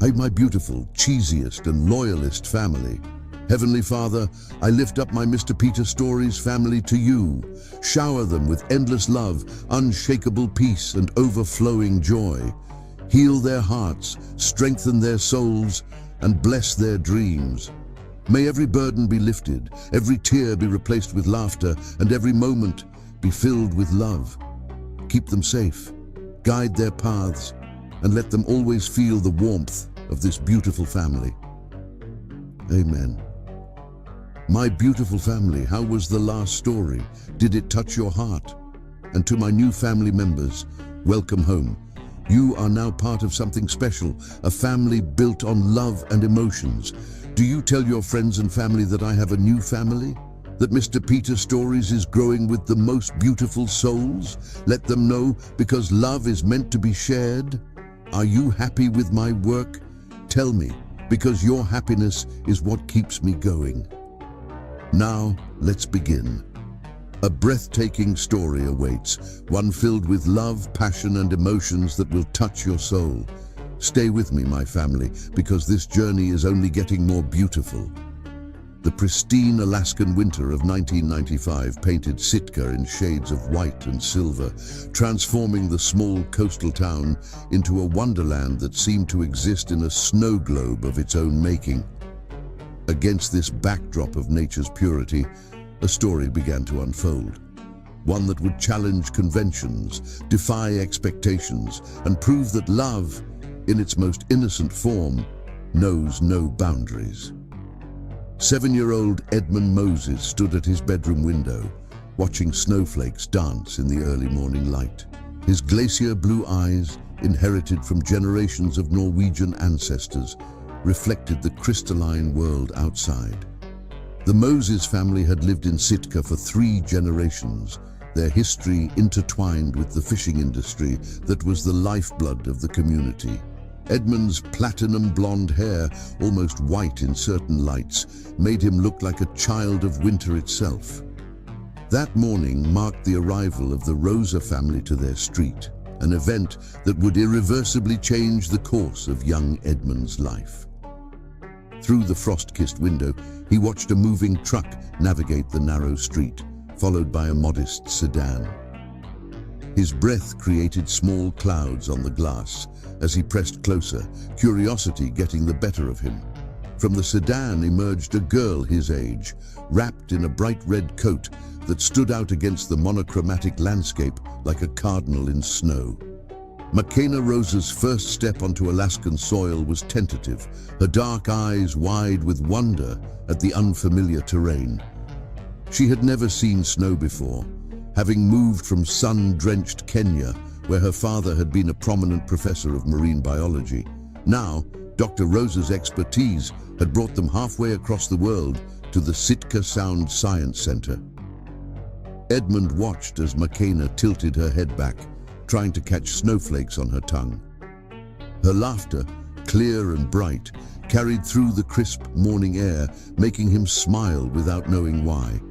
My beautiful, cheesiest and loyalist family. Heavenly Father, I lift up my Mr. Peter Stories family to you. Shower them with endless love, unshakable peace and overflowing joy. Heal their hearts, strengthen their souls, and bless their dreams. May every burden be lifted, every tear be replaced with laughter, and every moment be filled with love. Keep them safe, guide their paths, and let them always feel the warmth of this beautiful family. Amen. My beautiful family, how was the last story? Did it touch your heart? And to my new family members, welcome home. You are now part of something special, a family built on love and emotions. Do you tell your friends and family that I have a new family? That Mr. Peter Stories is growing with the most beautiful souls? Let them know, because love is meant to be shared. Are you happy with my work? Tell me, because your happiness is what keeps me going. Now, let's begin. A breathtaking story awaits, one filled with love, passion, and emotions that will touch your soul. Stay with me, my family, because this journey is only getting more beautiful. The pristine Alaskan winter of 1995 painted Sitka in shades of white and silver, transforming the small coastal town into a wonderland that seemed to exist in a snow globe of its own making. Against this backdrop of nature's purity, a story began to unfold. One that would challenge conventions, defy expectations, and prove that love, in its most innocent form, knows no boundaries. 7-year-old Edmund Moses stood at his bedroom window, watching snowflakes dance in the early morning light. His glacier blue eyes, inherited from generations of Norwegian ancestors, reflected the crystalline world outside. The Moses family had lived in Sitka for 3 generations, their history intertwined with the fishing industry that was the lifeblood of the community. Edmund's platinum blonde hair, almost white in certain lights, made him look like a child of winter itself. That morning marked the arrival of the Rosa family to their street, an event that would irreversibly change the course of young Edmund's life. Through the frost-kissed window, he watched a moving truck navigate the narrow street, followed by a modest sedan. His breath created small clouds on the glass as he pressed closer, curiosity getting the better of him. From the sedan emerged a girl his age, wrapped in a bright red coat that stood out against the monochromatic landscape like a cardinal in snow. McKenna Rosa's first step onto Alaskan soil was tentative, her dark eyes wide with wonder at the unfamiliar terrain. She had never seen snow before, having moved from sun-drenched Kenya, where her father had been a prominent professor of marine biology. Now, Dr. Rosa's expertise had brought them halfway across the world to the Sitka Sound Science Center. Edmund watched as McKenna tilted her head back, trying to catch snowflakes on her tongue. Her laughter, clear and bright, carried through the crisp morning air, making him smile without knowing why.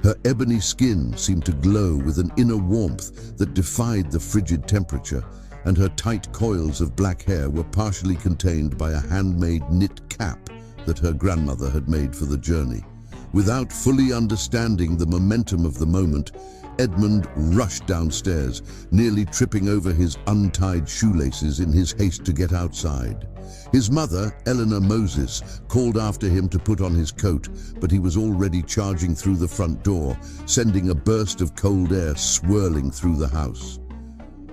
Her ebony skin seemed to glow with an inner warmth that defied the frigid temperature, and her tight coils of black hair were partially contained by a handmade knit cap that her grandmother had made for the journey. Without fully understanding the momentum of the moment, Edmund rushed downstairs, nearly tripping over his untied shoelaces in his haste to get outside. His mother, Eleanor Moses, called after him to put on his coat, but he was already charging through the front door, sending a burst of cold air swirling through the house.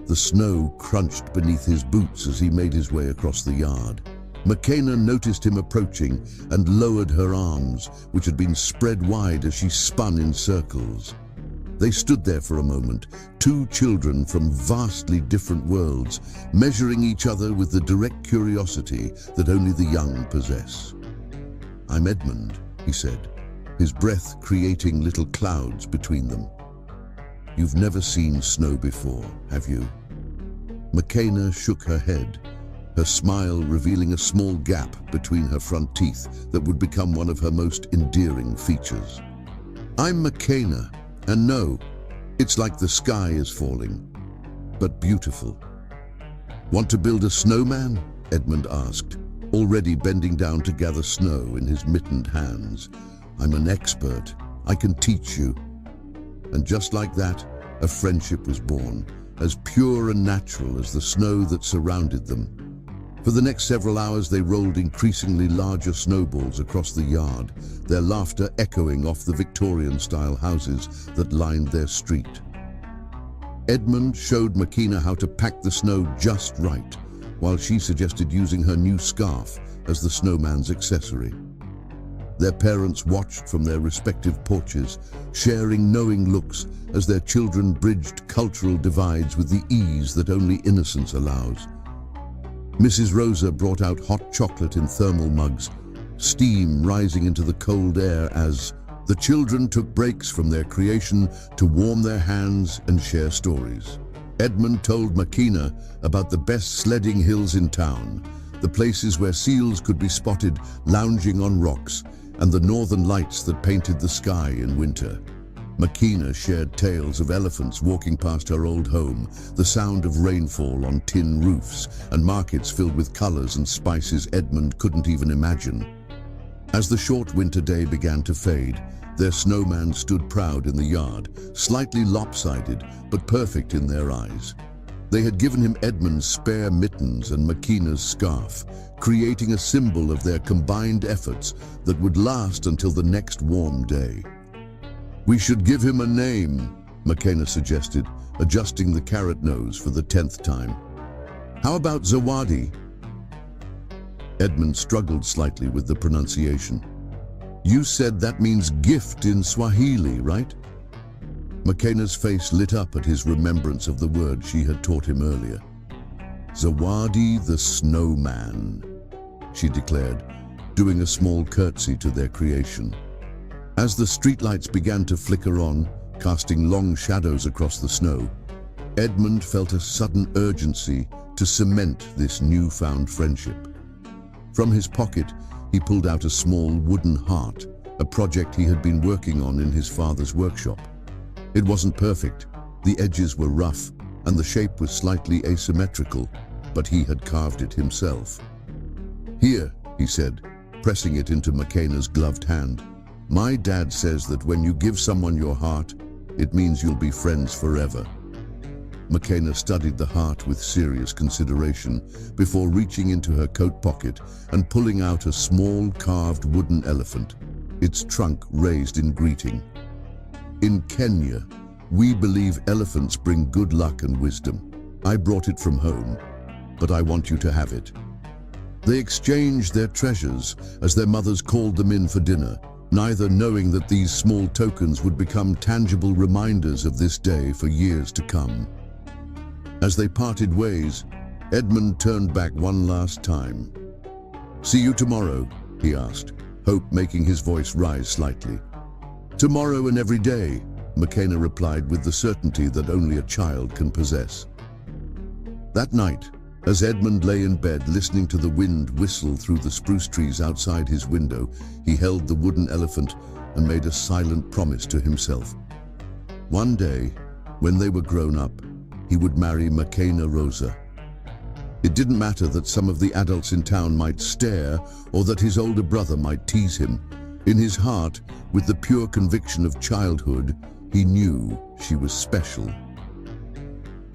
The snow crunched beneath his boots as he made his way across the yard. McKenna noticed him approaching and lowered her arms, which had been spread wide as she spun in circles. They stood there for a moment, 2 children from vastly different worlds, measuring each other with the direct curiosity that only the young possess. "I'm Edmund," he said, his breath creating little clouds between them. "You've never seen snow before, have you?" McKenna shook her head, her smile revealing a small gap between her front teeth that would become one of her most endearing features. "I'm McKenna. And no, it's like the sky is falling, but beautiful. Want to build a snowman? Edmund asked, already bending down to gather snow in his mittened hands. "I'm an expert. I can teach you." And just like that, a friendship was born, as pure and natural as the snow that surrounded them. For the next several hours, they rolled increasingly larger snowballs across the yard, their laughter echoing off the Victorian-style houses that lined their street. Edmund showed Makina how to pack the snow just right, while she suggested using her new scarf as the snowman's accessory. Their parents watched from their respective porches, sharing knowing looks as their children bridged cultural divides with the ease that only innocence allows. Mrs. Rosa brought out hot chocolate in thermal mugs, steam rising into the cold air as the children took breaks from their creation to warm their hands and share stories. Edmund told Makina about the best sledding hills in town, the places where seals could be spotted lounging on rocks, and the northern lights that painted the sky in winter. Makina shared tales of elephants walking past her old home, the sound of rainfall on tin roofs, and markets filled with colors and spices Edmund couldn't even imagine. As the short winter day began to fade, their snowman stood proud in the yard, slightly lopsided but perfect in their eyes. They had given him Edmund's spare mittens and Makina's scarf, creating a symbol of their combined efforts that would last until the next warm day. "We should give him a name," Makina suggested, adjusting the carrot nose for the 10th time. "How about Zawadi?" Edmund struggled slightly with the pronunciation. "You said that means gift in Swahili, right?" Makina's face lit up at his remembrance of the word she had taught him earlier. "Zawadi the snowman," she declared, doing a small curtsy to their creation. As the streetlights began to flicker on, casting long shadows across the snow, Edmund felt a sudden urgency to cement this newfound friendship. From his pocket, he pulled out a small wooden heart, a project he had been working on in his father's workshop. It wasn't perfect, the edges were rough, and the shape was slightly asymmetrical, but he had carved it himself. "Here," he said, pressing it into Makina's gloved hand. "My dad says that when you give someone your heart, it means you'll be friends forever." Makina studied the heart with serious consideration before reaching into her coat pocket and pulling out a small carved wooden elephant, its trunk raised in greeting. "In Kenya, we believe elephants bring good luck and wisdom. I brought it from home, but I want you to have it." They exchanged their treasures as their mothers called them in for dinner, neither knowing that these small tokens would become tangible reminders of this day for years to come. As they parted ways, Edmund turned back one last time. "See you tomorrow?" he asked, hope making his voice rise slightly. "Tomorrow and every day," Makina replied with the certainty that only a child can possess. That night, as Edmund lay in bed listening to the wind whistle through the spruce trees outside his window, he held the wooden elephant and made a silent promise to himself. One day, when they were grown up, he would marry Makina Rosa. It didn't matter that some of the adults in town might stare or that his older brother might tease him. In his heart, with the pure conviction of childhood, he knew she was special.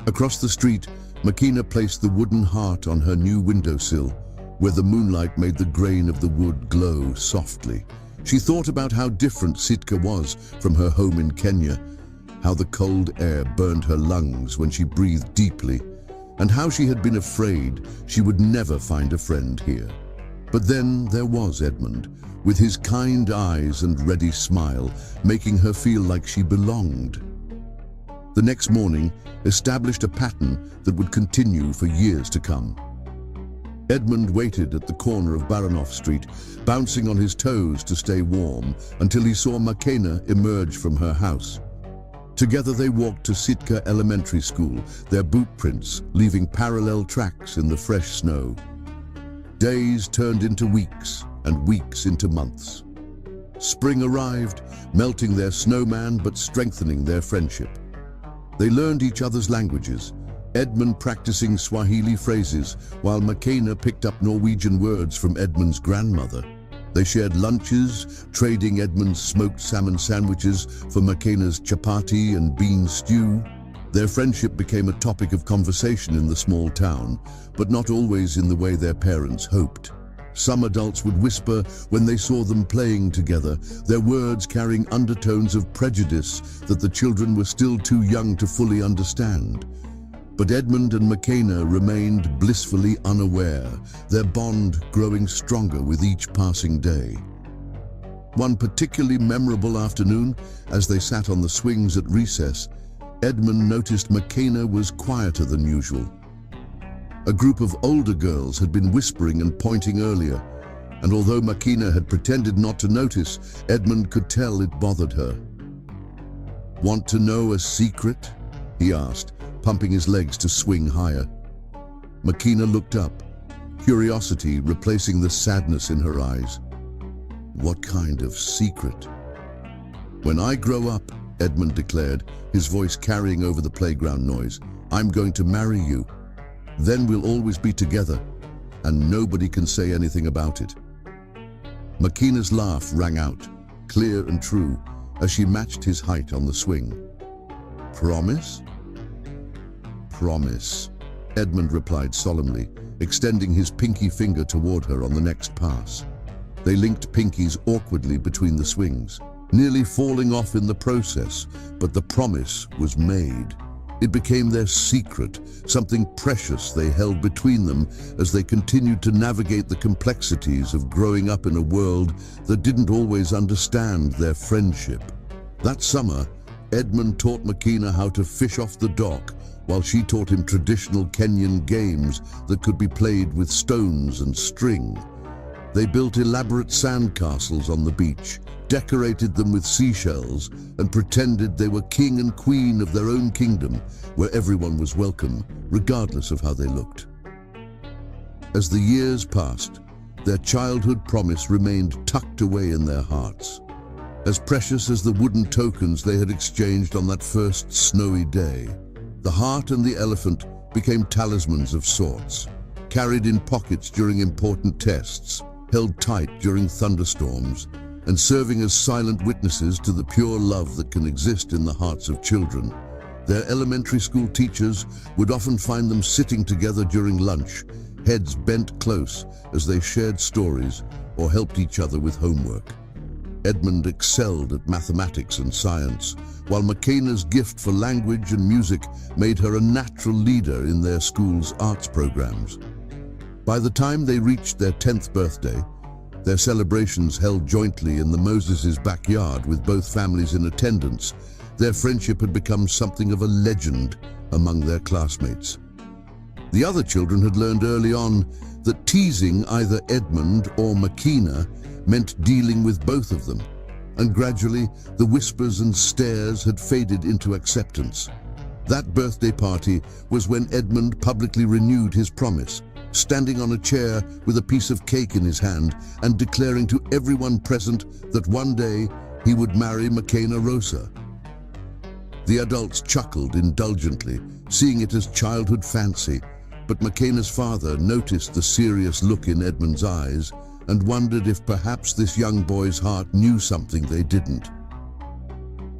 Across the street, Makina placed the wooden heart on her new windowsill, where the moonlight made the grain of the wood glow softly. She thought about how different Sitka was from her home in Kenya, how the cold air burned her lungs when she breathed deeply, and how she had been afraid she would never find a friend here. But then there was Edmund, with his kind eyes and ready smile, making her feel like she belonged. The next morning established a pattern that would continue for years to come. Edmund waited at the corner of Baranoff Street, bouncing on his toes to stay warm, until he saw Makina emerge from her house. Together they walked to Sitka Elementary School, their boot prints leaving parallel tracks in the fresh snow. Days turned into weeks, and weeks into months. Spring arrived, melting their snowman but strengthening their friendship. They learned each other's languages. Edmund practicing Swahili phrases, while Makena picked up Norwegian words from Edmund's grandmother. They shared lunches, trading Edmund's smoked salmon sandwiches for Makena's chapati and bean stew. Their friendship became a topic of conversation in the small town, but not always in the way their parents hoped. Some adults would whisper when they saw them playing together, their words carrying undertones of prejudice that the children were still too young to fully understand. But Edmund and Makena remained blissfully unaware, their bond growing stronger with each passing day. One particularly memorable afternoon, as they sat on the swings at recess, Edmund noticed Makena was quieter than usual. A group of older girls had been whispering and pointing earlier, and although Makena had pretended not to notice, Edmund could tell it bothered her. "Want to know a secret?" he asked, pumping his legs to swing higher. Makena looked up, curiosity replacing the sadness in her eyes. "What kind of secret?" "When I grow up," Edmund declared, his voice carrying over the playground noise, "I'm going to marry you. Then we'll always be together, and nobody can say anything about it." Makena's laugh rang out, clear and true, as she matched his height on the swing. "Promise?" "Promise," Edmund replied solemnly, extending his pinky finger toward her on the next pass. They linked pinkies awkwardly between the swings, nearly falling off in the process, but the promise was made. It became their secret, something precious they held between them as they continued to navigate the complexities of growing up in a world that didn't always understand their friendship. That summer, Edmund taught Makena how to fish off the dock, while she taught him traditional Kenyan games that could be played with stones and string. They built elaborate sandcastles on the beach, decorated them with seashells, and pretended they were king and queen of their own kingdom, where everyone was welcome, regardless of how they looked. As the years passed, their childhood promise remained tucked away in their hearts, as precious as the wooden tokens they had exchanged on that first snowy day. The heart and the elephant became talismans of sorts, carried in pockets during important tests, held tight during thunderstorms, and serving as silent witnesses to the pure love that can exist in the hearts of children. Their elementary school teachers would often find them sitting together during lunch, heads bent close as they shared stories or helped each other with homework. Edmund excelled at mathematics and science, while Makena's gift for language and music made her a natural leader in their school's arts programs. By the time they reached their 10th birthday, their celebrations held jointly in the Moses' backyard with both families in attendance, their friendship had become something of a legend among their classmates. The other children had learned early on that teasing either Edmund or Makena meant dealing with both of them, and gradually the whispers and stares had faded into acceptance. That birthday party was when Edmund publicly renewed his promise, standing on a chair with a piece of cake in his hand and declaring to everyone present that one day he would marry Makena Rosa. The adults chuckled indulgently, seeing it as childhood fancy, but Makena's father noticed the serious look in Edmund's eyes and wondered if perhaps this young boy's heart knew something they didn't.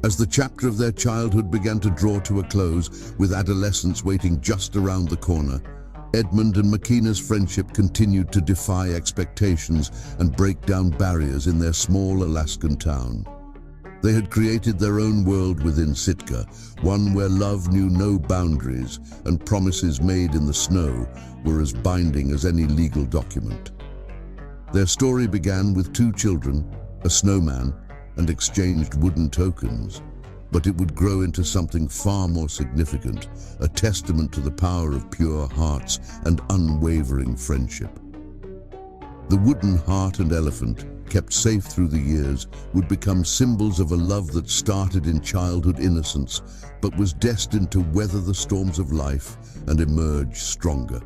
As the chapter of their childhood began to draw to a close, with adolescence waiting just around the corner, Edmund and Makena's friendship continued to defy expectations and break down barriers in their small Alaskan town. They had created their own world within Sitka, one where love knew no boundaries and promises made in the snow were as binding as any legal document. Their story began with two children, a snowman, and exchanged wooden tokens, but it would grow into something far more significant, a testament to the power of pure hearts and unwavering friendship. The wooden heart and elephant, kept safe through the years, would become symbols of a love that started in childhood innocence, but was destined to weather the storms of life and emerge stronger.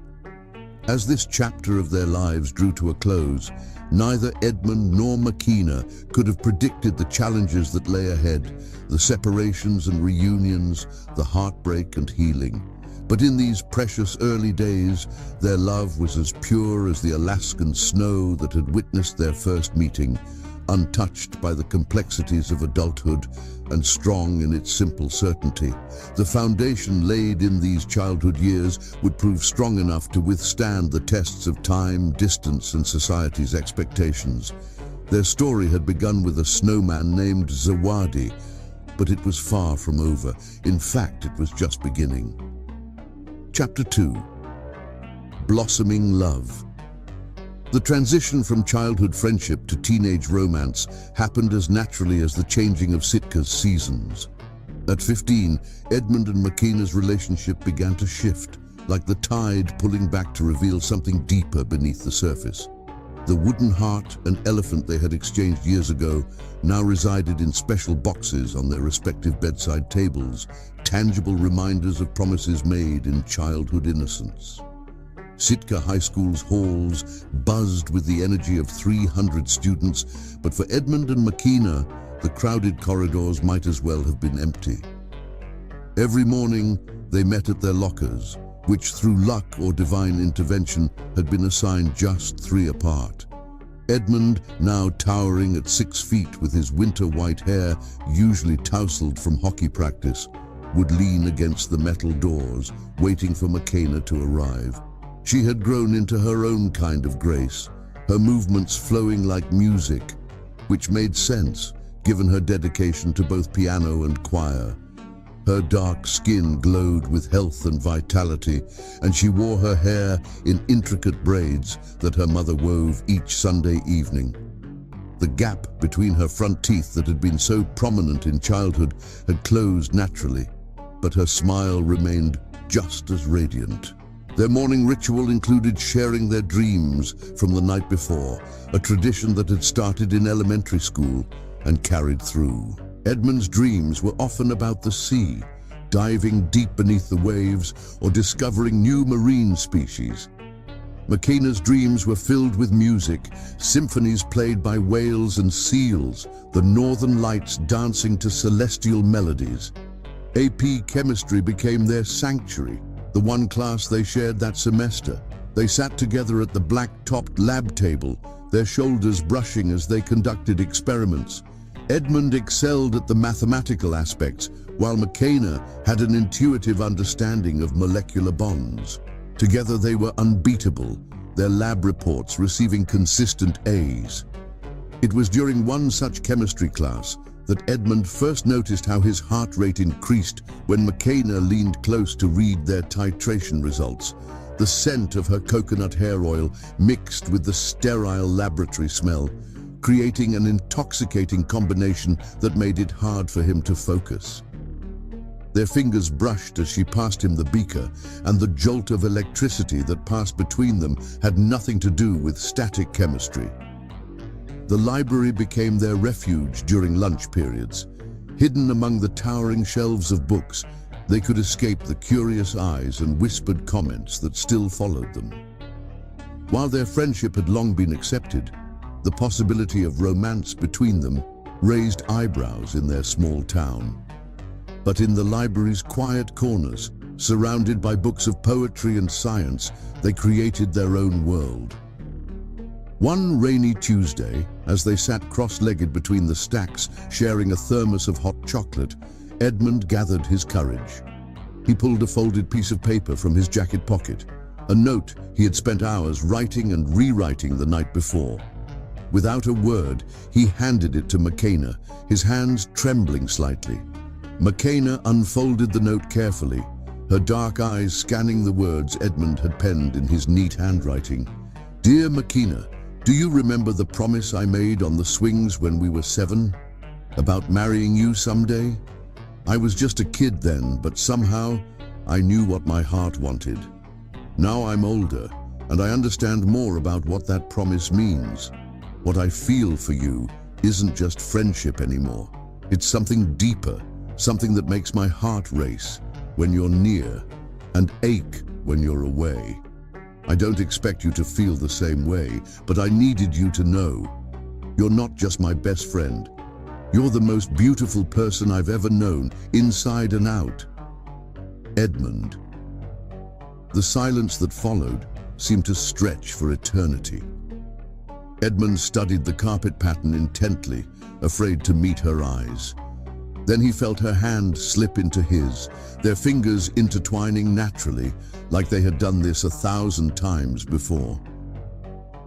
As this chapter of their lives drew to a close, neither Edmund nor Makena could have predicted the challenges that lay ahead, the separations and reunions, the heartbreak and healing. But in these precious early days, their love was as pure as the Alaskan snow that had witnessed their first meeting, untouched by the complexities of adulthood and strong in its simple certainty. The foundation laid in these childhood years would prove strong enough to withstand the tests of time, distance, and society's expectations. Their story had begun with a snowman named Zawadi, but it was far from over. In fact, it was just beginning. Chapter 2. Blossoming Love. The transition from childhood friendship to teenage romance happened as naturally as the changing of Sitka's seasons. At 15, Edmund and Makeena's relationship began to shift, like the tide pulling back to reveal something deeper beneath the surface. The wooden heart and elephant they had exchanged years ago now resided in special boxes on their respective bedside tables, tangible reminders of promises made in childhood innocence. Sitka High School's halls buzzed with the energy of 300 students, but for Edmund and Makeena, the crowded corridors might as well have been empty. Every morning, they met at their lockers, which through luck or divine intervention had been assigned just 3 apart. Edmund, now towering at 6 feet with his winter white hair usually tousled from hockey practice, would lean against the metal doors, waiting for Makeena to arrive. She had grown into her own kind of grace, her movements flowing like music, which made sense given her dedication to both piano and choir. Her dark skin glowed with health and vitality, and she wore her hair in intricate braids that her mother wove each Sunday evening. The gap between her front teeth that had been so prominent in childhood had closed naturally, but her smile remained just as radiant. Their morning ritual included sharing their dreams from the night before, a tradition that had started in elementary school and carried through. Edmund's dreams were often about the sea, diving deep beneath the waves or discovering new marine species. Makeena's dreams were filled with music, symphonies played by whales and seals, the northern lights dancing to celestial melodies. AP Chemistry became their sanctuary, the one class they shared that semester. They sat together at the black-topped lab table, their shoulders brushing as they conducted experiments. Edmund excelled at the mathematical aspects, while Makeena had an intuitive understanding of molecular bonds. Together they were unbeatable, their lab reports receiving consistent A's. It was during one such chemistry class that Edmund first noticed how his heart rate increased when Makeena leaned close to read their titration results. The scent of her coconut hair oil mixed with the sterile laboratory smell, creating an intoxicating combination that made it hard for him to focus. Their fingers brushed as she passed him the beaker, and the jolt of electricity that passed between them had nothing to do with static chemistry. The library became their refuge during lunch periods. Hidden among the towering shelves of books, they could escape the curious eyes and whispered comments that still followed them. While their friendship had long been accepted, the possibility of romance between them raised eyebrows in their small town. But in the library's quiet corners, surrounded by books of poetry and science, they created their own world. One rainy Tuesday, as they sat cross-legged between the stacks, sharing a thermos of hot chocolate, Edmund gathered his courage. He pulled a folded piece of paper from his jacket pocket, a note he had spent hours writing and rewriting the night before. Without a word, he handed it to Makeena, his hands trembling slightly. Makeena unfolded the note carefully, her dark eyes scanning the words Edmund had penned in his neat handwriting. "Dear Makeena, do you remember the promise I made on the swings when we were 7? About marrying you someday? I was just a kid then, but somehow I knew what my heart wanted. Now I'm older, and I understand more about what that promise means. What I feel for you isn't just friendship anymore. It's something deeper, something that makes my heart race when you're near and ache when you're away. I don't expect you to feel the same way, but I needed you to know. You're not just my best friend. You're the most beautiful person I've ever known, inside and out." Edmund. The silence that followed seemed to stretch for eternity. Edmund studied the carpet pattern intently, afraid to meet her eyes. Then he felt her hand slip into his, their fingers intertwining naturally, like they had done this 1,000 times before.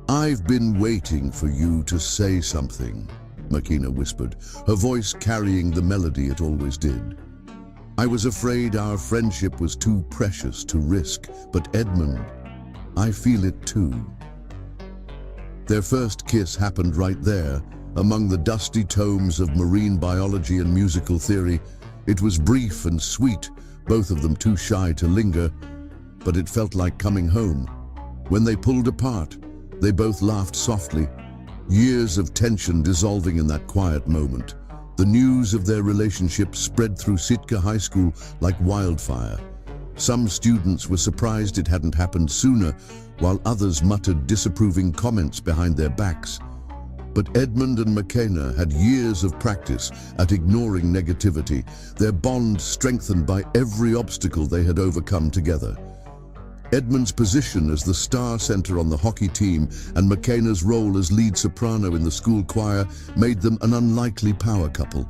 "I've been waiting for you to say something," Makina whispered, her voice carrying the melody it always did. "I was afraid our friendship was too precious to risk, but Edmund, I feel it too." Their first kiss happened right there, among the dusty tomes of marine biology and musical theory. It was brief and sweet, both of them too shy to linger, but it felt like coming home. When they pulled apart, they both laughed softly, years of tension dissolving in that quiet moment. The news of their relationship spread through Sitka High School like wildfire. Some students were surprised it hadn't happened sooner, while others muttered disapproving comments behind their backs. But Edmund and Makina had years of practice at ignoring negativity, their bond strengthened by every obstacle they had overcome together. Edmund's position as the star center on the hockey team and Makina's role as lead soprano in the school choir made them an unlikely power couple.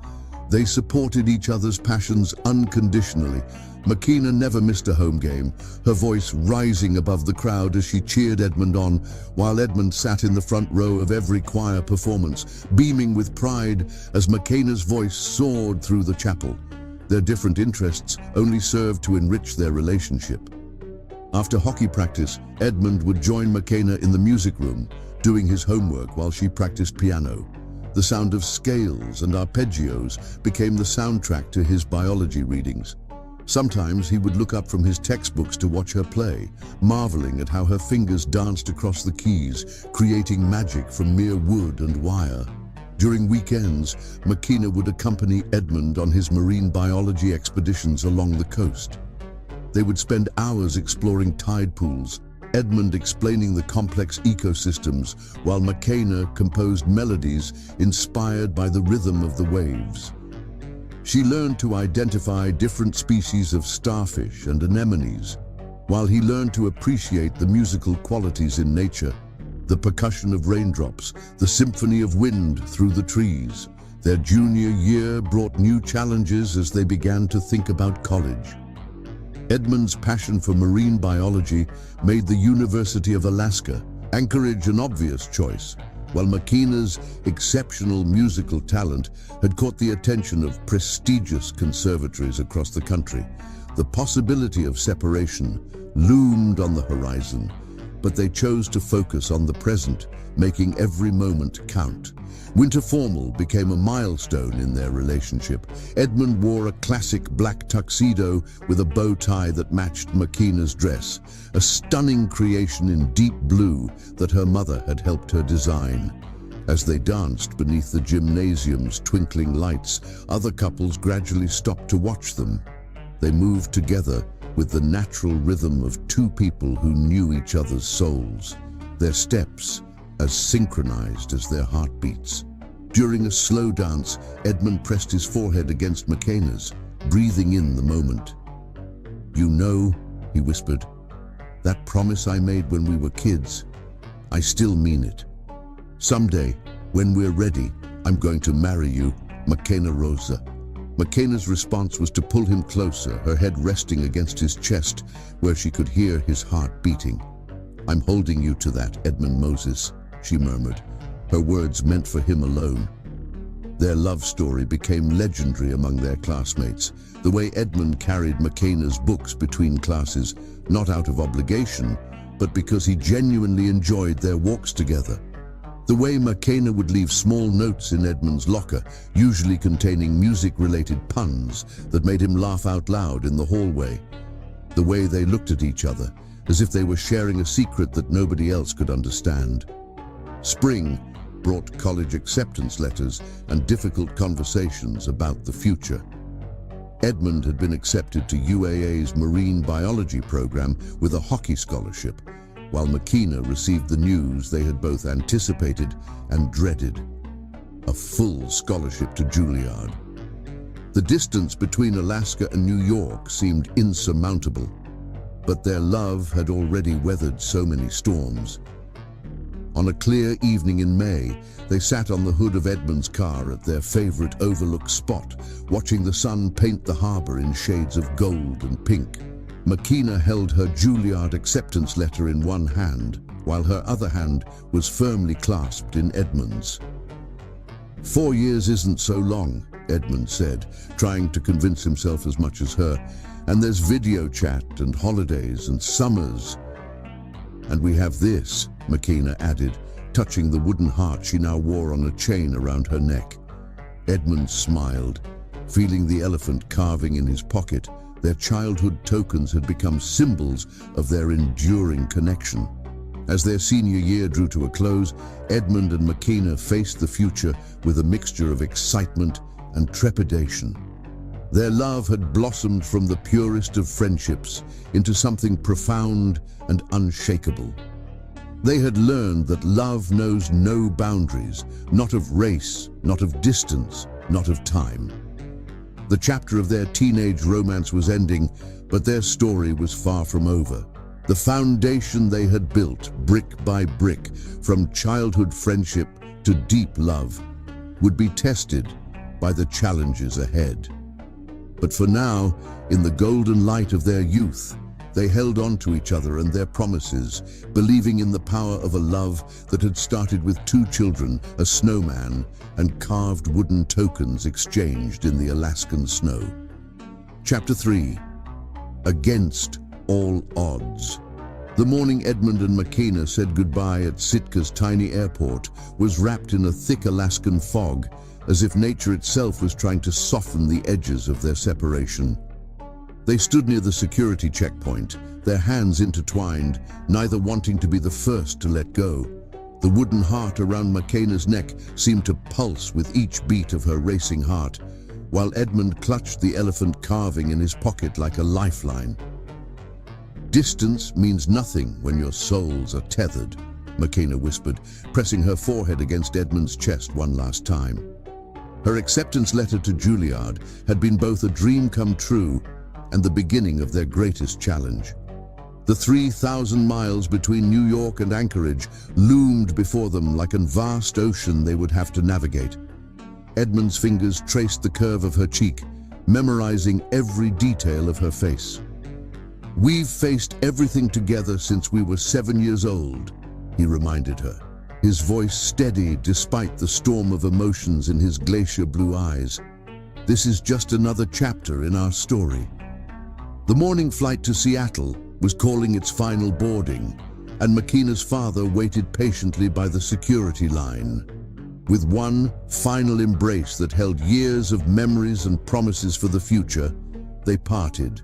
They supported each other's passions unconditionally. Makina never missed a home game, her voice rising above the crowd as she cheered Edmund on, while Edmund sat in the front row of every choir performance, beaming with pride as Makina's voice soared through the chapel. Their different interests only served to enrich their relationship. After hockey practice, Edmund would join Makina in the music room, doing his homework while she practiced piano. The sound of scales and arpeggios became the soundtrack to his biology readings. Sometimes he would look up from his textbooks to watch her play, marveling at how her fingers danced across the keys, creating magic from mere wood and wire. During weekends, Makina would accompany Edmund on his marine biology expeditions along the coast. They would spend hours exploring tide pools, Edmund explaining the complex ecosystems, while Makina composed melodies inspired by the rhythm of the waves. She learned to identify different species of starfish and anemones, while he learned to appreciate the musical qualities in nature, the percussion of raindrops, the symphony of wind through the trees. Their junior year brought new challenges as they began to think about college. Edmund's passion for marine biology made the University of Alaska, Anchorage, an obvious choice, while Makina's exceptional musical talent had caught the attention of prestigious conservatories across the country. The possibility of separation loomed on the horizon, but they chose to focus on the present, making every moment count. Winter formal became a milestone in their relationship. Edmund wore a classic black tuxedo with a bow tie that matched Makina's dress, a stunning creation in deep blue that her mother had helped her design. As they danced beneath the gymnasium's twinkling lights, other couples gradually stopped to watch them. They moved together with the natural rhythm of two people who knew each other's souls, their steps as synchronized as their heartbeats. During a slow dance, Edmund pressed his forehead against Makina's, breathing in the moment. "You know," he whispered, "that promise I made when we were kids, I still mean it. Someday, when we're ready, I'm going to marry you, Makina Rosa." Makina's response was to pull him closer, her head resting against his chest, where she could hear his heart beating. "I'm holding you to that, Edmund Moses," she murmured, her words meant for him alone. Their love story became legendary among their classmates, the way Edmund carried Makina's books between classes, not out of obligation, but because he genuinely enjoyed their walks together. The way Makina would leave small notes in Edmund's locker, usually containing music-related puns that made him laugh out loud in the hallway. The way they looked at each other, as if they were sharing a secret that nobody else could understand. Spring brought college acceptance letters and difficult conversations about the future. Edmund had been accepted to UAA's marine biology program with a hockey scholarship, while Makina received the news they had both anticipated and dreaded: a full scholarship to Juilliard. The distance between Alaska and New York seemed insurmountable. but their love had already weathered so many storms. On a clear evening in May, they sat on the hood of Edmund's car at their favorite overlook spot, watching the sun paint the harbor in shades of gold and pink. Makina held her Juilliard acceptance letter in one hand, while her other hand was firmly clasped in Edmund's. 4 years isn't so long, Edmund said, trying to convince himself as much as her. And there's video chat and holidays and summers. And we have this, Makina added, touching the wooden heart she now wore on a chain around her neck. Edmund smiled, feeling the elephant carving in his pocket. Their childhood tokens had become symbols of their enduring connection. As their senior year drew to a close, Edmund and Makina faced the future with a mixture of excitement and trepidation. Their love had blossomed from the purest of friendships into something profound and unshakable. They had learned that love knows no boundaries, not of race, not of distance, not of time. The chapter of their teenage romance was ending, but their story was far from over. The foundation they had built, brick by brick, from childhood friendship to deep love, would be tested by the challenges ahead. But for now, in the golden light of their youth, they held on to each other and their promises, believing in the power of a love that had started with 2 children, a snowman, and carved wooden tokens exchanged in the Alaskan snow. Chapter 3. Against all odds. The morning Edmund and Makina said goodbye at Sitka's tiny airport was wrapped in a thick Alaskan fog, as if nature itself was trying to soften the edges of their separation. They stood near the security checkpoint, their hands intertwined, neither wanting to be the first to let go. The wooden heart around Makina's neck seemed to pulse with each beat of her racing heart, while Edmund clutched the elephant carving in his pocket like a lifeline. Distance means nothing when your souls are tethered, Makina whispered, pressing her forehead against Edmund's chest one last time. Her acceptance letter to Juilliard had been both a dream come true and the beginning of their greatest challenge. The 3,000 miles between New York and Anchorage loomed before them like a vast ocean they would have to navigate. Edmund's fingers traced the curve of her cheek, memorizing every detail of her face. "We've faced everything together since we were 7 years old," he reminded her, his voice steady despite the storm of emotions in his glacier blue eyes. "This is just another chapter in our story." The morning flight to Seattle was calling its final boarding, and Makina's father waited patiently by the security line. With one final embrace that held years of memories and promises for the future, they parted.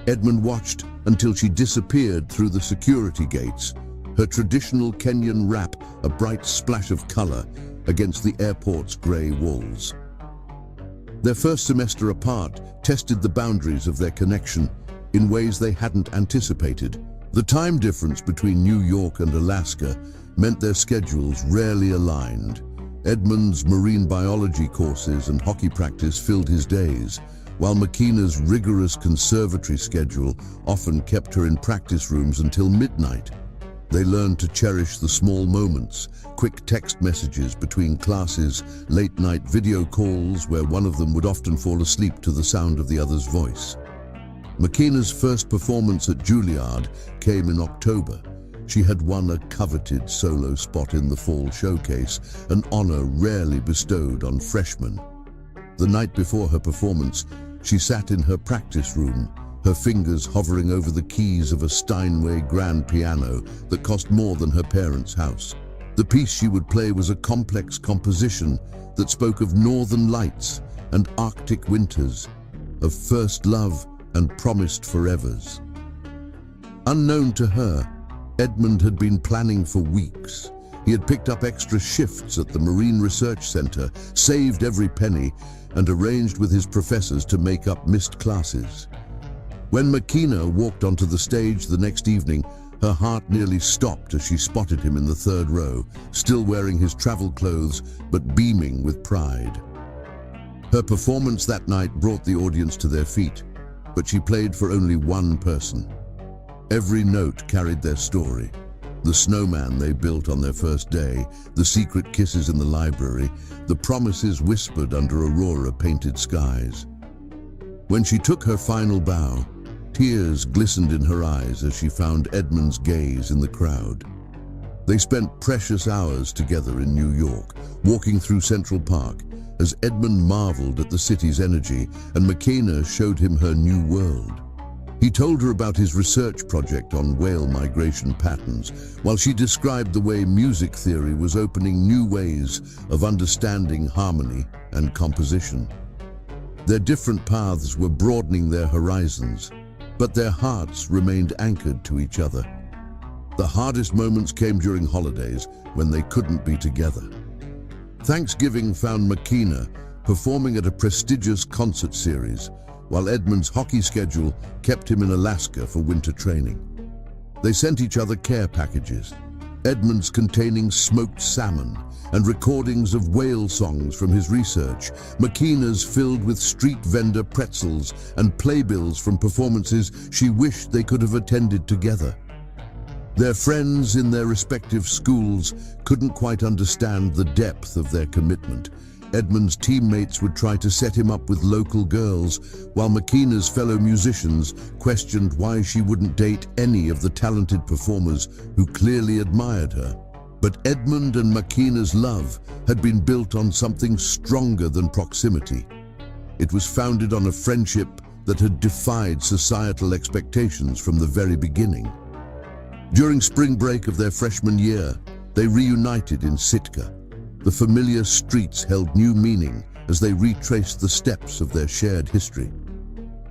Edmund watched until she disappeared through the security gates, her traditional Kenyan wrap a bright splash of color against the airport's gray walls. Their first semester apart tested the boundaries of their connection in ways they hadn't anticipated. The time difference between New York and Alaska meant their schedules rarely aligned. Edmund's marine biology courses and hockey practice filled his days, while Makina's rigorous conservatory schedule often kept her in practice rooms until midnight. They learned to cherish the small moments, quick text messages between classes, late-night video calls where one of them would often fall asleep to the sound of the other's voice. Makina's first performance at Juilliard came in October. She had won a coveted solo spot in the fall showcase, an honor rarely bestowed on freshmen. The night before her performance, she sat in her practice room, her fingers hovering over the keys of a Steinway grand piano that cost more than her parents' house. The piece she would play was a complex composition that spoke of northern lights and Arctic winters, of first love and promised forevers. Unknown to her, Edmund had been planning for weeks. He had picked up extra shifts at the Marine Research Center, saved every penny, and arranged with his professors to make up missed classes. When Makina walked onto the stage the next evening, her heart nearly stopped as she spotted him in the third row, still wearing his travel clothes, but beaming with pride. Her performance that night brought the audience to their feet, but she played for only one person. Every note carried their story. The snowman they built on their first day, the secret kisses in the library, the promises whispered under aurora-painted skies. When she took her final bow, tears glistened in her eyes as she found Edmund's gaze in the crowd. They spent precious hours together in New York, walking through Central Park, as Edmund marveled at the city's energy and Makena showed him her new world. He told her about his research project on whale migration patterns, while she described the way music theory was opening new ways of understanding harmony and composition. Their different paths were broadening their horizons, but their hearts remained anchored to each other. The hardest moments came during holidays when they couldn't be together. Thanksgiving found Makena performing at a prestigious concert series, while Edmund's hockey schedule kept him in Alaska for winter training. They sent each other care packages, Edmund's containing smoked salmon and recordings of whale songs from his research, Makena's filled with street vendor pretzels and playbills from performances she wished they could have attended together. Their friends in their respective schools couldn't quite understand the depth of their commitment. Edmund's teammates would try to set him up with local girls, while Makena's fellow musicians questioned why she wouldn't date any of the talented performers who clearly admired her. But Edmund and Makena's love had been built on something stronger than proximity. It was founded on a friendship that had defied societal expectations from the very beginning. During spring break of their freshman year, they reunited in Sitka. The familiar streets held new meaning as they retraced the steps of their shared history.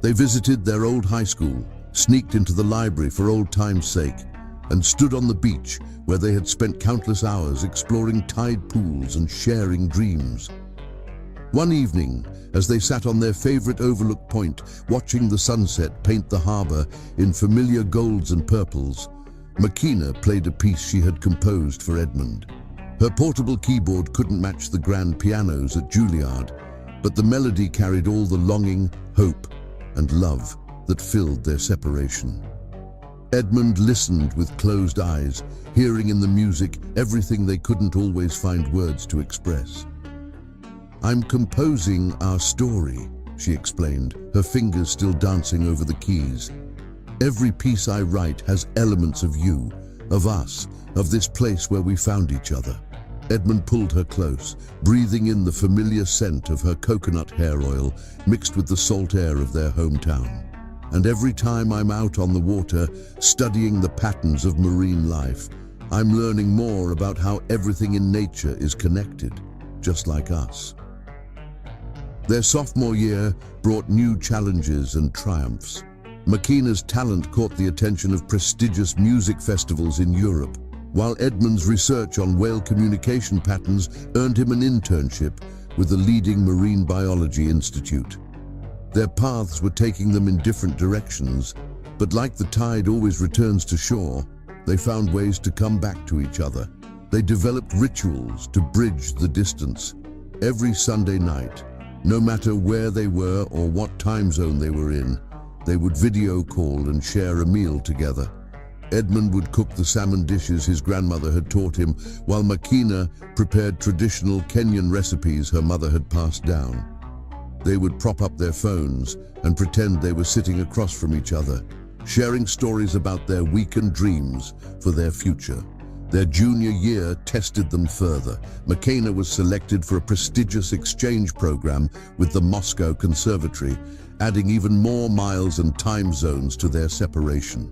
They visited their old high school, sneaked into the library for old time's sake, and stood on the beach where they had spent countless hours exploring tide pools and sharing dreams. One evening, as they sat on their favorite overlook point, watching the sunset paint the harbor in familiar golds and purples, Makena played a piece she had composed for Edmund. Her portable keyboard couldn't match the grand pianos at Juilliard, but the melody carried all the longing, hope, and love that filled their separation. Edmund listened with closed eyes, hearing in the music everything they couldn't always find words to express. "I'm composing our story," she explained, her fingers still dancing over the keys. "Every piece I write has elements of you, of us, of this place where we found each other." Edmund pulled her close, breathing in the familiar scent of her coconut hair oil mixed with the salt air of their hometown. "And every time I'm out on the water, studying the patterns of marine life, I'm learning more about how everything in nature is connected, just like us." Their sophomore year brought new challenges and triumphs. Makena's talent caught the attention of prestigious music festivals in Europe, while Edmund's research on whale communication patterns earned him an internship with the leading marine biology institute. Their paths were taking them in different directions, but like the tide always returns to shore, they found ways to come back to each other. They developed rituals to bridge the distance. Every Sunday night, no matter where they were or what time zone they were in, they would video call and share a meal together. Edmund would cook the salmon dishes his grandmother had taught him, while Makena prepared traditional Kenyan recipes her mother had passed down. They would prop up their phones and pretend they were sitting across from each other, sharing stories about their weekend dreams for their future. Their junior year tested them further. Makena was selected for a prestigious exchange program with the Moscow Conservatory, adding even more miles and time zones to their separation.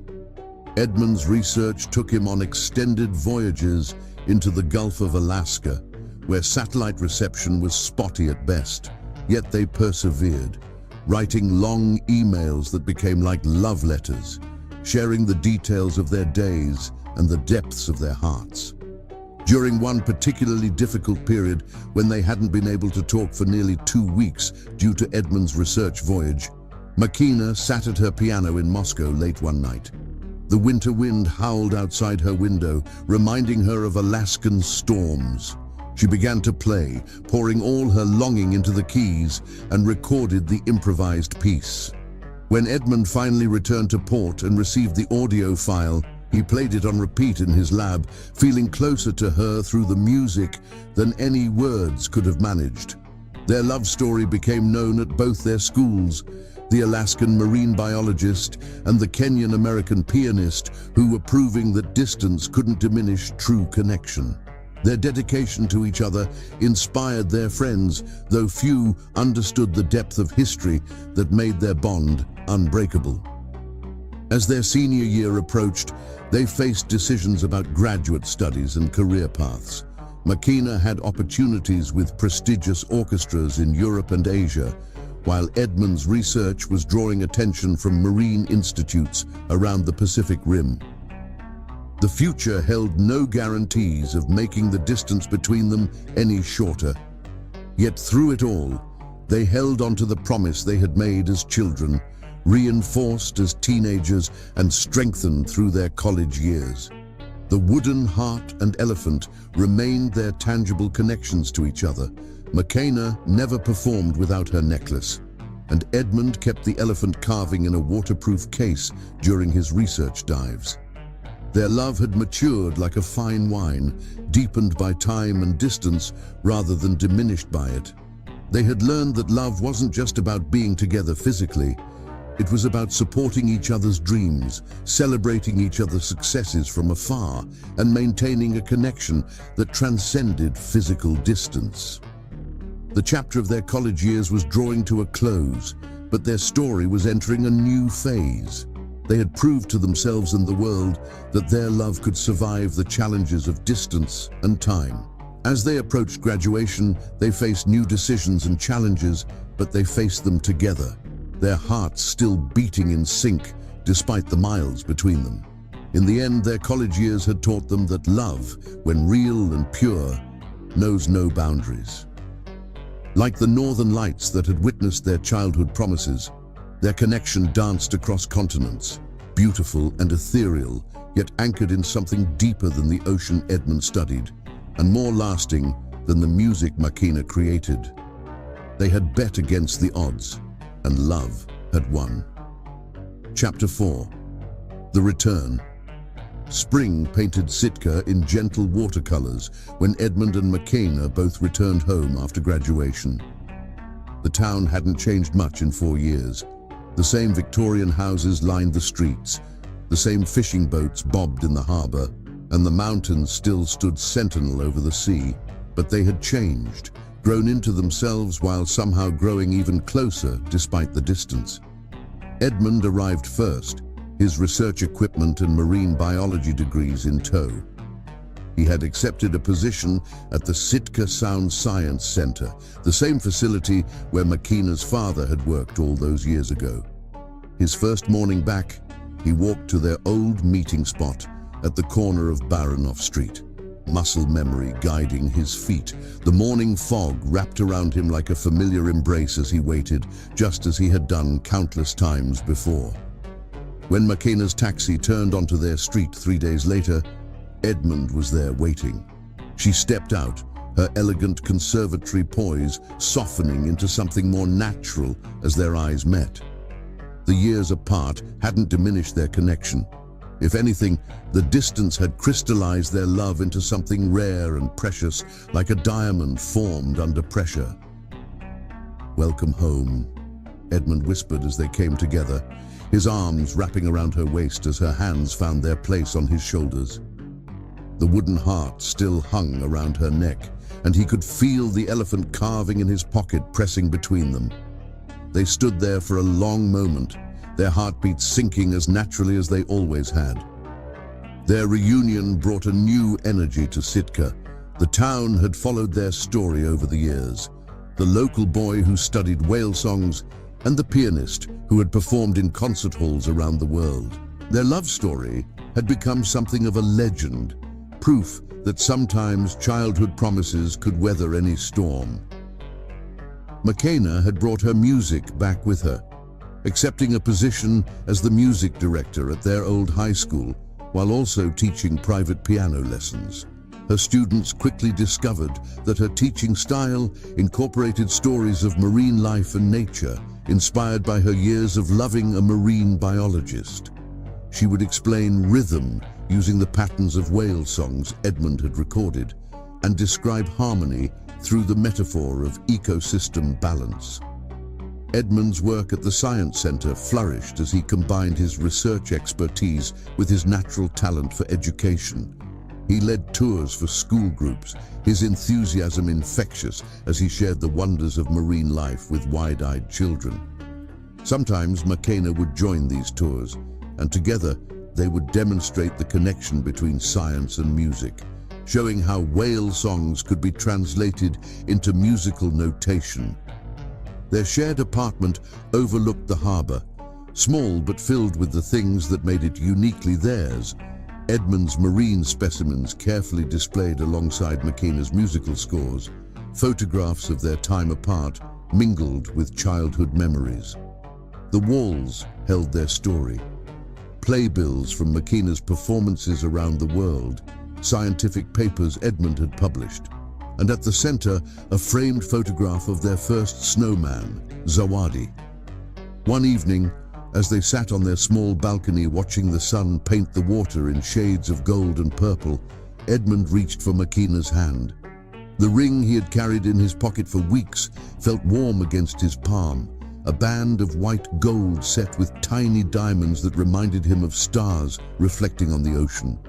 Edmund's research took him on extended voyages into the Gulf of Alaska, where satellite reception was spotty at best. Yet they persevered, writing long emails that became like love letters, sharing the details of their days and the depths of their hearts. During one particularly difficult period, when they hadn't been able to talk for nearly 2 weeks due to Edmund's research voyage, Makena sat at her piano in Moscow late one night. The winter wind howled outside her window, reminding her of Alaskan storms. She began to play, pouring all her longing into the keys, and recorded the improvised piece. When Edmund finally returned to port and received the audio file, he played it on repeat in his lab, feeling closer to her through the music than any words could have managed. Their love story became known at both their schools, the Alaskan marine biologist and the Kenyan-American pianist, who were proving that distance couldn't diminish true connection. Their dedication to each other inspired their friends, though few understood the depth of history that made their bond unbreakable. As their senior year approached, they faced decisions about graduate studies and career paths. Makena had opportunities with prestigious orchestras in Europe and Asia, while Edmund's research was drawing attention from marine institutes around the Pacific Rim. The future held no guarantees of making the distance between them any shorter. Yet through it all, they held on to the promise they had made as children, reinforced as teenagers and strengthened through their college years. The wooden heart and elephant remained their tangible connections to each other. Makena never performed without her necklace, and Edmund kept the elephant carving in a waterproof case during his research dives. Their love had matured like a fine wine, deepened by time and distance rather than diminished by it. They had learned that love wasn't just about being together physically. It was about supporting each other's dreams, celebrating each other's successes from afar, and maintaining a connection that transcended physical distance. The chapter of their college years was drawing to a close, but their story was entering a new phase. They had proved to themselves and the world that their love could survive the challenges of distance and time. As they approached graduation, they faced new decisions and challenges, but they faced them together, their hearts still beating in sync despite the miles between them. In the end, their college years had taught them that love, when real and pure, knows no boundaries. Like the northern lights that had witnessed their childhood promises, their connection danced across continents, beautiful and ethereal, yet anchored in something deeper than the ocean Edmund studied, and more lasting than the music Makena created. They had bet against the odds, and love had won. Chapter 4. The Return. Spring painted Sitka in gentle watercolors when Edmund and Makena both returned home after graduation. The town hadn't changed much in 4 years. The same Victorian houses lined the streets, the same fishing boats bobbed in the harbor, and the mountains still stood sentinel over the sea. But they had changed, grown into themselves while somehow growing even closer despite the distance. Edmund arrived first, his research equipment and marine biology degrees in tow. He had accepted a position at the Sitka Sound Science Center, the same facility where Makena's father had worked all those years ago. His first morning back, he walked to their old meeting spot at the corner of Baranof Street, muscle memory guiding his feet. The morning fog wrapped around him like a familiar embrace as he waited, just as he had done countless times before. When Makena's taxi turned onto their street 3 days later, Edmund was there waiting. She stepped out, her elegant conservatory poise softening into something more natural as their eyes met. The years apart hadn't diminished their connection. If anything, the distance had crystallized their love into something rare and precious, like a diamond formed under pressure. "Welcome home," Edmund whispered as they came together, his arms wrapping around her waist as her hands found their place on his shoulders. The wooden heart still hung around her neck, and he could feel the elephant carving in his pocket pressing between them. They stood there for a long moment, their heartbeats sinking as naturally as they always had. Their reunion brought a new energy to Sitka. The town had followed their story over the years. The local boy who studied whale songs, and the pianist who had performed in concert halls around the world. Their love story had become something of a legend, proof that sometimes childhood promises could weather any storm. Makena had brought her music back with her, accepting a position as the music director at their old high school, while also teaching private piano lessons. Her students quickly discovered that her teaching style incorporated stories of marine life and nature, inspired by her years of loving a marine biologist. She would explain rhythm using the patterns of whale songs Edmund had recorded and describe harmony through the metaphor of ecosystem balance. Edmund's work at the Science Center flourished as he combined his research expertise with his natural talent for education. He led tours for school groups, his enthusiasm infectious as he shared the wonders of marine life with wide-eyed children. Sometimes Makena would join these tours, and together they would demonstrate the connection between science and music, showing how whale songs could be translated into musical notation. Their shared apartment overlooked the harbor, small but filled with the things that made it uniquely theirs. Edmund's marine specimens carefully displayed alongside Makena's musical scores, photographs of their time apart mingled with childhood memories. The walls held their story. Playbills from Makena's performances around the world, scientific papers Edmund had published, and at the center, a framed photograph of their first snowman, Zawadi. One evening, as they sat on their small balcony watching the sun paint the water in shades of gold and purple, Edmund reached for Makena's hand. The ring he had carried in his pocket for weeks felt warm against his palm, a band of white gold set with tiny diamonds that reminded him of stars reflecting on the ocean.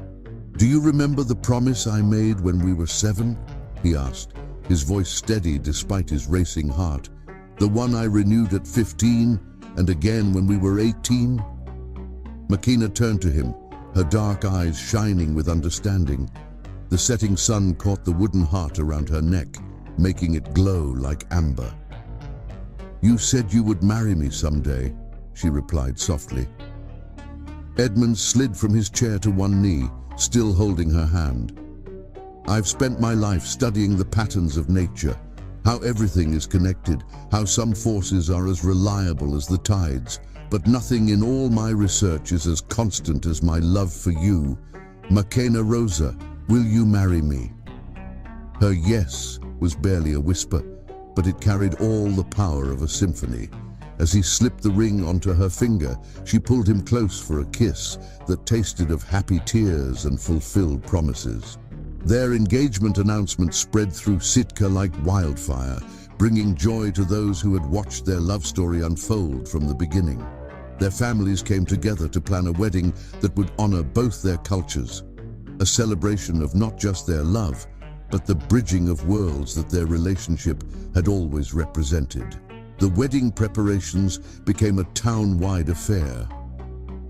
"Do you remember the promise I made when we were 7? He asked, his voice steady despite his racing heart. "The one I renewed at 15 and again when we were 18? Makena turned to him, her dark eyes shining with understanding. The setting sun caught the wooden heart around her neck, making it glow like amber. "You said you would marry me someday," she replied softly. Edmund slid from his chair to one knee, still holding her hand. "I've spent my life studying the patterns of nature, how everything is connected, how some forces are as reliable as the tides, but nothing in all my research is as constant as my love for you. Makena Rosa, will you marry me?" Her yes was barely a whisper, but it carried all the power of a symphony. As he slipped the ring onto her finger, she pulled him close for a kiss that tasted of happy tears and fulfilled promises. Their engagement announcement spread through Sitka like wildfire, bringing joy to those who had watched their love story unfold from the beginning. Their families came together to plan a wedding that would honor both their cultures, a celebration of not just their love, but the bridging of worlds that their relationship had always represented. The wedding preparations became a town-wide affair.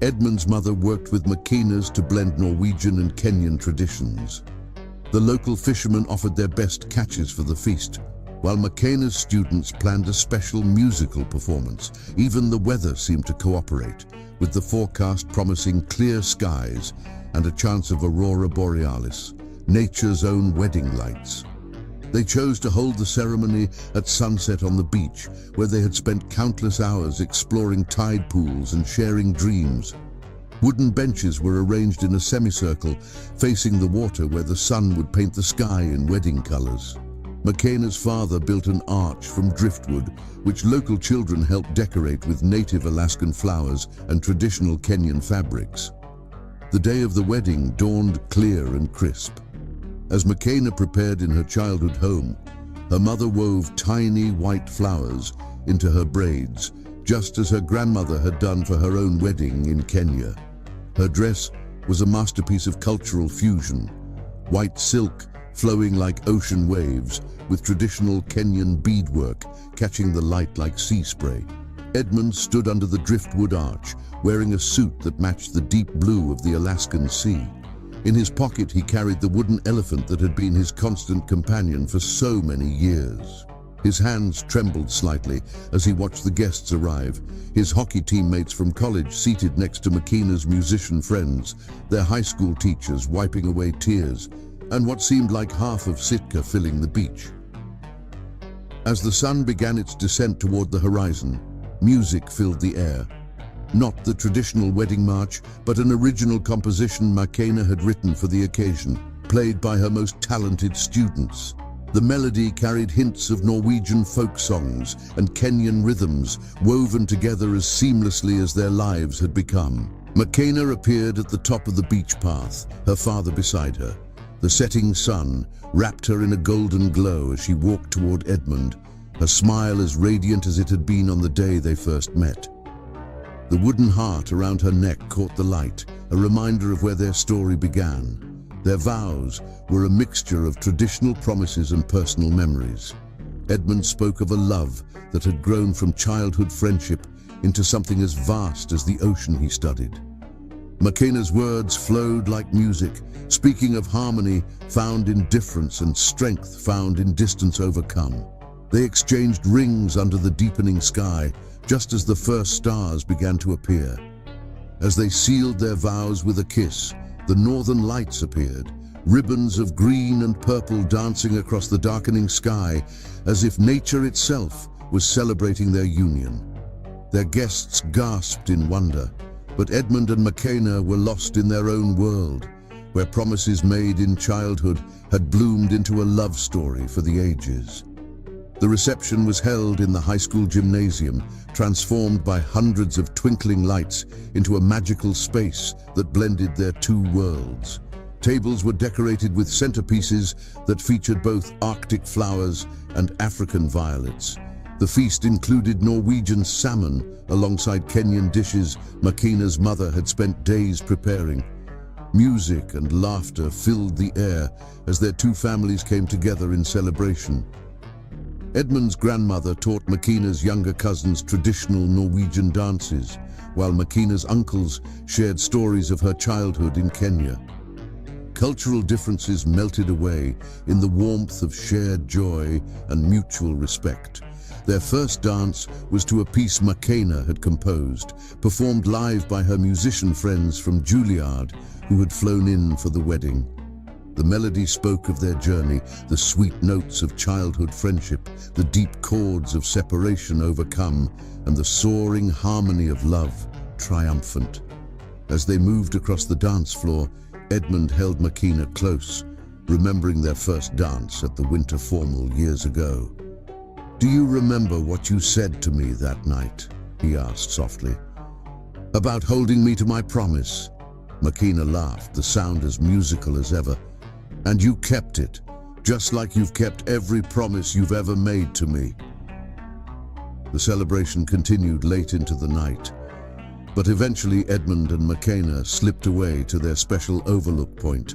Edmund's mother worked with Makena's to blend Norwegian and Kenyan traditions. The local fishermen offered their best catches for the feast, while Makena's students planned a special musical performance. Even the weather seemed to cooperate, with the forecast promising clear skies and a chance of aurora borealis, nature's own wedding lights. They chose to hold the ceremony at sunset on the beach, where they had spent countless hours exploring tide pools and sharing dreams. Wooden benches were arranged in a semicircle, facing the water where the sun would paint the sky in wedding colors. Makena's father built an arch from driftwood, which local children helped decorate with native Alaskan flowers and traditional Kenyan fabrics. The day of the wedding dawned clear and crisp. As Makena prepared in her childhood home, her mother wove tiny white flowers into her braids, just as her grandmother had done for her own wedding in Kenya. Her dress was a masterpiece of cultural fusion, white silk flowing like ocean waves, with traditional Kenyan beadwork catching the light like sea spray. Edmund stood under the driftwood arch, wearing a suit that matched the deep blue of the Alaskan sea. In his pocket, he carried the wooden elephant that had been his constant companion for so many years. His hands trembled slightly as he watched the guests arrive, his hockey teammates from college seated next to Makena's musician friends, their high school teachers wiping away tears, and what seemed like half of Sitka filling the beach. As the sun began its descent toward the horizon, music filled the air. Not the traditional wedding march, but an original composition Makena had written for the occasion, played by her most talented students. The melody carried hints of Norwegian folk songs and Kenyan rhythms woven together as seamlessly as their lives had become. Makena appeared at the top of the beach path, her father beside her. The setting sun wrapped her in a golden glow as she walked toward Edmund, her smile as radiant as it had been on the day they first met. The wooden heart around her neck caught the light, a reminder of where their story began. Their vows were a mixture of traditional promises and personal memories. Edmund spoke of a love that had grown from childhood friendship into something as vast as the ocean he studied. Makena's words flowed like music, speaking of harmony found in difference and strength found in distance overcome. They exchanged rings under the deepening sky, just as the first stars began to appear. As they sealed their vows with a kiss, the northern lights appeared, ribbons of green and purple dancing across the darkening sky, as if nature itself was celebrating their union. Their guests gasped in wonder, but Edmund and Makena were lost in their own world, where promises made in childhood had bloomed into a love story for the ages. The reception was held in the high school gymnasium, transformed by hundreds of twinkling lights into a magical space that blended their two worlds. Tables were decorated with centerpieces that featured both Arctic flowers and African violets. The feast included Norwegian salmon alongside Kenyan dishes Makena's mother had spent days preparing. Music and laughter filled the air as their two families came together in celebration. Edmund's grandmother taught Makena's younger cousins traditional Norwegian dances, while Makena's uncles shared stories of her childhood in Kenya. Cultural differences melted away in the warmth of shared joy and mutual respect. Their first dance was to a piece Makena had composed, performed live by her musician friends from Juilliard, who had flown in for the wedding. The melody spoke of their journey, the sweet notes of childhood friendship, the deep chords of separation overcome, and the soaring harmony of love, triumphant. As they moved across the dance floor, Edmund held Makena close, remembering their first dance at the winter formal years ago. "Do you remember what you said to me that night?" he asked softly. "About holding me to my promise." Makena laughed, the sound as musical as ever. "And you kept it, just like you've kept every promise you've ever made to me." The celebration continued late into the night, but eventually Edmund and Makena slipped away to their special overlook point.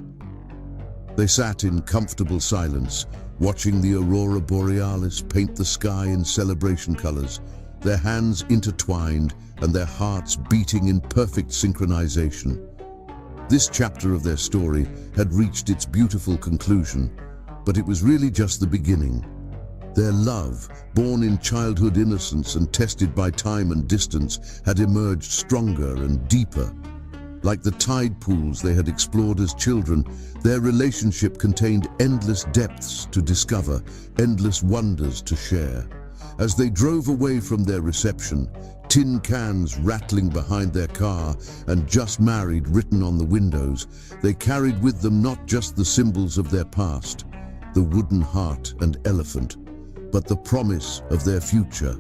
They sat in comfortable silence, watching the aurora borealis paint the sky in celebration colors, their hands intertwined and their hearts beating in perfect synchronization. This chapter of their story had reached its beautiful conclusion, but it was really just the beginning. Their love, born in childhood innocence and tested by time and distance, had emerged stronger and deeper. Like the tide pools they had explored as children, their relationship contained endless depths to discover, endless wonders to share. As they drove away from their reception, tin cans rattling behind their car and "just married" written on the windows, they carried with them not just the symbols of their past, the wooden heart and elephant, but the promise of their future.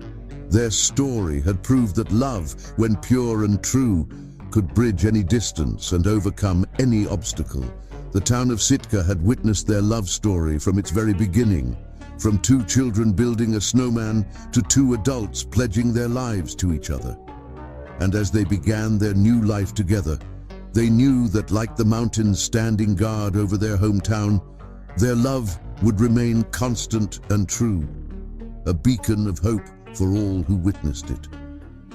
Their story had proved that love, when pure and true, could bridge any distance and overcome any obstacle. The town of Sitka had witnessed their love story from its very beginning. From two children building a snowman to two adults pledging their lives to each other. And as they began their new life together, they knew that, like the mountains standing guard over their hometown, their love would remain constant and true, a beacon of hope for all who witnessed it.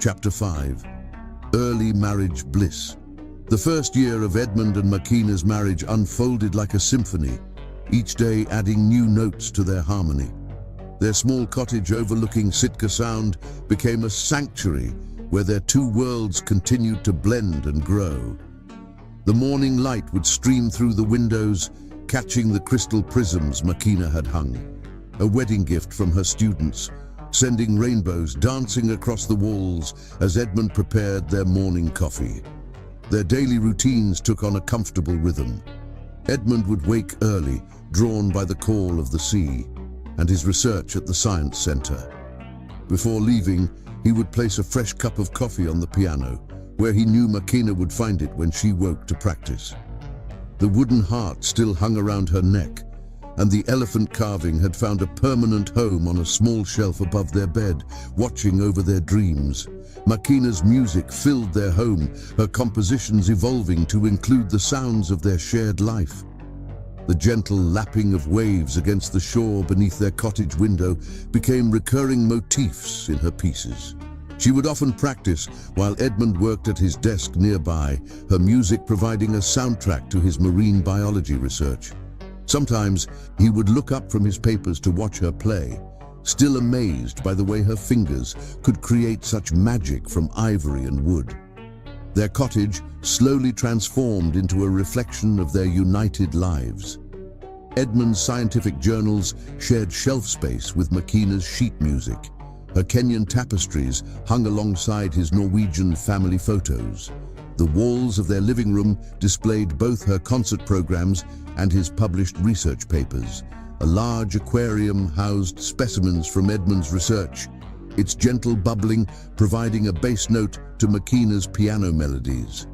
Chapter 5. Early Marriage Bliss. The first year of Edmund and Makena's marriage unfolded like a symphony, each day adding new notes to their harmony. Their small cottage overlooking Sitka Sound became a sanctuary where their two worlds continued to blend and grow. The morning light would stream through the windows, catching the crystal prisms Makena had hung, a wedding gift from her students, sending rainbows dancing across the walls as Edmund prepared their morning coffee. Their daily routines took on a comfortable rhythm. Edmund would wake early, drawn by the call of the sea and his research at the Science Center. Before leaving, he would place a fresh cup of coffee on the piano, where he knew Makina would find it when she woke to practice. The wooden heart still hung around her neck, and the elephant carving had found a permanent home on a small shelf above their bed, watching over their dreams. Makina's music filled their home, her compositions evolving to include the sounds of their shared life. The gentle lapping of waves against the shore beneath their cottage window became recurring motifs in her pieces. She would often practice while Edmund worked at his desk nearby, her music providing a soundtrack to his marine biology research. Sometimes he would look up from his papers to watch her play, still amazed by the way her fingers could create such magic from ivory and wood. Their cottage slowly transformed into a reflection of their united lives. Edmund's scientific journals shared shelf space with Makina's sheet music. Her Kenyan tapestries hung alongside his Norwegian family photos. The walls of their living room displayed both her concert programs and his published research papers. A large aquarium housed specimens from Edmund's research, its gentle bubbling providing a bass note to Makina's piano melodies.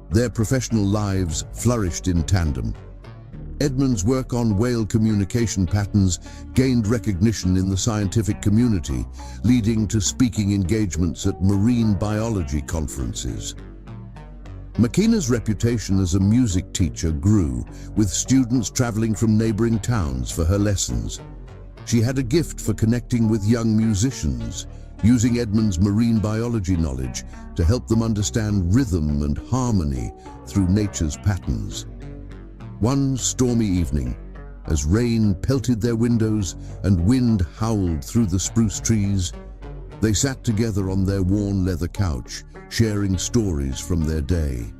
Their professional lives flourished in tandem. Edmund's work on whale communication patterns gained recognition in the scientific community, leading to speaking engagements at marine biology conferences. Makina's reputation as a music teacher grew, with students traveling from neighboring towns for her lessons. She had a gift for connecting with young musicians, using Edmund's marine biology knowledge to help them understand rhythm and harmony through nature's patterns. One stormy evening, as rain pelted their windows and wind howled through the spruce trees, they sat together on their worn leather couch, sharing stories from their day.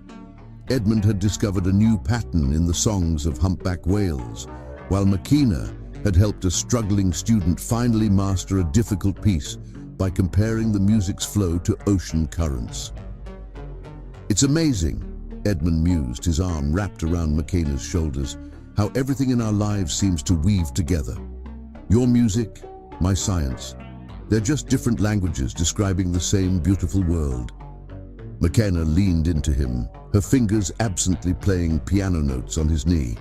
Edmund had discovered a new pattern in the songs of humpback whales, while Makina had helped a struggling student finally master a difficult piece by comparing the music's flow to ocean currents. "It's amazing," Edmund mused, his arm wrapped around Makina's shoulders, "how everything in our lives seems to weave together. Your music, my science. They're just different languages describing the same beautiful world." Makina leaned into him, her fingers absently playing piano notes on his knee.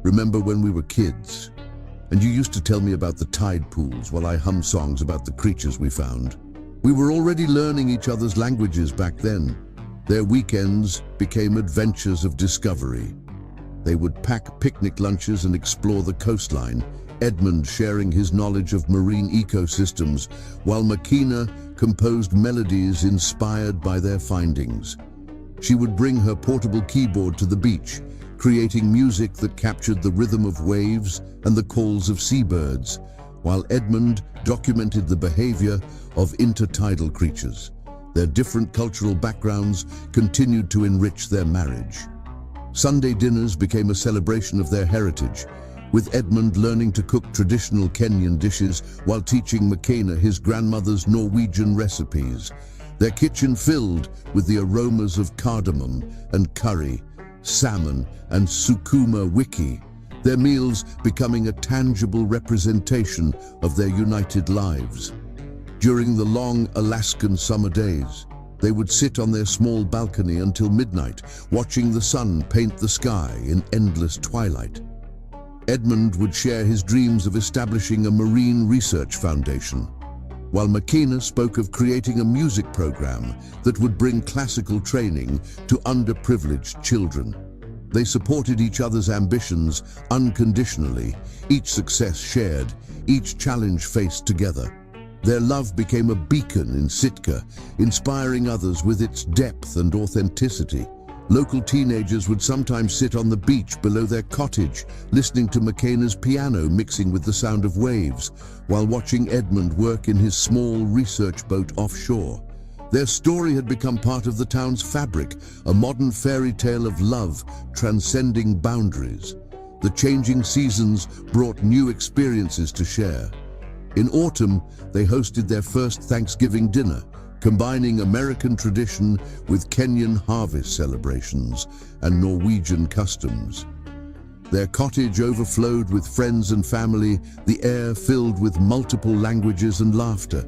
"Remember when we were kids, and you used to tell me about the tide pools while I hummed songs about the creatures we found? We were already learning each other's languages back then." Their weekends became adventures of discovery. They would pack picnic lunches and explore the coastline, Edmund sharing his knowledge of marine ecosystems, while Makina composed melodies inspired by their findings. She would bring her portable keyboard to the beach, creating music that captured the rhythm of waves and the calls of seabirds, while Edmund documented the behavior of intertidal creatures. Their different cultural backgrounds continued to enrich their marriage. Sunday dinners became a celebration of their heritage, with Edmund learning to cook traditional Kenyan dishes while teaching Makina his grandmother's Norwegian recipes. Their kitchen filled with the aromas of cardamom and curry, salmon and sukuma wiki, their meals becoming a tangible representation of their united lives. During the long Alaskan summer days, they would sit on their small balcony until midnight, watching the sun paint the sky in endless twilight. Edmund would share his dreams of establishing a marine research foundation, while Makina spoke of creating a music program that would bring classical training to underprivileged children. They supported each other's ambitions unconditionally, each success shared, each challenge faced together. Their love became a beacon in Sitka, inspiring others with its depth and authenticity. Local teenagers would sometimes sit on the beach below their cottage, listening to Makina's piano mixing with the sound of waves, while watching Edmund work in his small research boat offshore. Their story had become part of the town's fabric, a modern fairy tale of love transcending boundaries. The changing seasons brought new experiences to share. In autumn, they hosted their first Thanksgiving dinner, combining American tradition with Kenyan harvest celebrations and Norwegian customs. Their cottage overflowed with friends and family, the air filled with multiple languages and laughter.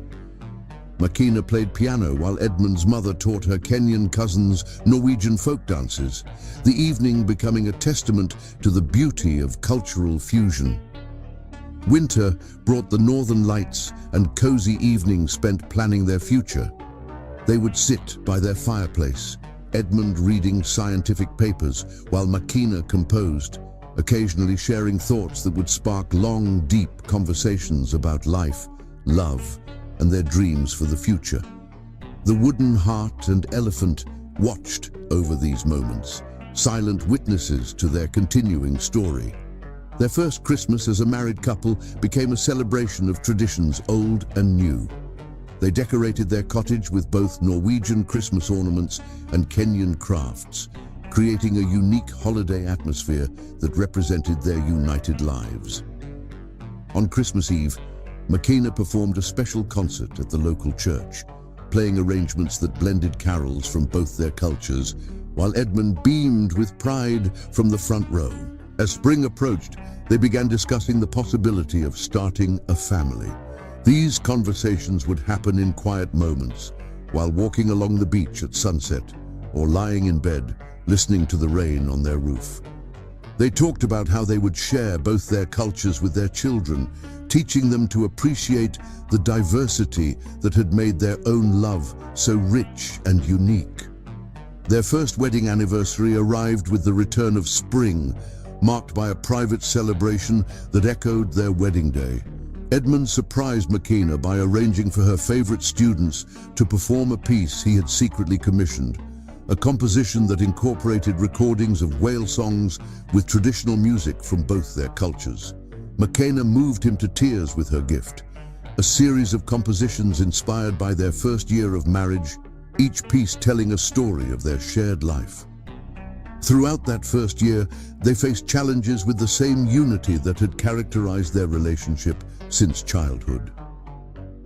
Makina played piano while Edmund's mother taught her Kenyan cousins Norwegian folk dances, the evening becoming a testament to the beauty of cultural fusion. Winter brought the northern lights and cozy evenings spent planning their future. They would sit by their fireplace, Edmund reading scientific papers while Makina composed, occasionally sharing thoughts that would spark long, deep conversations about life, love, and their dreams for the future. The wooden heart and elephant watched over these moments, silent witnesses to their continuing story. Their first Christmas as a married couple became a celebration of traditions old and new. They decorated their cottage with both Norwegian Christmas ornaments and Kenyan crafts, creating a unique holiday atmosphere that represented their united lives. On Christmas Eve, Makina performed a special concert at the local church, playing arrangements that blended carols from both their cultures, while Edmund beamed with pride from the front row. As spring approached, they began discussing the possibility of starting a family. These conversations would happen in quiet moments, while walking along the beach at sunset, or lying in bed, listening to the rain on their roof. They talked about how they would share both their cultures with their children, teaching them to appreciate the diversity that had made their own love so rich and unique. Their first wedding anniversary arrived with the return of spring, marked by a private celebration that echoed their wedding day. Edmund surprised Makina by arranging for her favorite students to perform a piece he had secretly commissioned, a composition that incorporated recordings of whale songs with traditional music from both their cultures. Makina moved him to tears with her gift, a series of compositions inspired by their first year of marriage, each piece telling a story of their shared life. Throughout that first year, they faced challenges with the same unity that had characterized their relationship since childhood.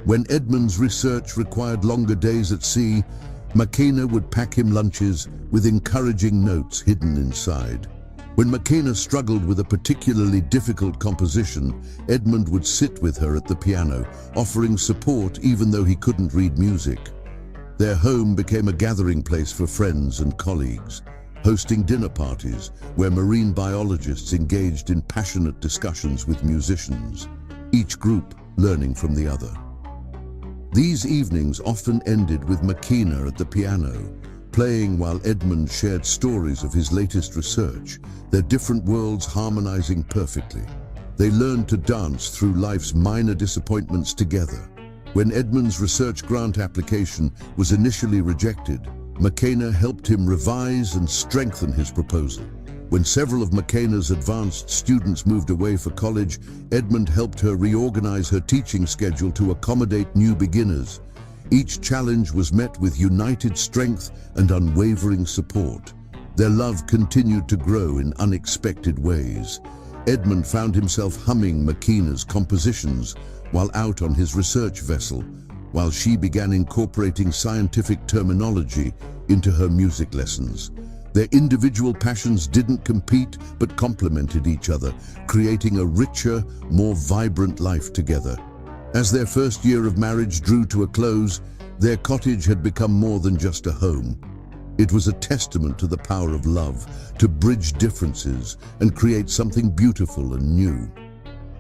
When Edmund's research required longer days at sea, Makina would pack him lunches with encouraging notes hidden inside. When Makina struggled with a particularly difficult composition, Edmund would sit with her at the piano, offering support even though he couldn't read music. Their home became a gathering place for friends and colleagues, hosting dinner parties where marine biologists engaged in passionate discussions with musicians, each group learning from the other. These evenings often ended with Makina at the piano, playing while Edmund shared stories of his latest research, their different worlds harmonizing perfectly. They learned to dance through life's minor disappointments together. When Edmund's research grant application was initially rejected, Makina helped him revise and strengthen his proposal. When several of Makina's advanced students moved away for college, Edmund helped her reorganize her teaching schedule to accommodate new beginners. Each challenge was met with united strength and unwavering support. Their love continued to grow in unexpected ways. Edmund found himself humming Makina's compositions while out on his research vessel, while she began incorporating scientific terminology into her music lessons. Their individual passions didn't compete but complemented each other, creating a richer, more vibrant life together. As their first year of marriage drew to a close, their cottage had become more than just a home. It was a testament to the power of love, to bridge differences and create something beautiful and new.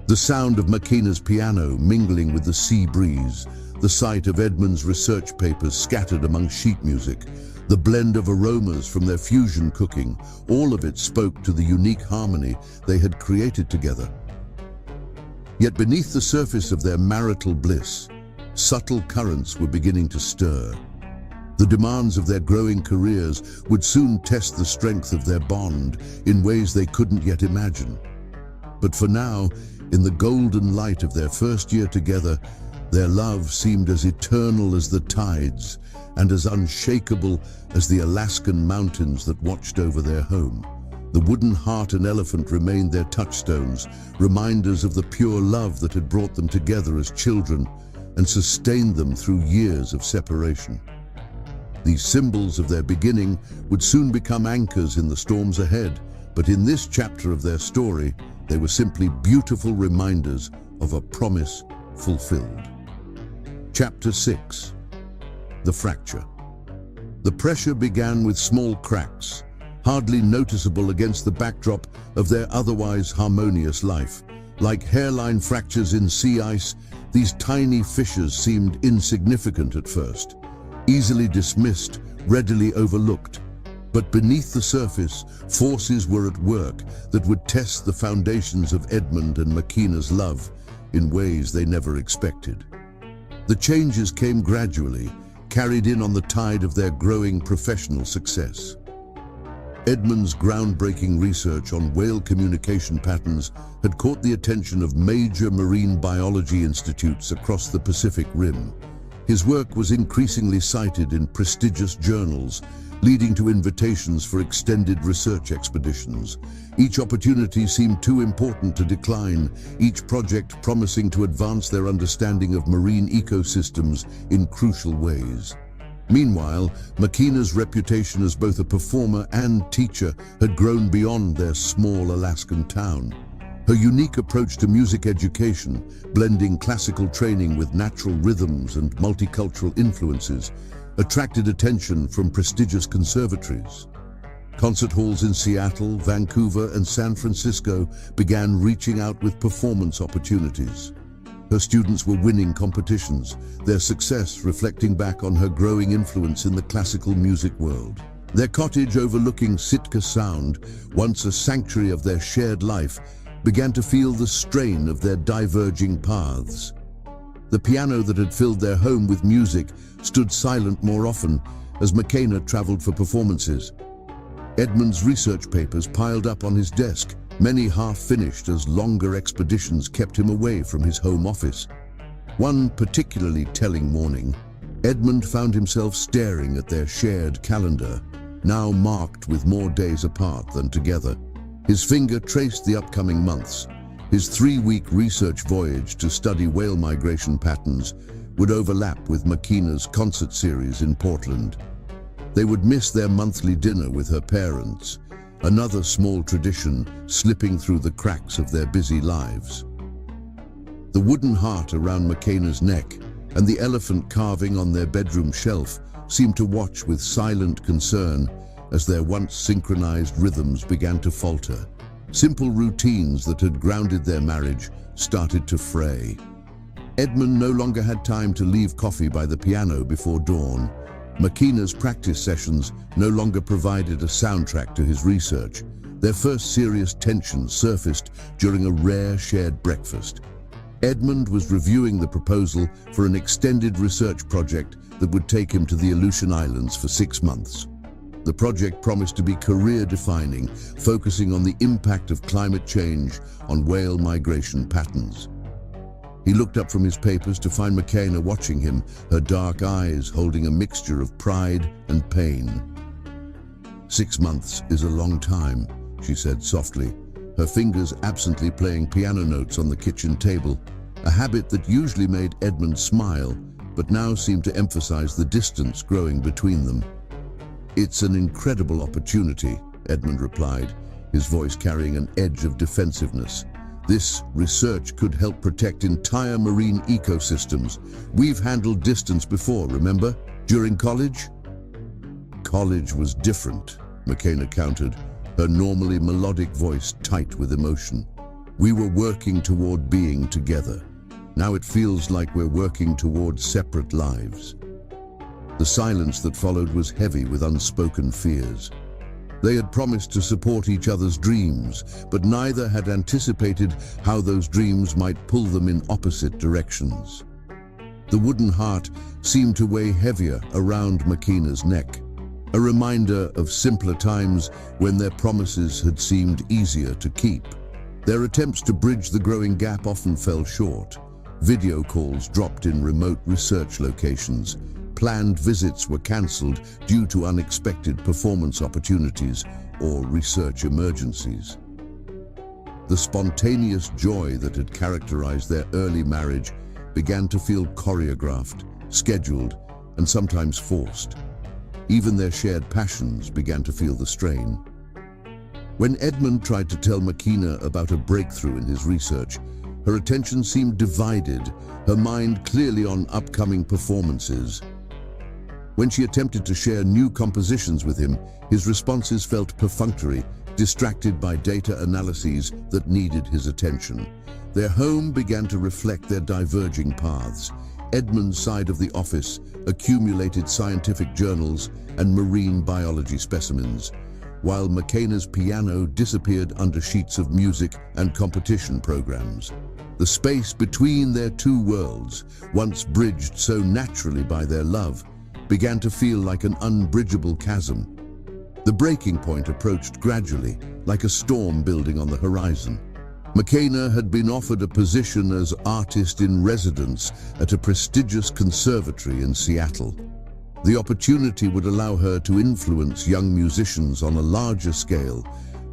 The sound of Makina's piano mingling with the sea breeze, the sight of Edmund's research papers scattered among sheet music, the blend of aromas from their fusion cooking, all of it spoke to the unique harmony they had created together. Yet beneath the surface of their marital bliss, subtle currents were beginning to stir. The demands of their growing careers would soon test the strength of their bond in ways they couldn't yet imagine. But for now, in the golden light of their first year together, their love seemed as eternal as the tides and as unshakable as the Alaskan mountains that watched over their home. The wooden heart and elephant remained their touchstones, reminders of the pure love that had brought them together as children. and sustained them through years of separation. These symbols of their beginning would soon become anchors in the storms ahead, but in this chapter of their story, they were simply beautiful reminders of a promise fulfilled. Chapter 6. The Fracture. The pressure began with small cracks, hardly noticeable against the backdrop of their otherwise harmonious life. Like hairline fractures in sea ice, these tiny fissures seemed insignificant at first, easily dismissed, readily overlooked. But beneath the surface, forces were at work that would test the foundations of Edmund and Makina's love in ways they never expected. The changes came gradually, carried in on the tide of their growing professional success. Edmund's groundbreaking research on whale communication patterns had caught the attention of major marine biology institutes across the Pacific Rim. His work was increasingly cited in prestigious journals, leading to invitations for extended research expeditions. Each opportunity seemed too important to decline, each project promising to advance their understanding of marine ecosystems in crucial ways. Meanwhile, Makina's reputation as both a performer and teacher had grown beyond their small Alaskan town. Her unique approach to music education, blending classical training with natural rhythms and multicultural influences, attracted attention from prestigious conservatories. Concert halls in Seattle, Vancouver, and San Francisco began reaching out with performance opportunities. Her students were winning competitions, their success reflecting back on her growing influence in the classical music world. Their cottage overlooking Sitka Sound, once a sanctuary of their shared life, began to feel the strain of their diverging paths. The piano that had filled their home with music stood silent more often as Makina traveled for performances. Edmund's research papers piled up on his desk, many half-finished as longer expeditions kept him away from his home office. One particularly telling morning, Edmund found himself staring at their shared calendar, now marked with more days apart than together. His finger traced the upcoming months. His 3-week research voyage to study whale migration patterns would overlap with Makina's concert series in Portland. They would miss their monthly dinner with her parents, another small tradition slipping through the cracks of their busy lives. The wooden heart around Makina's neck and the elephant carving on their bedroom shelf seemed to watch with silent concern as their once synchronized rhythms began to falter. Simple routines that had grounded their marriage started to fray. Edmund no longer had time to leave coffee by the piano before dawn. Makina's practice sessions no longer provided a soundtrack to his research. Their first serious tension surfaced during a rare shared breakfast. Edmund was reviewing the proposal for an extended research project that would take him to the Aleutian Islands for 6 months. The project promised to be career-defining, focusing on the impact of climate change on whale migration patterns. He looked up from his papers to find Makina watching him, her dark eyes holding a mixture of pride and pain. 6 months is a long time, she said softly, her fingers absently playing piano notes on the kitchen table, a habit that usually made Edmund smile, but now seemed to emphasize the distance growing between them. "It's an incredible opportunity," Edmund replied, his voice carrying an edge of defensiveness. "This research could help protect entire marine ecosystems. We've handled distance before, remember? During college?" "College was different," Makina countered, her normally melodic voice tight with emotion. "We were working toward being together. Now it feels like we're working toward separate lives." The silence that followed was heavy with unspoken fears. They had promised to support each other's dreams, but neither had anticipated how those dreams might pull them in opposite directions. The wooden heart seemed to weigh heavier around Makina's neck, a reminder of simpler times when their promises had seemed easier to keep. Their attempts to bridge the growing gap often fell short. Video calls dropped in remote research locations. Planned visits were cancelled due to unexpected performance opportunities or research emergencies. The spontaneous joy that had characterized their early marriage began to feel choreographed, scheduled, and sometimes forced. Even their shared passions began to feel the strain. When Edmund tried to tell Makina about a breakthrough in his research, her attention seemed divided, her mind clearly on upcoming performances. When she attempted to share new compositions with him, his responses felt perfunctory, distracted by data analyses that needed his attention. Their home began to reflect their diverging paths. Edmund's side of the office accumulated scientific journals and marine biology specimens, while Makina's piano disappeared under sheets of music and competition programs. The space between their two worlds, once bridged so naturally by their love, began to feel like an unbridgeable chasm. The breaking point approached gradually, like a storm building on the horizon. Makina had been offered a position as artist in residence at a prestigious conservatory in Seattle. The opportunity would allow her to influence young musicians on a larger scale,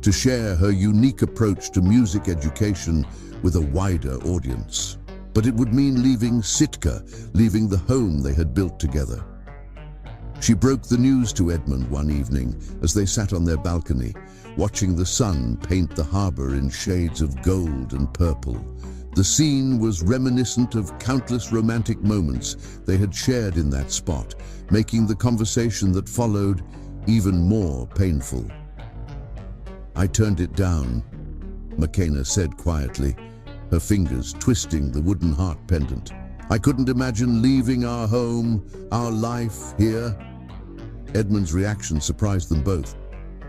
to share her unique approach to music education with a wider audience. But it would mean leaving Sitka, leaving the home they had built together. She broke the news to Edmund one evening as they sat on their balcony, watching the sun paint the harbor in shades of gold and purple. The scene was reminiscent of countless romantic moments they had shared in that spot, making the conversation that followed even more painful. "I turned it down," Makina said quietly, her fingers twisting the wooden heart pendant. "I couldn't imagine leaving our home, our life here." Edmund's reaction surprised them both.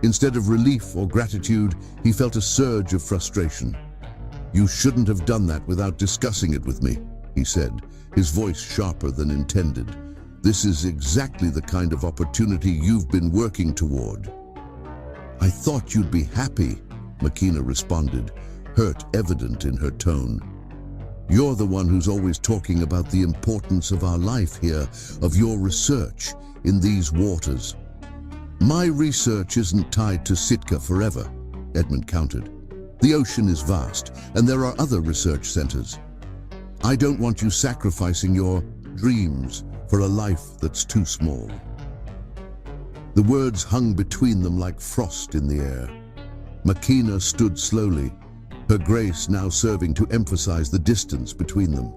Instead of relief or gratitude, he felt a surge of frustration. "You shouldn't have done that without discussing it with me," he said, his voice sharper than intended. "This is exactly the kind of opportunity you've been working toward." "I thought you'd be happy," Makina responded, hurt evident in her tone. "You're the one who's always talking about the importance of our life here, of your research in these waters." "My research isn't tied to Sitka forever," Edmund countered. "The ocean is vast, and there are other research centers. I don't want you sacrificing your dreams for a life that's too small." The words hung between them like frost in the air. Makina stood slowly, her grace now serving to emphasize the distance between them.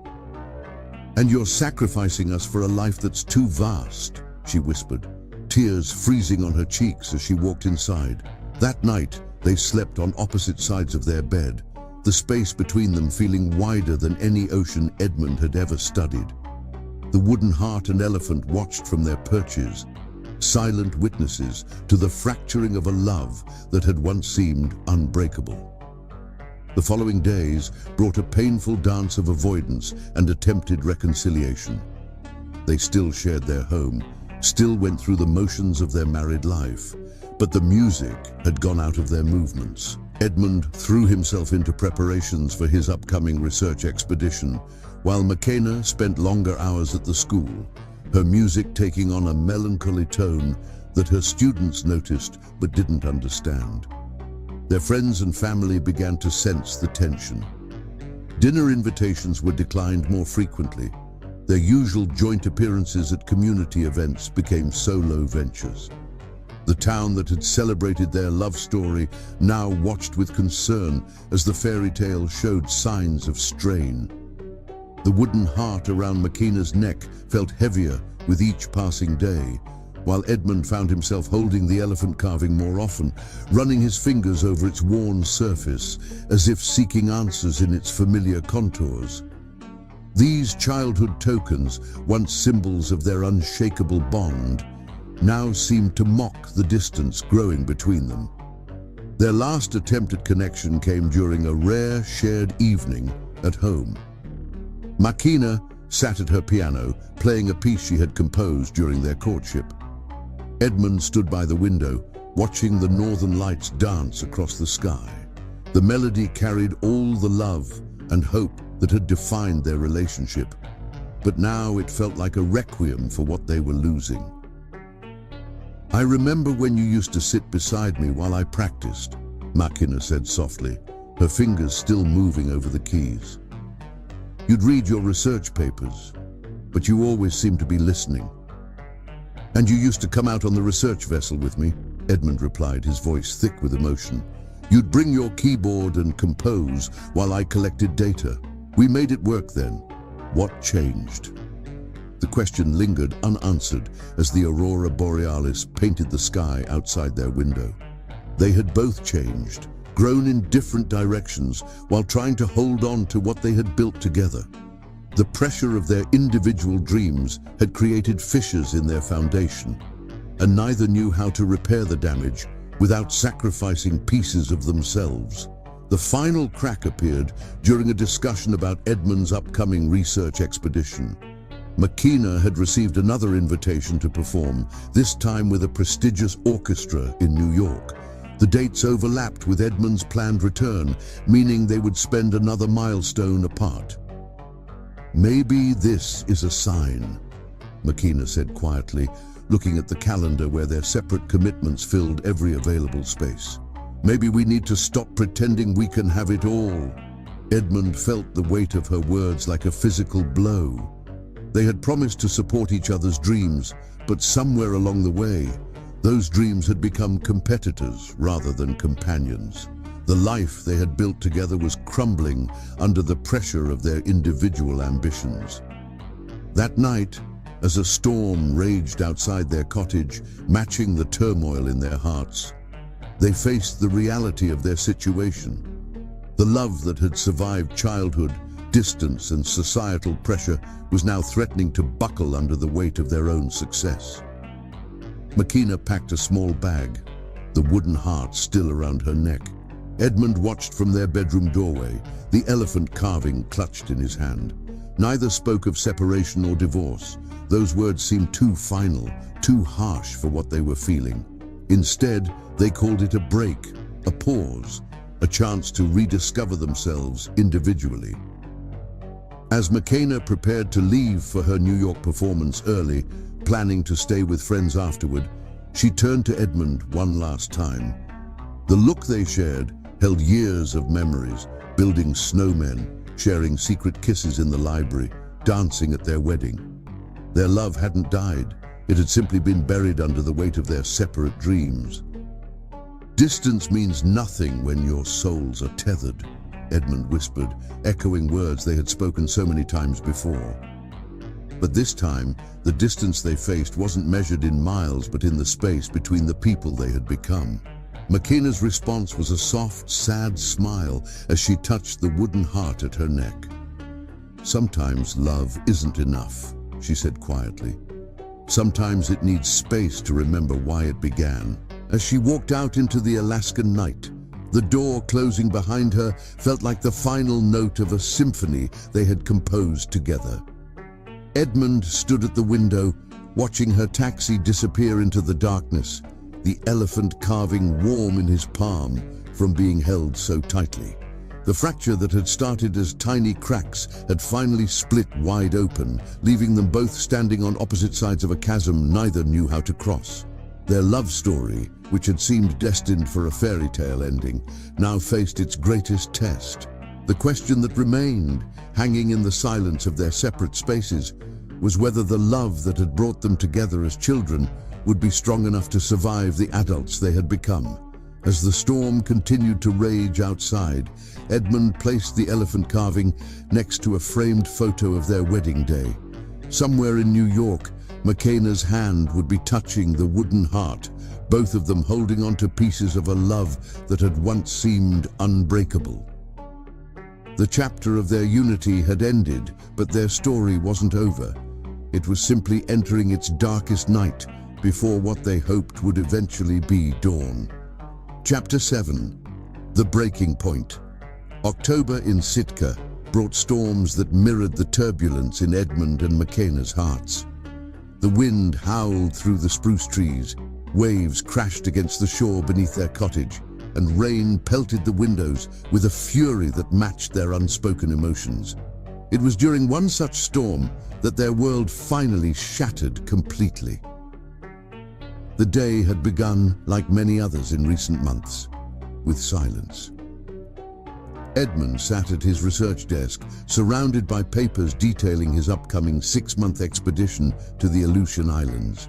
"And you're sacrificing us for a life that's too vast," she whispered, tears freezing on her cheeks as she walked inside. That night, they slept on opposite sides of their bed, the space between them feeling wider than any ocean Edmund had ever studied. The wooden heart and elephant watched from their perches, silent witnesses to the fracturing of a love that had once seemed unbreakable. The following days brought a painful dance of avoidance and attempted reconciliation. They still shared their home, still went through the motions of their married life, but the music had gone out of their movements. Edmund threw himself into preparations for his upcoming research expedition, while Makina spent longer hours at the school, her music taking on a melancholy tone that her students noticed but didn't understand. Their friends and family began to sense the tension. Dinner invitations were declined more frequently. Their usual joint appearances at community events became solo ventures. The town that had celebrated their love story now watched with concern as the fairy tale showed signs of strain. The wooden heart around Makina's neck felt heavier with each passing day, while Edmund found himself holding the elephant carving more often, running his fingers over its worn surface, as if seeking answers in its familiar contours. These childhood tokens, once symbols of their unshakable bond, now seemed to mock the distance growing between them. Their last attempt at connection came during a rare shared evening at home. Makina sat at her piano, playing a piece she had composed during their courtship. Edmund stood by the window, watching the northern lights dance across the sky. The melody carried all the love and hope that had defined their relationship, but now it felt like a requiem for what they were losing. "I remember when you used to sit beside me while I practiced," Makina said softly, her fingers still moving over the keys. You'd read your research papers, but you always seemed to be listening. And you used to come out on the research vessel with me, Edmund replied, his voice thick with emotion. You'd bring your keyboard and compose while I collected data. We made it work then. What changed? The question lingered unanswered as the aurora borealis painted the sky outside their window. They had both changed, grown in different directions while trying to hold on to what they had built together. The pressure of their individual dreams had created fissures in their foundation, and neither knew how to repair the damage without sacrificing pieces of themselves. The final crack appeared during a discussion about Edmund's upcoming research expedition. Makina had received another invitation to perform, this time with a prestigious orchestra in New York. The dates overlapped with Edmund's planned return, meaning they would spend another milestone apart. Maybe this is a sign, Makina said quietly, looking at the calendar where their separate commitments filled every available space. Maybe we need to stop pretending we can have it all. Edmund felt the weight of her words like a physical blow. They had promised to support each other's dreams, but somewhere along the way, those dreams had become competitors rather than companions. The life they had built together was crumbling under the pressure of their individual ambitions. That night, as a storm raged outside their cottage, matching the turmoil in their hearts, they faced the reality of their situation. The love that had survived childhood, distance, and societal pressure was now threatening to buckle under the weight of their own success. Makina packed a small bag, the wooden heart still around her neck. Edmund watched from their bedroom doorway, the elephant carving clutched in his hand. Neither spoke of separation or divorce. Those words seemed too final, too harsh for what they were feeling. Instead, they called it a break, a pause, a chance to rediscover themselves individually. As Makina prepared to leave for her New York performance early, planning to stay with friends afterward, she turned to Edmund one last time. The look they shared held years of memories, building snowmen, sharing secret kisses in the library, dancing at their wedding. Their love hadn't died, it had simply been buried under the weight of their separate dreams. Distance means nothing when your souls are tethered, Edmund whispered, echoing words they had spoken so many times before. But this time, the distance they faced wasn't measured in miles but in the space between the people they had become. Makina's response was a soft, sad smile as she touched the wooden heart at her neck. Sometimes love isn't enough, she said quietly. Sometimes it needs space to remember why it began. As she walked out into the Alaskan night, the door closing behind her felt like the final note of a symphony they had composed together. Edmund stood at the window, watching her taxi disappear into the darkness, the elephant carving warm in his palm from being held so tightly. The fracture that had started as tiny cracks had finally split wide open, leaving them both standing on opposite sides of a chasm neither knew how to cross. Their love story, which had seemed destined for a fairy tale ending, now faced its greatest test. The question that remained, hanging in the silence of their separate spaces, was whether the love that had brought them together as children would be strong enough to survive the adults they had become. As the storm continued to rage outside, Edmund placed the elephant carving next to a framed photo of their wedding day. Somewhere in New York, Makina's hand would be touching the wooden heart, both of them holding on to pieces of a love that had once seemed unbreakable. The chapter of their unity had ended, but their story wasn't over. It was simply entering its darkest night before what they hoped would eventually be dawn. Chapter 7. The Breaking Point. October in Sitka brought storms that mirrored the turbulence in Edmund and Makina's hearts. The wind howled through the spruce trees, waves crashed against the shore beneath their cottage, and rain pelted the windows with a fury that matched their unspoken emotions. It was during one such storm that their world finally shattered completely. The day had begun, like many others in recent months, with silence. Edmund sat at his research desk, surrounded by papers detailing his upcoming 6-month expedition to the Aleutian Islands.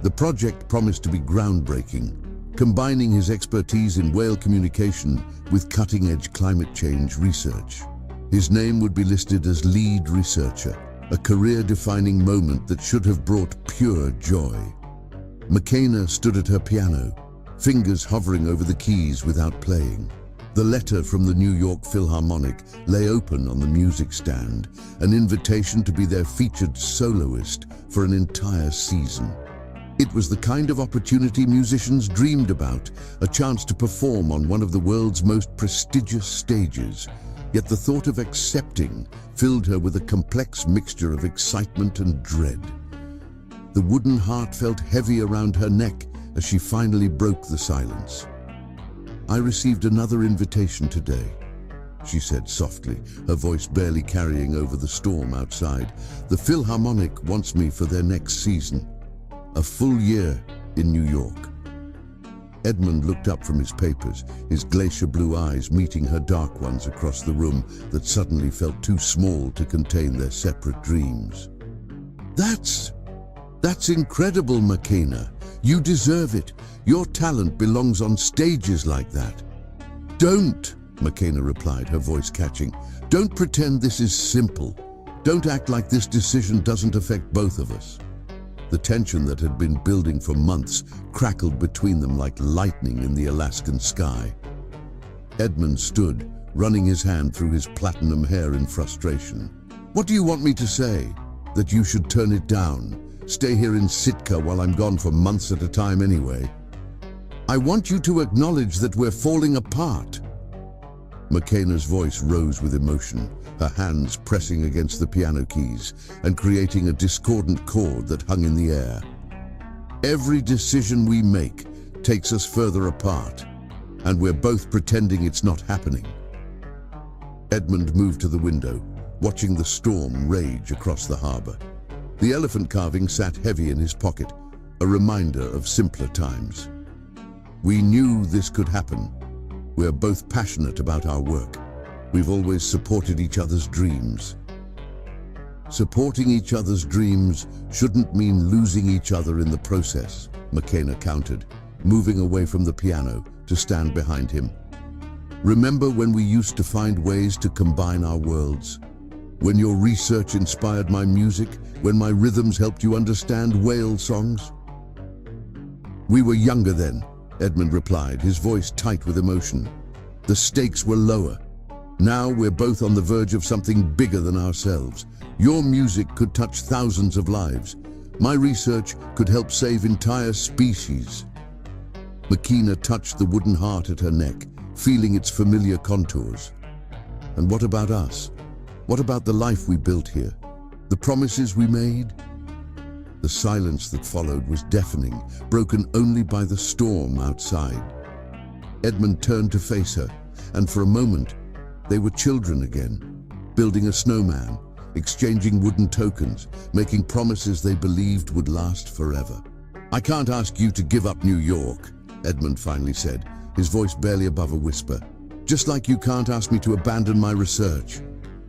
The project promised to be groundbreaking, combining his expertise in whale communication with cutting-edge climate change research. His name would be listed as lead researcher, a career-defining moment that should have brought pure joy. McKenna stood at her piano, fingers hovering over the keys without playing. The letter from the New York Philharmonic lay open on the music stand, an invitation to be their featured soloist for an entire season. It was the kind of opportunity musicians dreamed about, a chance to perform on one of the world's most prestigious stages. Yet the thought of accepting filled her with a complex mixture of excitement and dread. The wooden heart felt heavy around her neck as she finally broke the silence. "I received another invitation today," she said softly, her voice barely carrying over the storm outside. "The Philharmonic wants me for their next season. A full year in New York." Edmund looked up from his papers, his glacier blue eyes meeting her dark ones across the room that suddenly felt too small to contain their separate dreams. That's incredible, McKenna. You deserve it. Your talent belongs on stages like that." "Don't," McKenna replied, her voice catching. "Don't pretend this is simple. Don't act like this decision doesn't affect both of us." The tension that had been building for months crackled between them like lightning in the Alaskan sky. Edmund stood, running his hand through his platinum hair in frustration. "What do you want me to say? That you should turn it down? Stay here in Sitka while I'm gone for months at a time anyway? I want you to acknowledge that we're falling apart." McKenna's voice rose with emotion, her hands pressing against the piano keys and creating a discordant chord that hung in the air. "Every decision we make takes us further apart, and we're both pretending it's not happening." Edmund moved to the window, watching the storm rage across the harbor. The elephant carving sat heavy in his pocket, a reminder of simpler times. "We knew this could happen. We're both passionate about our work. We've always supported each other's dreams." "Supporting each other's dreams shouldn't mean losing each other in the process," McKenna countered, moving away from the piano to stand behind him. "Remember when we used to find ways to combine our worlds? When your research inspired my music? When my rhythms helped you understand whale songs?" "We were younger then," Edmund replied, his voice tight with emotion. "The stakes were lower. Now we're both on the verge of something bigger than ourselves. Your music could touch thousands of lives. My research could help save entire species." McKenna touched the wooden heart at her neck, feeling its familiar contours. "And what about us? What about the life we built here? The promises we made?" The silence that followed was deafening, broken only by the storm outside. Edmund turned to face her, and for a moment, they were children again, building a snowman, exchanging wooden tokens, making promises they believed would last forever. "I can't ask you to give up New York," Edmund finally said, his voice barely above a whisper. "Just like you can't ask me to abandon my research.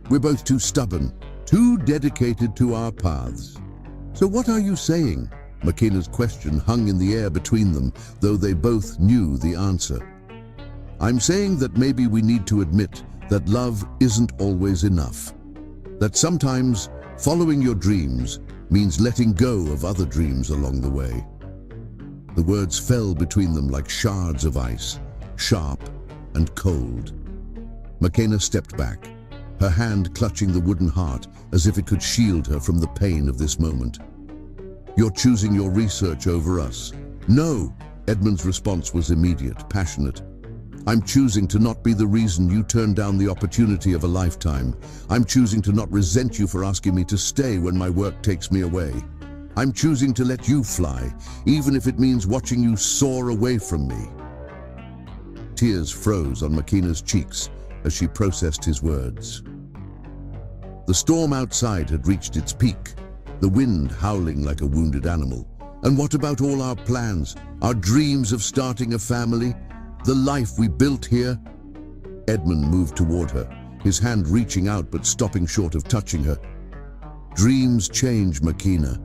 We're both too stubborn, too dedicated to our paths." "So what are you saying?" McKenna's question hung in the air between them, though they both knew the answer. "I'm saying that maybe we need to admit that love isn't always enough. That sometimes following your dreams means letting go of other dreams along the way." The words fell between them like shards of ice, sharp and cold. McKenna stepped back, her hand clutching the wooden heart as if it could shield her from the pain of this moment. "You're choosing your research over us." "No," Edmund's response was immediate, passionate. "I'm choosing to not be the reason you turned down the opportunity of a lifetime. I'm choosing to not resent you for asking me to stay when my work takes me away. I'm choosing to let you fly, even if it means watching you soar away from me." Tears froze on McKenna's cheeks as she processed his words. The storm outside had reached its peak, the wind howling like a wounded animal. And what about all our plans, our dreams of starting a family, the life we built here? Edmund moved toward her, his hand reaching out but stopping short of touching her. Dreams change, Makina.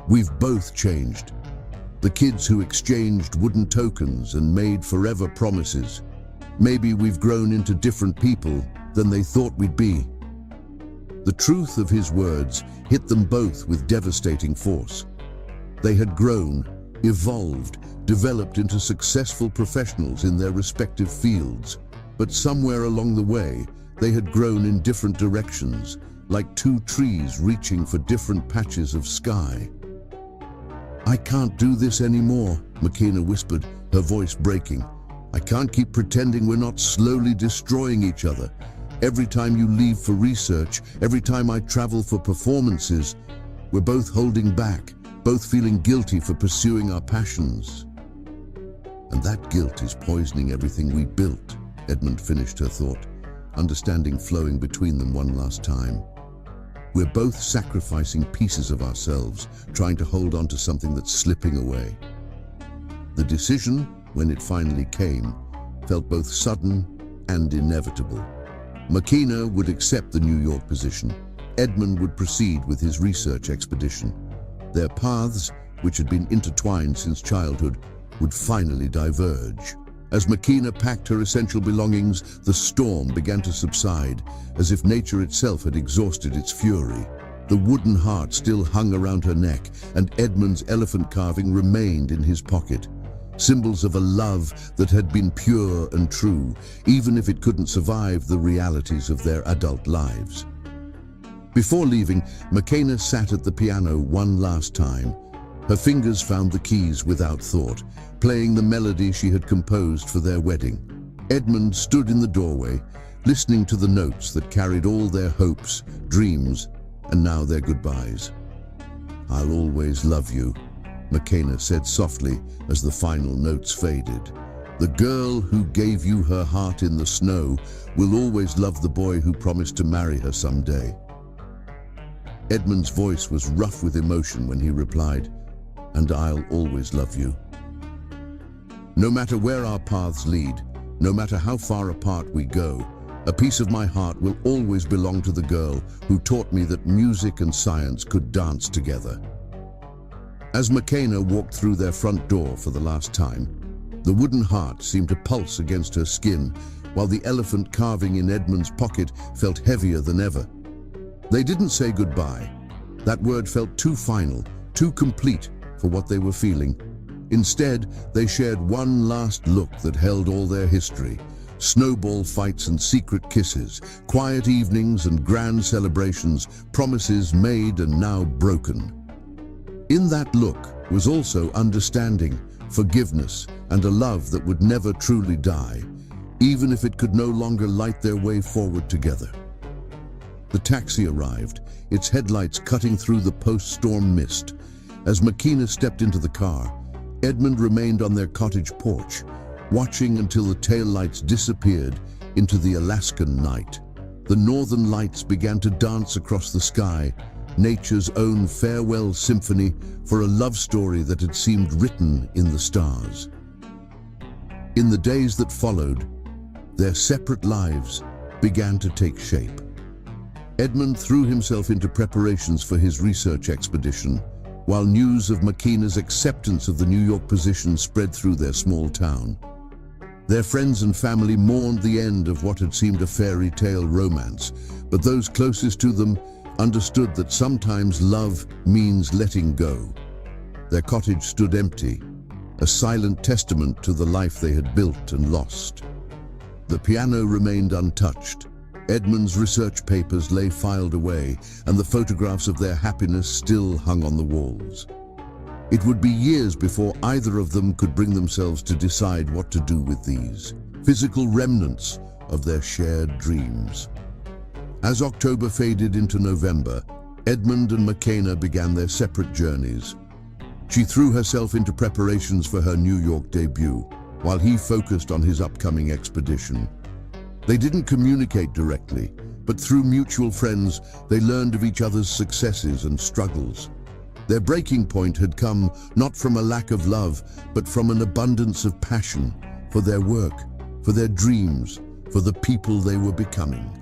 We've both changed. The kids who exchanged wooden tokens and made forever promises. Maybe we've grown into different people than they thought we'd be. The truth of his words hit them both with devastating force. They had grown, evolved, developed into successful professionals in their respective fields. But somewhere along the way, they had grown in different directions, like two trees reaching for different patches of sky. "I can't do this anymore," Makina whispered, her voice breaking. "I can't keep pretending we're not slowly destroying each other. Every time you leave for research, every time I travel for performances, we're both holding back, both feeling guilty for pursuing our passions. And that guilt is poisoning everything we built," Edmund finished her thought, understanding flowing between them one last time. "We're both sacrificing pieces of ourselves, trying to hold on to something that's slipping away." The decision, when it finally came, felt both sudden and inevitable. Makina would accept the New York position. Edmund would proceed with his research expedition. Their paths, which had been intertwined since childhood, would finally diverge. As Makina packed her essential belongings, the storm began to subside, as if nature itself had exhausted its fury. The wooden heart still hung around her neck, and Edmund's elephant carving remained in his pocket. Symbols of a love that had been pure and true, even if it couldn't survive the realities of their adult lives. Before leaving, Makina sat at the piano one last time. Her fingers found the keys without thought, playing the melody she had composed for their wedding. Edmund stood in the doorway, listening to the notes that carried all their hopes, dreams, and now their goodbyes. "I'll always love you," Makina said softly as the final notes faded. "The girl who gave you her heart in the snow will always love the boy who promised to marry her someday." Edmund's voice was rough with emotion when he replied, "And I'll always love you." No matter where our paths lead, no matter how far apart we go, a piece of my heart will always belong to the girl who taught me that music and science could dance together. As Makina walked through their front door for the last time, the wooden heart seemed to pulse against her skin, while the elephant carving in Edmund's pocket felt heavier than ever. They didn't say goodbye. That word felt too final, too complete for what they were feeling. Instead, they shared one last look that held all their history: snowball fights and secret kisses, quiet evenings and grand celebrations, promises made and now broken. In that look was also understanding, forgiveness, and a love that would never truly die, even if it could no longer light their way forward together. The taxi arrived, its headlights cutting through the post-storm mist. As Makina stepped into the car, Edmund remained on their cottage porch, watching until the taillights disappeared into the Alaskan night. The northern lights began to dance across the sky, nature's own farewell symphony for a love story that had seemed written in the stars. In the days that followed, their separate lives began to take shape. Edmund threw himself into preparations for his research expedition, while news of Makina's acceptance of the New York position spread through their small town. Their friends and family mourned the end of what had seemed a fairy tale romance, but those closest to them understood that sometimes love means letting go. Their cottage stood empty, a silent testament to the life they had built and lost. The piano remained untouched. Edmund's research papers lay filed away, and the photographs of their happiness still hung on the walls. It would be years before either of them could bring themselves to decide what to do with these physical remnants of their shared dreams. As October faded into November, Edmund and Makina began their separate journeys. She threw herself into preparations for her New York debut, while he focused on his upcoming expedition. They didn't communicate directly, but through mutual friends, they learned of each other's successes and struggles. Their breaking point had come not from a lack of love, but from an abundance of passion for their work, for their dreams, for the people they were becoming.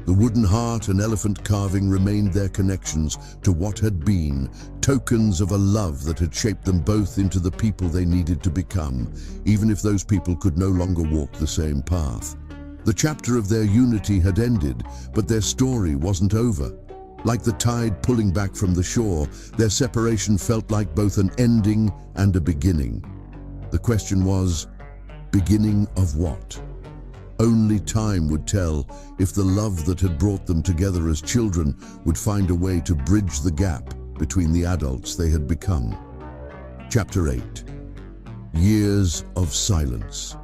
The wooden heart and elephant carving remained their connections to what had been, tokens of a love that had shaped them both into the people they needed to become, even if those people could no longer walk the same path. The chapter of their unity had ended, but their story wasn't over. Like the tide pulling back from the shore, their separation felt like both an ending and a beginning. The question was, beginning of what? Only time would tell if the love that had brought them together as children would find a way to bridge the gap between the adults they had become. Chapter 8. Years of Silence.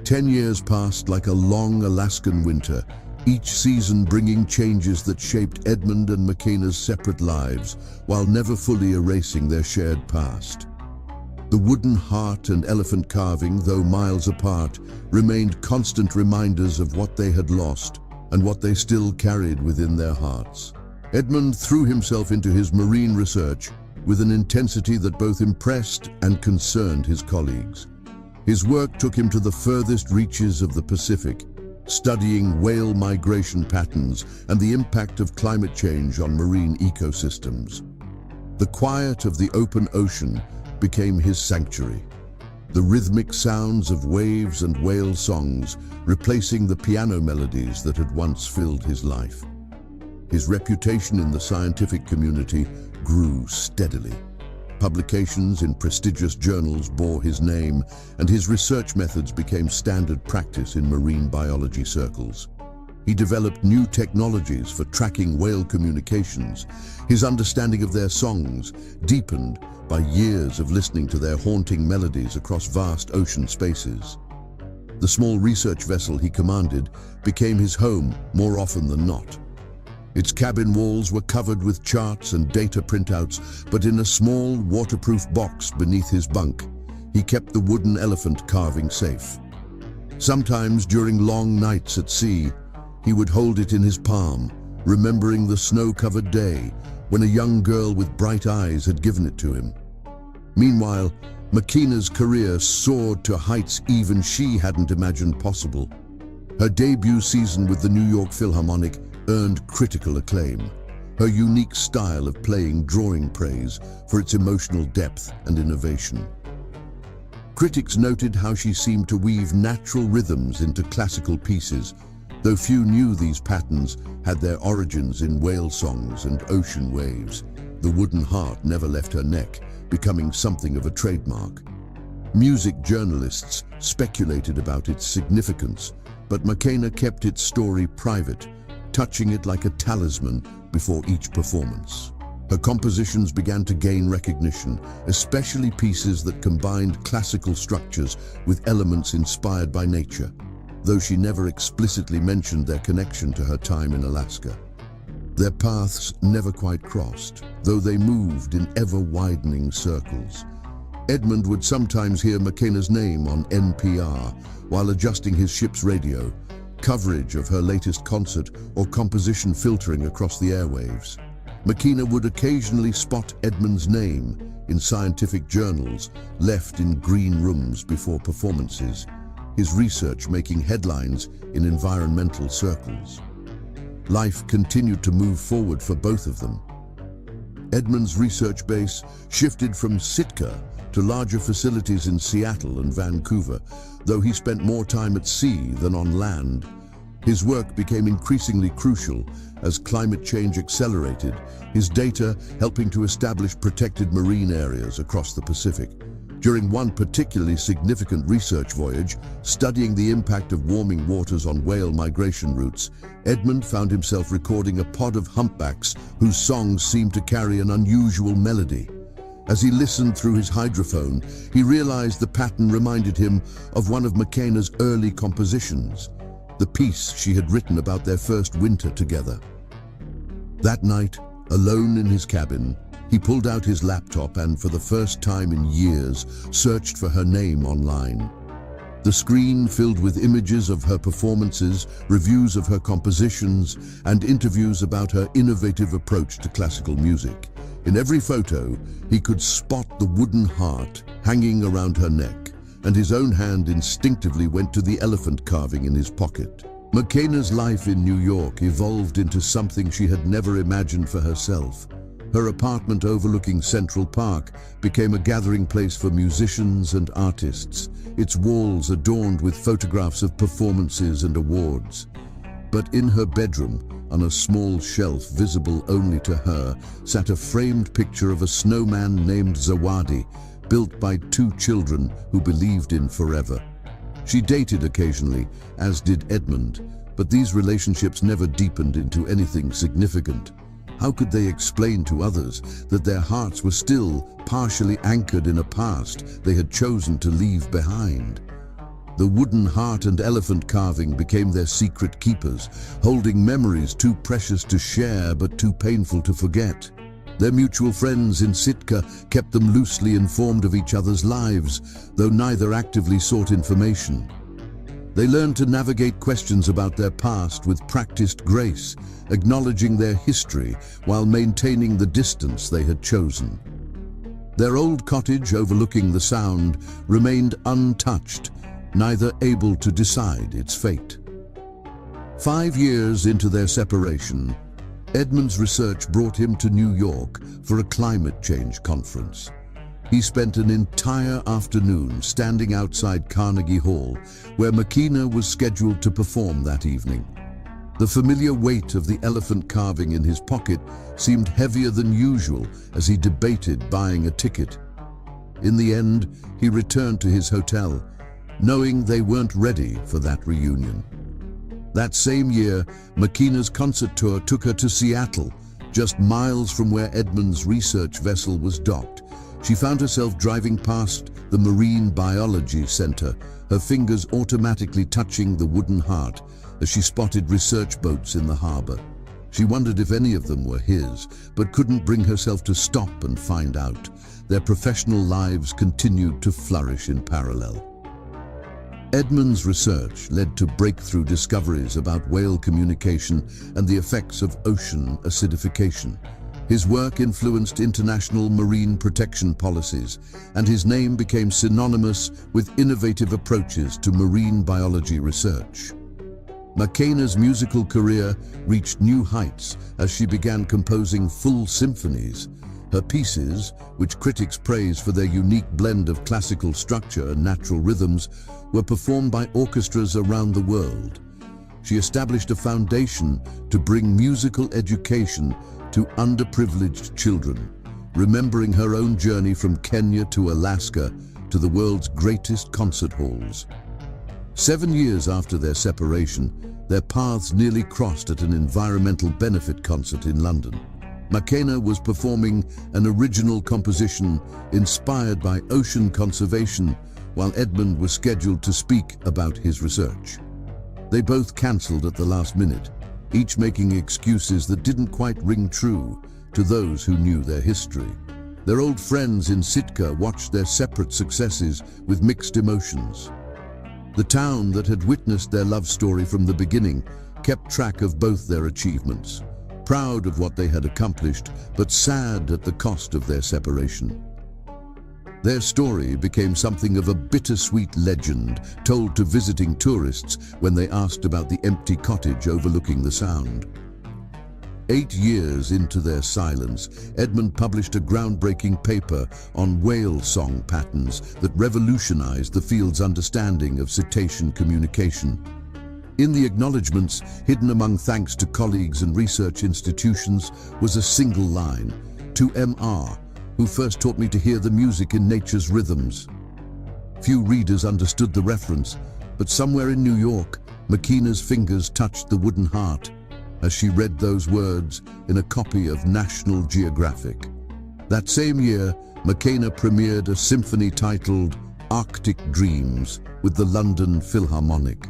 10 years passed like a long Alaskan winter, each season bringing changes that shaped Edmund and Makena's separate lives, while never fully erasing their shared past. The wooden heart and elephant carving, though miles apart, remained constant reminders of what they had lost and what they still carried within their hearts. Edmund threw himself into his marine research with an intensity that both impressed and concerned his colleagues. His work took him to the furthest reaches of the Pacific, studying whale migration patterns and the impact of climate change on marine ecosystems. The quiet of the open ocean became his sanctuary, the rhythmic sounds of waves and whale songs replacing the piano melodies that had once filled his life. His reputation in the scientific community grew steadily. Publications in prestigious journals bore his name, and his research methods became standard practice in marine biology circles. He developed new technologies for tracking whale communications. His understanding of their songs deepened by years of listening to their haunting melodies across vast ocean spaces. The small research vessel he commanded became his home more often than not. Its cabin walls were covered with charts and data printouts, but in a small, waterproof box beneath his bunk, he kept the wooden elephant carving safe. Sometimes during long nights at sea, he would hold it in his palm, remembering the snow-covered day when a young girl with bright eyes had given it to him. Meanwhile, Makena's career soared to heights even she hadn't imagined possible. Her debut season with the New York Philharmonic earned critical acclaim. Her unique style of playing drawing praise for its emotional depth and innovation. Critics noted how she seemed to weave natural rhythms into classical pieces, though few knew these patterns had their origins in whale songs and ocean waves. The wooden heart never left her neck, becoming something of a trademark. Music journalists speculated about its significance, but Makena kept its story private, touching it like a talisman before each performance. Her compositions began to gain recognition, especially pieces that combined classical structures with elements inspired by nature, though she never explicitly mentioned their connection to her time in Alaska. Their paths never quite crossed, though they moved in ever-widening circles. Edmund would sometimes hear Makena's name on NPR while adjusting his ship's radio, coverage of her latest concert or composition filtering across the airwaves. Makena would occasionally spot Edmund's name in scientific journals left in green rooms before performances, his research making headlines in environmental circles. Life continued to move forward for both of them. Edmund's research base shifted from Sitka to larger facilities in Seattle and Vancouver, though he spent more time at sea than on land. His work became increasingly crucial as climate change accelerated, his data helping to establish protected marine areas across the Pacific. During one particularly significant research voyage, studying the impact of warming waters on whale migration routes, Edmund found himself recording a pod of humpbacks whose songs seemed to carry an unusual melody. As he listened through his hydrophone, he realized the pattern reminded him of one of Makena's early compositions, the piece she had written about their first winter together. That night, alone in his cabin, he pulled out his laptop and, for the first time in years, searched for her name online. The screen filled with images of her performances, reviews of her compositions, and interviews about her innovative approach to classical music. In every photo, he could spot the wooden heart hanging around her neck, and his own hand instinctively went to the elephant carving in his pocket. Makena's life in New York evolved into something she had never imagined for herself. Her apartment overlooking Central Park became a gathering place for musicians and artists, its walls adorned with photographs of performances and awards. But in her bedroom, on a small shelf visible only to her, sat a framed picture of a snowman named Zawadi, built by two children who believed in forever. She dated occasionally, as did Edmund, but these relationships never deepened into anything significant. How could they explain to others that their hearts were still partially anchored in a past they had chosen to leave behind? The wooden heart and elephant carving became their secret keepers, holding memories too precious to share but too painful to forget. Their mutual friends in Sitka kept them loosely informed of each other's lives, though neither actively sought information. They learned to navigate questions about their past with practiced grace, acknowledging their history while maintaining the distance they had chosen. Their old cottage overlooking the Sound remained untouched, neither able to decide its fate. 5 years into their separation, Edmund's research brought him to New York for a climate change conference. He spent an entire afternoon standing outside Carnegie Hall, where Makena was scheduled to perform that evening. The familiar weight of the elephant carving in his pocket seemed heavier than usual as he debated buying a ticket. In the end, he returned to his hotel, knowing they weren't ready for that reunion. That same year, Makena's concert tour took her to Seattle, just miles from where Edmund's research vessel was docked. She found herself driving past the Marine Biology Center, her fingers automatically touching the wooden heart as she spotted research boats in the harbor. She wondered if any of them were his, but couldn't bring herself to stop and find out. Their professional lives continued to flourish in parallel. Edmund's research led to breakthrough discoveries about whale communication and the effects of ocean acidification. His work influenced international marine protection policies, and his name became synonymous with innovative approaches to marine biology research. Makena's musical career reached new heights as she began composing full symphonies. Her pieces, which critics praise for their unique blend of classical structure and natural rhythms, were performed by orchestras around the world. She established a foundation to bring musical education to underprivileged children, remembering her own journey from Kenya to Alaska to the world's greatest concert halls. 7 years after their separation, their paths nearly crossed at an environmental benefit concert in London. Makena was performing an original composition inspired by ocean conservation, while Edmund was scheduled to speak about his research. They both cancelled at the last minute, each making excuses that didn't quite ring true to those who knew their history. Their old friends in Sitka watched their separate successes with mixed emotions. The town that had witnessed their love story from the beginning kept track of both their achievements, proud of what they had accomplished, but sad at the cost of their separation. Their story became something of a bittersweet legend told to visiting tourists when they asked about the empty cottage overlooking the Sound. 8 years into their silence, Edmund published a groundbreaking paper on whale song patterns that revolutionized the field's understanding of cetacean communication. In the acknowledgements, hidden among thanks to colleagues and research institutions, was a single line: "To MR, who first taught me to hear the music in nature's rhythms." Few readers understood the reference, but somewhere in New York, Makena's fingers touched the wooden heart as she read those words in a copy of National Geographic. That same year, Makena premiered a symphony titled Arctic Dreams with the London Philharmonic.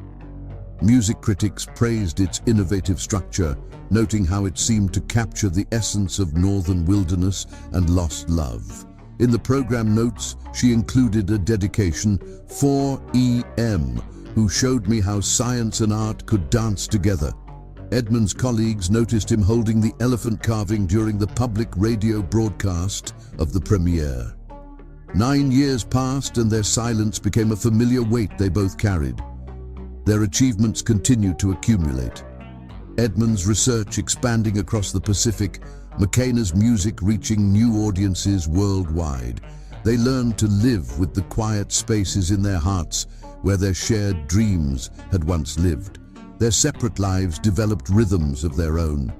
Music critics praised its innovative structure, noting how it seemed to capture the essence of northern wilderness and lost love. In the program notes, she included a dedication for EM, who showed me how science and art could dance together. Edmund's colleagues noticed him holding the elephant carving during the public radio broadcast of the premiere. 9 years passed and their silence became a familiar weight they both carried. Their achievements continued to accumulate. Edmund's research expanding across the Pacific, Makena's music reaching new audiences worldwide. They learned to live with the quiet spaces in their hearts where their shared dreams had once lived. Their separate lives developed rhythms of their own.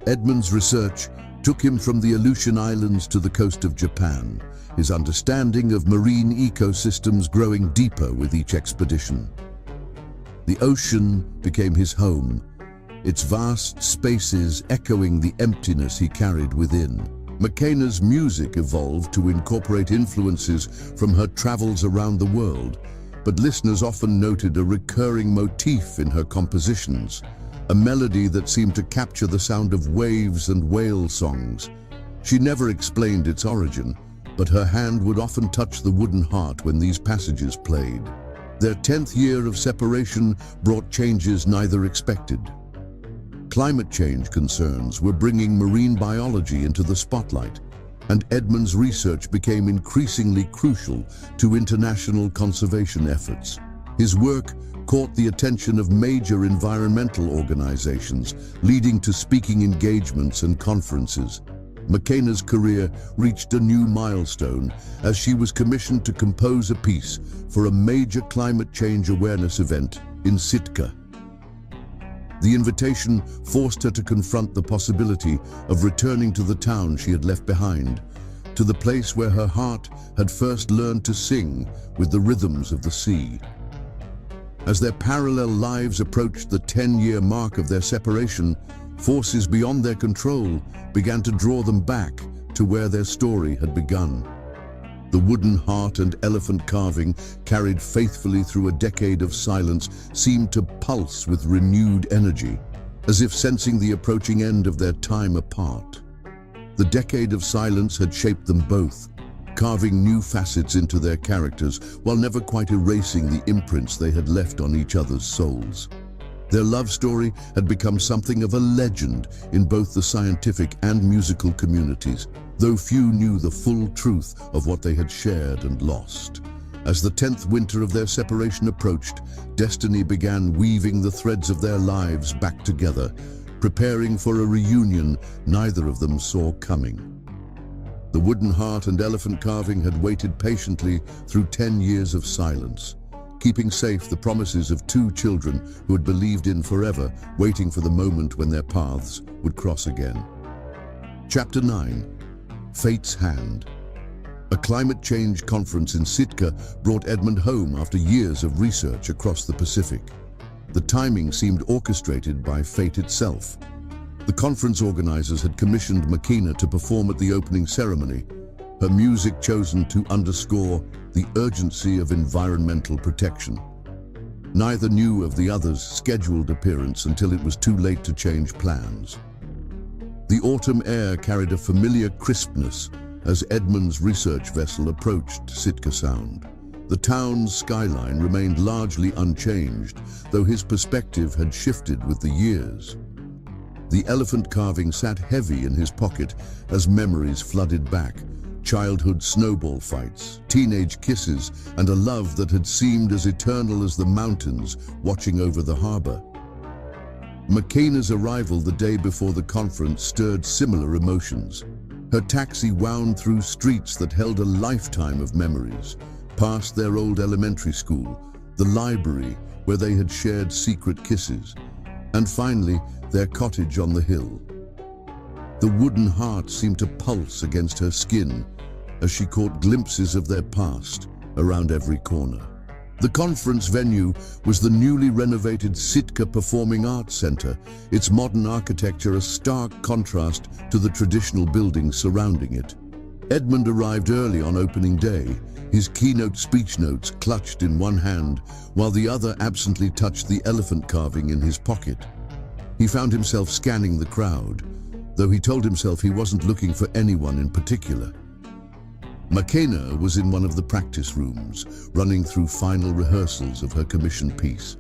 Edmund's research took him from the Aleutian Islands to the coast of Japan, his understanding of marine ecosystems growing deeper with each expedition. The ocean became his home, its vast spaces echoing the emptiness he carried within. Makena's music evolved to incorporate influences from her travels around the world, but listeners often noted a recurring motif in her compositions, a melody that seemed to capture the sound of waves and whale songs. She never explained its origin, but her hand would often touch the wooden heart when these passages played. Their 10th year of separation brought changes neither expected. Climate change concerns were bringing marine biology into the spotlight, and Edmund's research became increasingly crucial to international conservation efforts. His work caught the attention of major environmental organizations, leading to speaking engagements and conferences. Makena's career reached a new milestone as she was commissioned to compose a piece for a major climate change awareness event in Sitka. The invitation forced her to confront the possibility of returning to the town she had left behind, to the place where her heart had first learned to sing with the rhythms of the sea. As their parallel lives approached the 10-year mark of their separation, forces beyond their control began to draw them back to where their story had begun. The wooden heart and elephant carving, carried faithfully through a decade of silence, seemed to pulse with renewed energy, as if sensing the approaching end of their time apart. The decade of silence had shaped them both, carving new facets into their characters while never quite erasing the imprints they had left on each other's souls. Their love story had become something of a legend in both the scientific and musical communities, though few knew the full truth of what they had shared and lost. As the 10th winter of their separation approached, destiny began weaving the threads of their lives back together, preparing for a reunion neither of them saw coming. The wooden heart and elephant carving had waited patiently through 10 years of silence, keeping safe the promises of 2 children who had believed in forever, waiting for the moment when their paths would cross again. Chapter 9. Fate's Hand. A climate change conference in Sitka brought Edmund home after years of research across the Pacific. The timing seemed orchestrated by fate itself. The conference organizers had commissioned Makena to perform at the opening ceremony, her music chosen to underscore the urgency of environmental protection. Neither knew of the other's scheduled appearance until it was too late to change plans. The autumn air carried a familiar crispness as Edmund's research vessel approached Sitka Sound. The town's skyline remained largely unchanged, though his perspective had shifted with the years. The elephant carving sat heavy in his pocket as memories flooded back. Childhood snowball fights, teenage kisses, and a love that had seemed as eternal as the mountains watching over the harbor. Makena's arrival the day before the conference stirred similar emotions. Her taxi wound through streets that held a lifetime of memories, past their old elementary school, the library where they had shared secret kisses, and finally, their cottage on the hill. The wooden heart seemed to pulse against her skin as she caught glimpses of their past around every corner. The conference venue was the newly renovated Sitka Performing Arts Center, its modern architecture a stark contrast to the traditional buildings surrounding it. Edmund arrived early on opening day, his keynote speech notes clutched in one hand, while the other absently touched the elephant carving in his pocket. He found himself scanning the crowd, though he told himself he wasn't looking for anyone in particular. Makena was in one of the practice rooms, running through final rehearsals of her commissioned piece.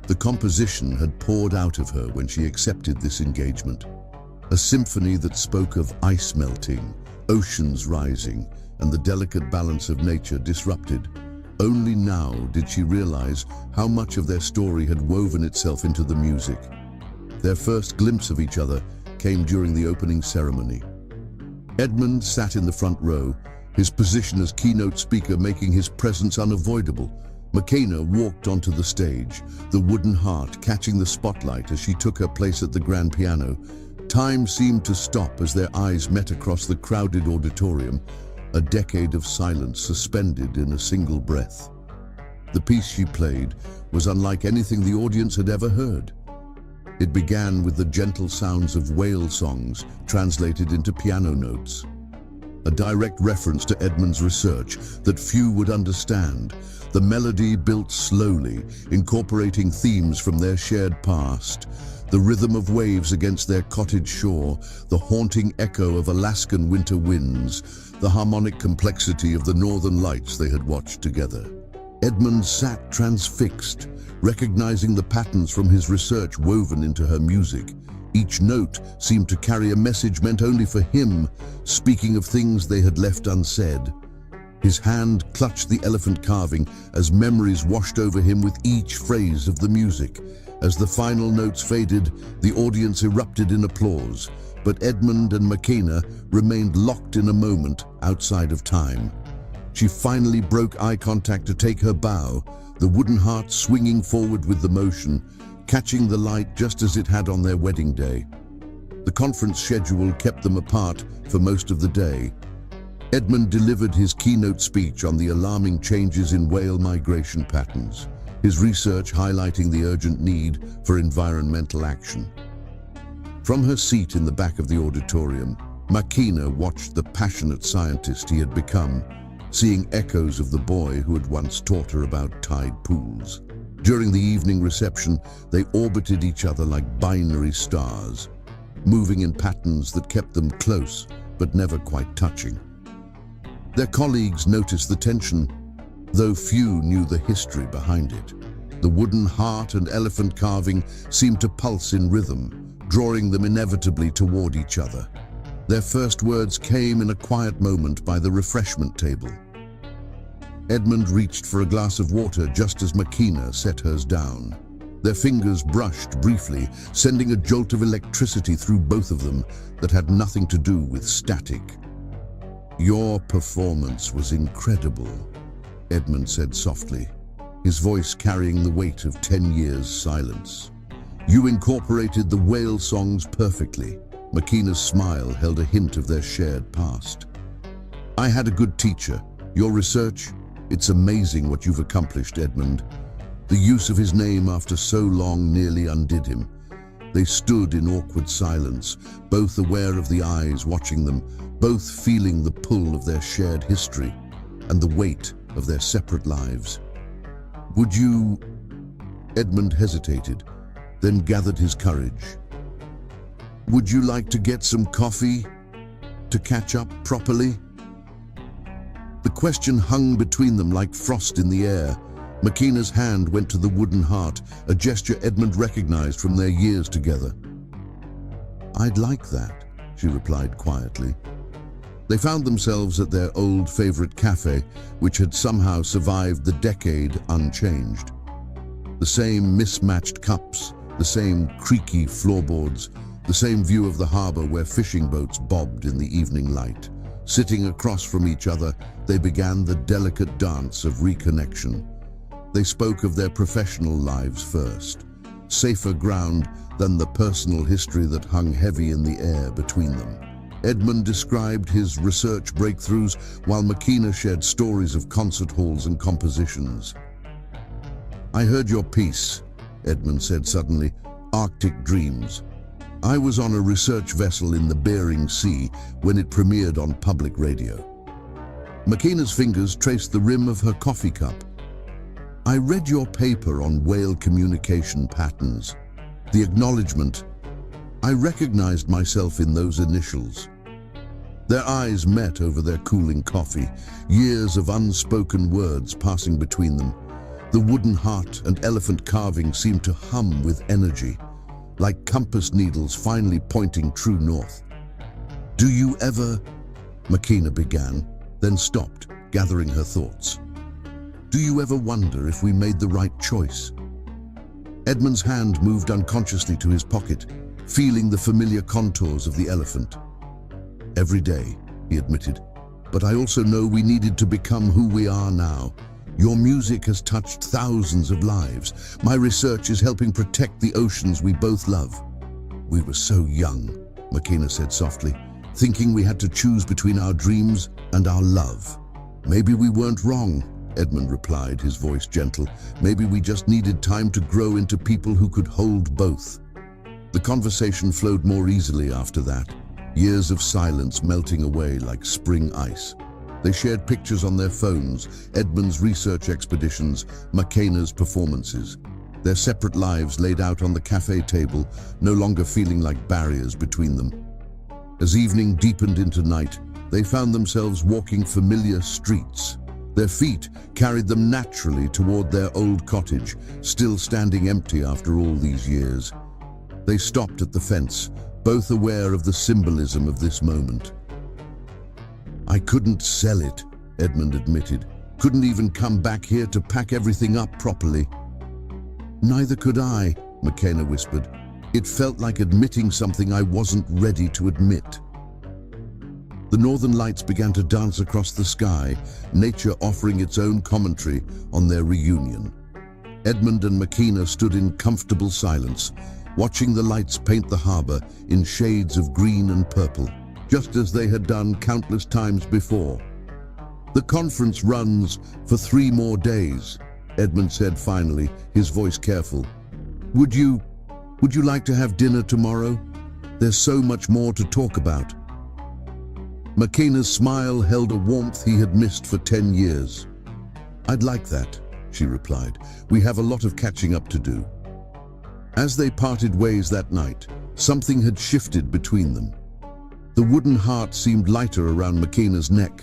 The composition had poured out of her when she accepted this engagement. A symphony that spoke of ice melting, oceans rising, and the delicate balance of nature disrupted. Only now did she realize how much of their story had woven itself into the music. Their first glimpse of each other came during the opening ceremony. Edmund sat in the front row, his position as keynote speaker making his presence unavoidable. Makena walked onto the stage, the wooden heart catching the spotlight as she took her place at the grand piano. Time seemed to stop as their eyes met across the crowded auditorium, a decade of silence suspended in a single breath. The piece she played was unlike anything the audience had ever heard. It began with the gentle sounds of whale songs translated into piano notes. A direct reference to Edmund's research that few would understand. The melody built slowly, incorporating themes from their shared past. The rhythm of waves against their cottage shore, the haunting echo of Alaskan winter winds, the harmonic complexity of the northern lights they had watched together. Edmund sat transfixed, recognizing the patterns from his research woven into her music. Each note seemed to carry a message meant only for him, speaking of things they had left unsaid. His hand clutched the elephant carving as memories washed over him with each phrase of the music. As the final notes faded, the audience erupted in applause, but Edmund and Makena remained locked in a moment outside of time. She finally broke eye contact to take her bow, the wooden heart swinging forward with the motion, catching the light just as it had on their wedding day. The conference schedule kept them apart for most of the day. Edmund delivered his keynote speech on the alarming changes in whale migration patterns, his research highlighting the urgent need for environmental action. From her seat in the back of the auditorium, Makena watched the passionate scientist he had become, seeing echoes of the boy who had once taught her about tide pools. During the evening reception, they orbited each other like binary stars, moving in patterns that kept them close but never quite touching. Their colleagues noticed the tension, though few knew the history behind it. The wooden heart and elephant carving seemed to pulse in rhythm, drawing them inevitably toward each other. Their first words came in a quiet moment by the refreshment table. Edmund reached for a glass of water just as Makena set hers down. Their fingers brushed briefly, sending a jolt of electricity through both of them that had nothing to do with static. "Your performance was incredible," Edmund said softly, his voice carrying the weight of 10 years' silence. "You incorporated the whale songs perfectly." Makena's smile held a hint of their shared past. "I had a good teacher. Your research, it's amazing what you've accomplished, Edmund." The use of his name after so long nearly undid him. They stood in awkward silence, both aware of the eyes watching them, both feeling the pull of their shared history and the weight of their separate lives. "Would you—" Edmund hesitated, then gathered his courage. "Would you like to get some coffee to catch up properly?" The question hung between them like frost in the air. Makena's hand went to the wooden heart, a gesture Edmund recognized from their years together. "I'd like that," she replied quietly. They found themselves at their old favorite cafe, which had somehow survived the decade unchanged. The same mismatched cups, the same creaky floorboards, the same view of the harbor where fishing boats bobbed in the evening light. Sitting across from each other, they began the delicate dance of reconnection. They spoke of their professional lives first, safer ground than the personal history that hung heavy in the air between them. Edmund described his research breakthroughs while Makena shared stories of concert halls and compositions. "I heard your piece," Edmund said suddenly, "Arctic Dreams." "I was on a research vessel in the Bering Sea when it premiered on public radio." Makena's fingers traced the rim of her coffee cup. "I read your paper on whale communication patterns. The acknowledgement. I recognized myself in those initials." Their eyes met over their cooling coffee, years of unspoken words passing between them. The wooden heart and elephant carving seemed to hum with energy, like compass needles finally pointing true north. "Do you ever—" Makena began, then stopped, gathering her thoughts. Do you ever wonder if we made the right choice? Edmund's hand moved unconsciously to his pocket, feeling the familiar contours of the elephant. Every day, he admitted, but I also know we needed to become who we are now. Your music has touched thousands of lives. My research is helping protect the oceans we both love. We were so young, Makina said softly, thinking we had to choose between our dreams and our love. Maybe we weren't wrong, Edmund replied, his voice gentle. Maybe we just needed time to grow into people who could hold both. The conversation flowed more easily after that, years of silence melting away like spring ice. They shared pictures on their phones, Edmund's research expeditions, Makina's performances. Their separate lives laid out on the cafe table, no longer feeling like barriers between them. As evening deepened into night, they found themselves walking familiar streets. Their feet carried them naturally toward their old cottage, still standing empty after all these years. They stopped at the fence, both aware of the symbolism of this moment. I couldn't sell it, Edmund admitted. Couldn't even come back here to pack everything up properly. Neither could I, Makina whispered. It felt like admitting something I wasn't ready to admit. The northern lights began to dance across the sky, nature offering its own commentary on their reunion. Edmund and Makina stood in comfortable silence, watching the lights paint the harbor in shades of green and purple, just as they had done countless times before. The conference runs for 3 more days, Edmund said finally, his voice careful. Would you like to have dinner tomorrow? There's so much more to talk about. Makina's smile held a warmth he had missed for 10 years. I'd like that, she replied. We have a lot of catching up to do. As they parted ways that night, something had shifted between them. The wooden heart seemed lighter around Makina's neck,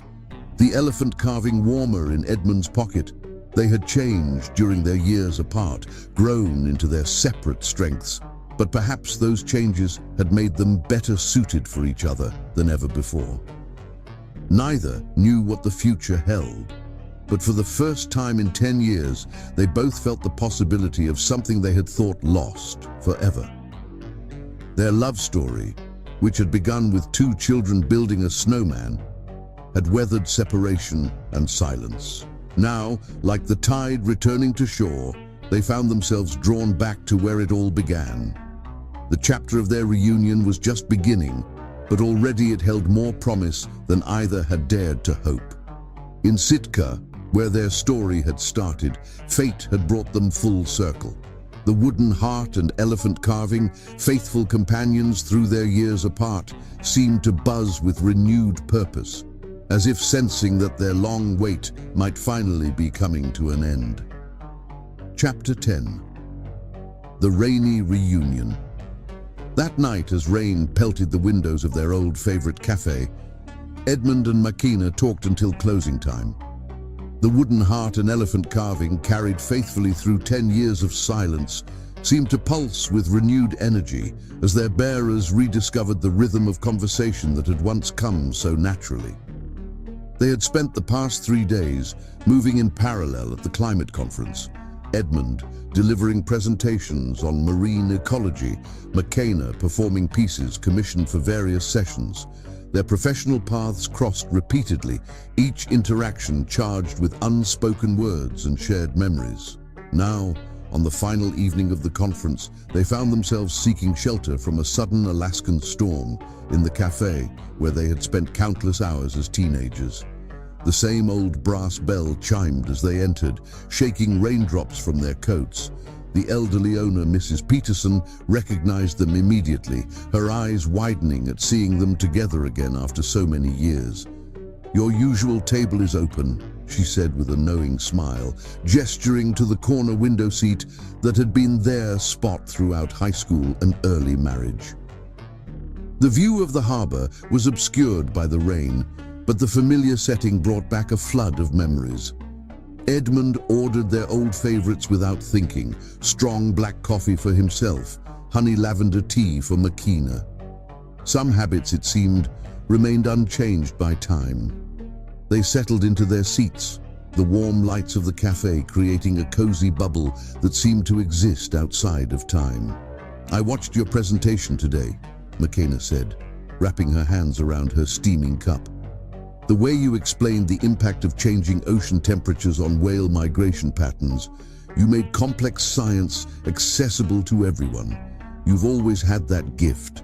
the elephant carving warmer in Edmund's pocket. They had changed during their years apart, grown into their separate strengths, but perhaps those changes had made them better suited for each other than ever before. Neither knew what the future held, but for the first time in 10 years, they both felt the possibility of something they had thought lost forever. Their love story, which had begun with 2 children building a snowman, had weathered separation and silence. Now, like the tide returning to shore, they found themselves drawn back to where it all began. The chapter of their reunion was just beginning, but already it held more promise than either had dared to hope. In Sitka, where their story had started, fate had brought them full circle. The wooden heart and elephant carving, faithful companions through their years apart, seemed to buzz with renewed purpose, as if sensing that their long wait might finally be coming to an end. Chapter 10. The Rainy Reunion. That night, as rain pelted the windows of their old favorite cafe, Edmund and Makina talked until closing time. The wooden heart and elephant carving, carried faithfully through 10 years of silence, seemed to pulse with renewed energy as their bearers rediscovered the rhythm of conversation that had once come so naturally. They had spent the past 3 days moving in parallel at the climate conference, Edmund delivering presentations on marine ecology, Makina performing pieces commissioned for various sessions. Their professional paths crossed repeatedly, each interaction charged with unspoken words and shared memories. Now, on the final evening of the conference, they found themselves seeking shelter from a sudden Alaskan storm in the cafe where they had spent countless hours as teenagers. The same old brass bell chimed as they entered, shaking raindrops from their coats. The elderly owner, Mrs. Peterson, recognized them immediately, her eyes widening at seeing them together again after so many years. Your usual table is open, she said with a knowing smile, gesturing to the corner window seat that had been their spot throughout high school and early marriage. The view of the harbor was obscured by the rain, but the familiar setting brought back a flood of memories. Edmund ordered their old favorites without thinking, strong black coffee for himself, honey lavender tea for Makina. Some habits, it seemed, remained unchanged by time. They settled into their seats, the warm lights of the cafe creating a cozy bubble that seemed to exist outside of time. "I watched your presentation today," McKenna said, wrapping her hands around her steaming cup. "The way you explained the impact of changing ocean temperatures on whale migration patterns, you made complex science accessible to everyone. You've always had that gift."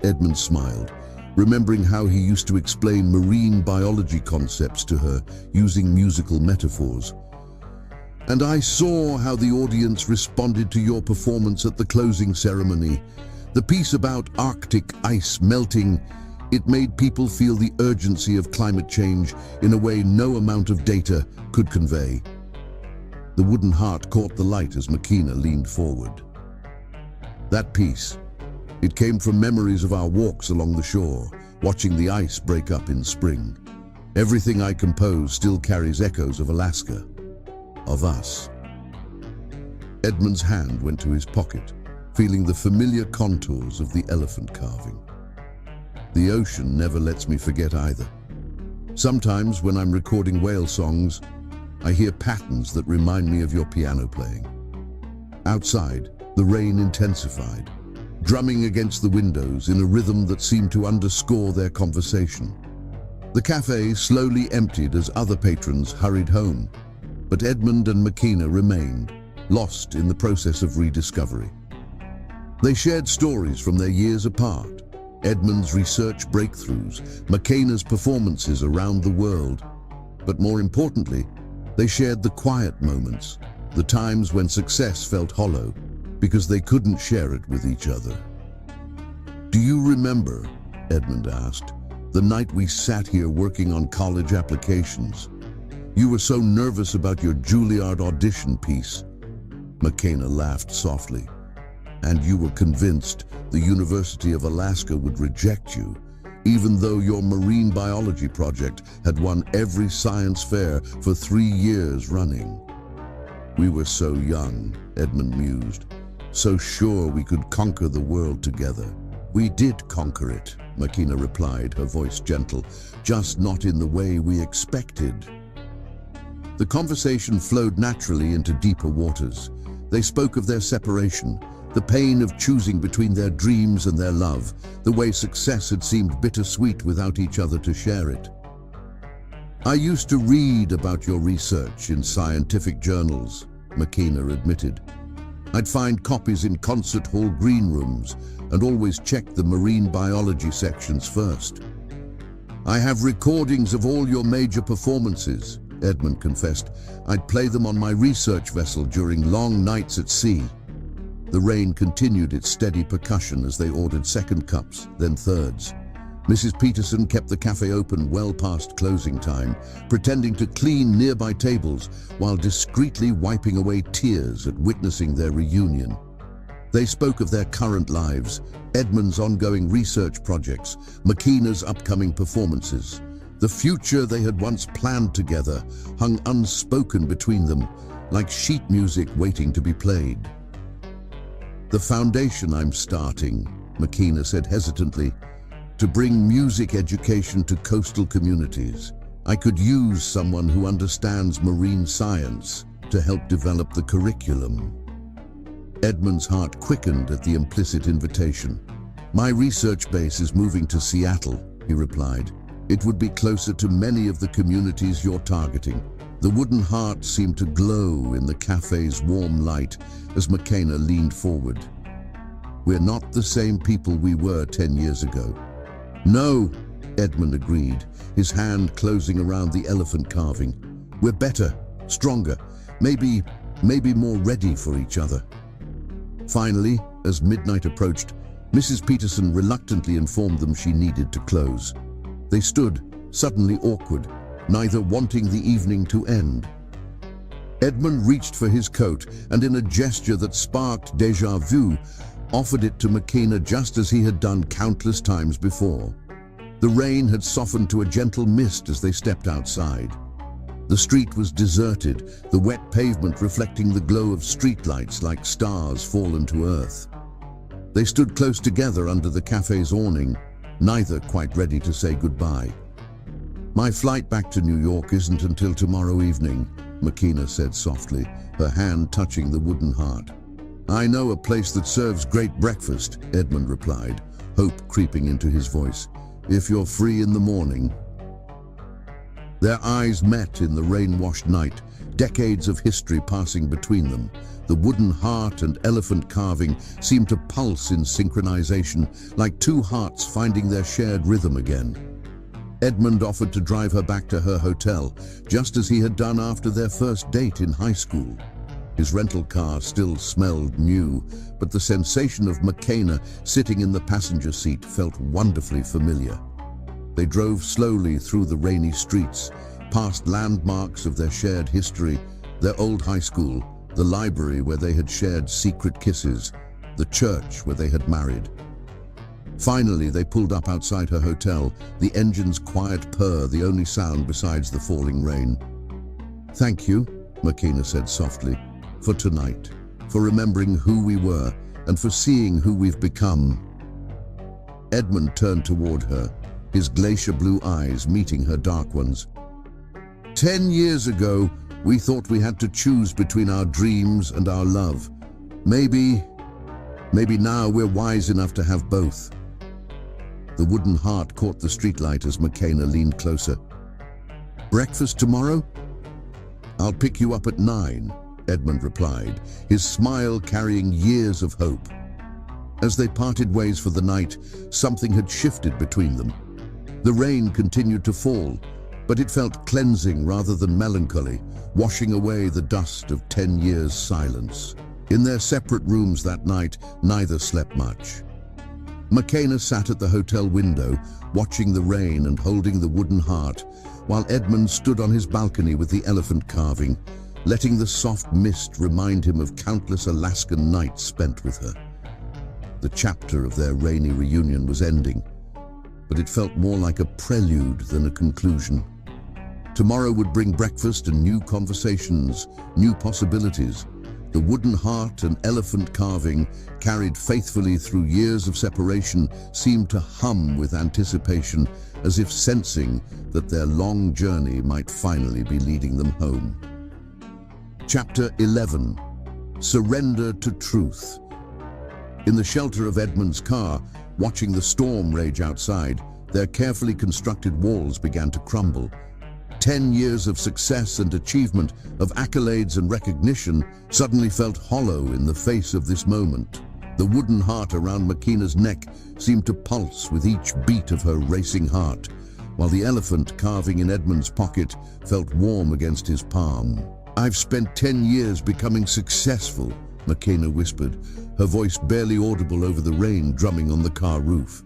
Edmund smiled, remembering how he used to explain marine biology concepts to her using musical metaphors. "And I saw how the audience responded to your performance at the closing ceremony. The piece about Arctic ice melting, it made people feel the urgency of climate change in a way no amount of data could convey." The wooden heart caught the light as McKenna leaned forward. "That piece, it came from memories of our walks along the shore, watching the ice break up in spring. Everything I compose still carries echoes of Alaska, of us." Edmund's hand went to his pocket, feeling the familiar contours of the elephant carving. "The ocean never lets me forget either. Sometimes when I'm recording whale songs, I hear patterns that remind me of your piano playing." Outside, the rain intensified, drumming against the windows in a rhythm that seemed to underscore their conversation. The cafe slowly emptied as other patrons hurried home, but Edmund and McKenna remained, lost in the process of rediscovery. They shared stories from their years apart, Edmund's research breakthroughs, McKenna's performances around the world. But more importantly, they shared the quiet moments, the times when success felt hollow, because they couldn't share it with each other. "Do you remember," Edmund asked, "the night we sat here working on college applications? You were so nervous about your Juilliard audition piece." McKenna laughed softly. "And you were convinced the University of Alaska would reject you, even though your marine biology project had won every science fair for 3 years running." "We were so young," Edmund mused, "so sure we could conquer the world together." "We did conquer it," McKenna replied, her voice gentle, "just not in the way we expected." The conversation flowed naturally into deeper waters. They spoke of their separation, the pain of choosing between their dreams and their love, the way success had seemed bittersweet without each other to share it. "I used to read about your research in scientific journals," McKenna admitted. "I'd find copies in concert hall green rooms and always check the marine biology sections first." "I have recordings of all your major performances," Edmund confessed. "I'd play them on my research vessel during long nights at sea." The rain continued its steady percussion as they ordered second cups, then thirds. Mrs. Peterson kept the cafe open well past closing time, pretending to clean nearby tables while discreetly wiping away tears at witnessing their reunion. They spoke of their current lives, Edmund's ongoing research projects, McKenna's upcoming performances. The future they had once planned together hung unspoken between them, like sheet music waiting to be played. "The foundation I'm starting," McKenna said hesitantly, "to bring music education to coastal communities. I could use someone who understands marine science to help develop the curriculum." Edmund's heart quickened at the implicit invitation. "My research base is moving to Seattle," he replied. "It would be closer to many of the communities you're targeting." The wooden heart seemed to glow in the cafe's warm light as McKenna leaned forward. "We're not the same people we were 10 years ago." "No," Edmund agreed, his hand closing around the elephant carving. "We're better, stronger, maybe more ready for each other." Finally, as midnight approached, Mrs. Peterson reluctantly informed them she needed to close. They stood, suddenly awkward, neither wanting the evening to end. Edmund reached for his coat and, in a gesture that sparked déjà vu, offered it to McKenna just as he had done countless times before. The rain had softened to a gentle mist as they stepped outside. The street was deserted, the wet pavement reflecting the glow of streetlights like stars fallen to earth. They stood close together under the cafe's awning, neither quite ready to say goodbye. My flight back to New York isn't until tomorrow evening, Makina said softly, her hand touching the wooden heart. I know a place that serves great breakfast, Edmund replied, hope creeping into his voice. If you're free in the morning. Their eyes met in the rain-washed night, decades of history passing between them. The wooden heart and elephant carving seemed to pulse in synchronization, like two hearts finding their shared rhythm again. Edmund offered to drive her back to her hotel, just as he had done after their first date in high school. His rental car still smelled new, but the sensation of Makina sitting in the passenger seat felt wonderfully familiar. They drove slowly through the rainy streets, past landmarks of their shared history, their old high school, the library where they had shared secret kisses, the church where they had married. Finally, they pulled up outside her hotel, the engine's quiet purr the only sound besides the falling rain. Thank you, Makina said softly, for tonight, for remembering who we were, and for seeing who we've become. Edmund turned toward her, his glacier blue eyes meeting her dark ones. 10 years ago, we thought we had to choose between our dreams and our love. Maybe now we're wise enough to have both. The wooden heart caught the streetlight as Makina leaned closer. Breakfast tomorrow? I'll pick you up at 9, Edmund replied, his smile carrying years of hope. As they parted ways for the night, something had shifted between them. The rain continued to fall, but it felt cleansing rather than melancholy, washing away the dust of 10 years' silence. In their separate rooms that night, neither slept much. Makina sat at the hotel window, watching the rain and holding the wooden heart, while Edmund stood on his balcony with the elephant carving, letting the soft mist remind him of countless Alaskan nights spent with her. The chapter of their rainy reunion was ending, but it felt more like a prelude than a conclusion. Tomorrow would bring breakfast and new conversations, new possibilities. The wooden heart and elephant carving, carried faithfully through years of separation, seemed to hum with anticipation, as if sensing that their long journey might finally be leading them home. Chapter 11. Surrender to Truth. In the shelter of Edmund's car, watching the storm rage outside, their carefully constructed walls began to crumble. 10 years of success and achievement, of accolades and recognition, suddenly felt hollow in the face of this moment. The wooden heart around Makina's neck seemed to pulse with each beat of her racing heart, while the elephant carving in Edmund's pocket felt warm against his palm. I've spent 10 years becoming successful, Makina whispered, her voice barely audible over the rain drumming on the car roof.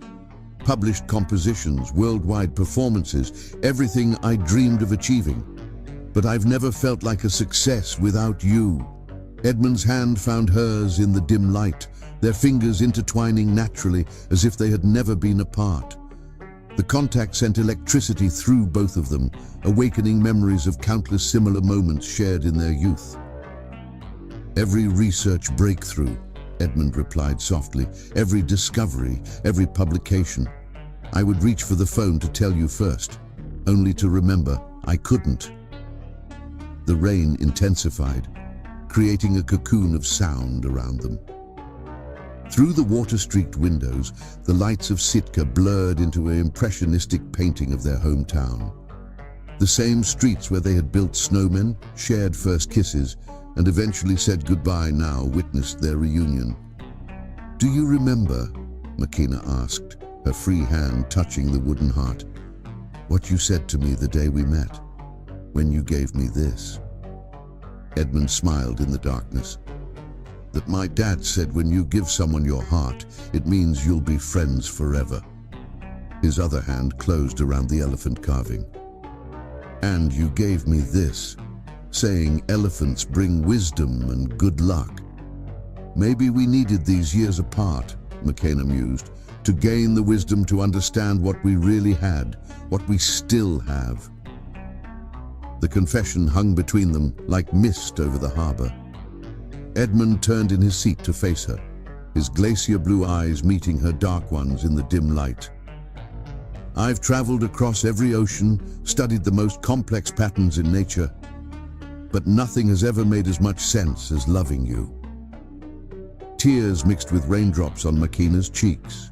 Published compositions, worldwide performances, everything I dreamed of achieving. But I've never felt like a success without you. Edmund's hand found hers in the dim light, their fingers intertwining naturally as if they had never been apart. The contact sent electricity through both of them, awakening memories of countless similar moments shared in their youth. Every research breakthrough, Edmund replied softly, every discovery, every publication. I would reach for the phone to tell you first, only to remember I couldn't. The rain intensified, creating a cocoon of sound around them. Through the water-streaked windows, the lights of Sitka blurred into an impressionistic painting of their hometown. The same streets where they had built snowmen, shared first kisses, and eventually said goodbye now witnessed their reunion. Do you remember, Makina asked, her free hand touching the wooden heart, what you said to me the day we met, when you gave me this? Edmund smiled in the darkness. That my dad said when you give someone your heart, it means you'll be friends forever. His other hand closed around the elephant carving. And you gave me this, saying elephants bring wisdom and good luck. Maybe we needed these years apart, Makina mused, to gain the wisdom to understand what we really had, what we still have. The confession hung between them like mist over the harbor. Edmund turned in his seat to face her, his glacier blue eyes meeting her dark ones in the dim light. I've traveled across every ocean, studied the most complex patterns in nature, but nothing has ever made as much sense as loving you. Tears mixed with raindrops on Makina's cheeks.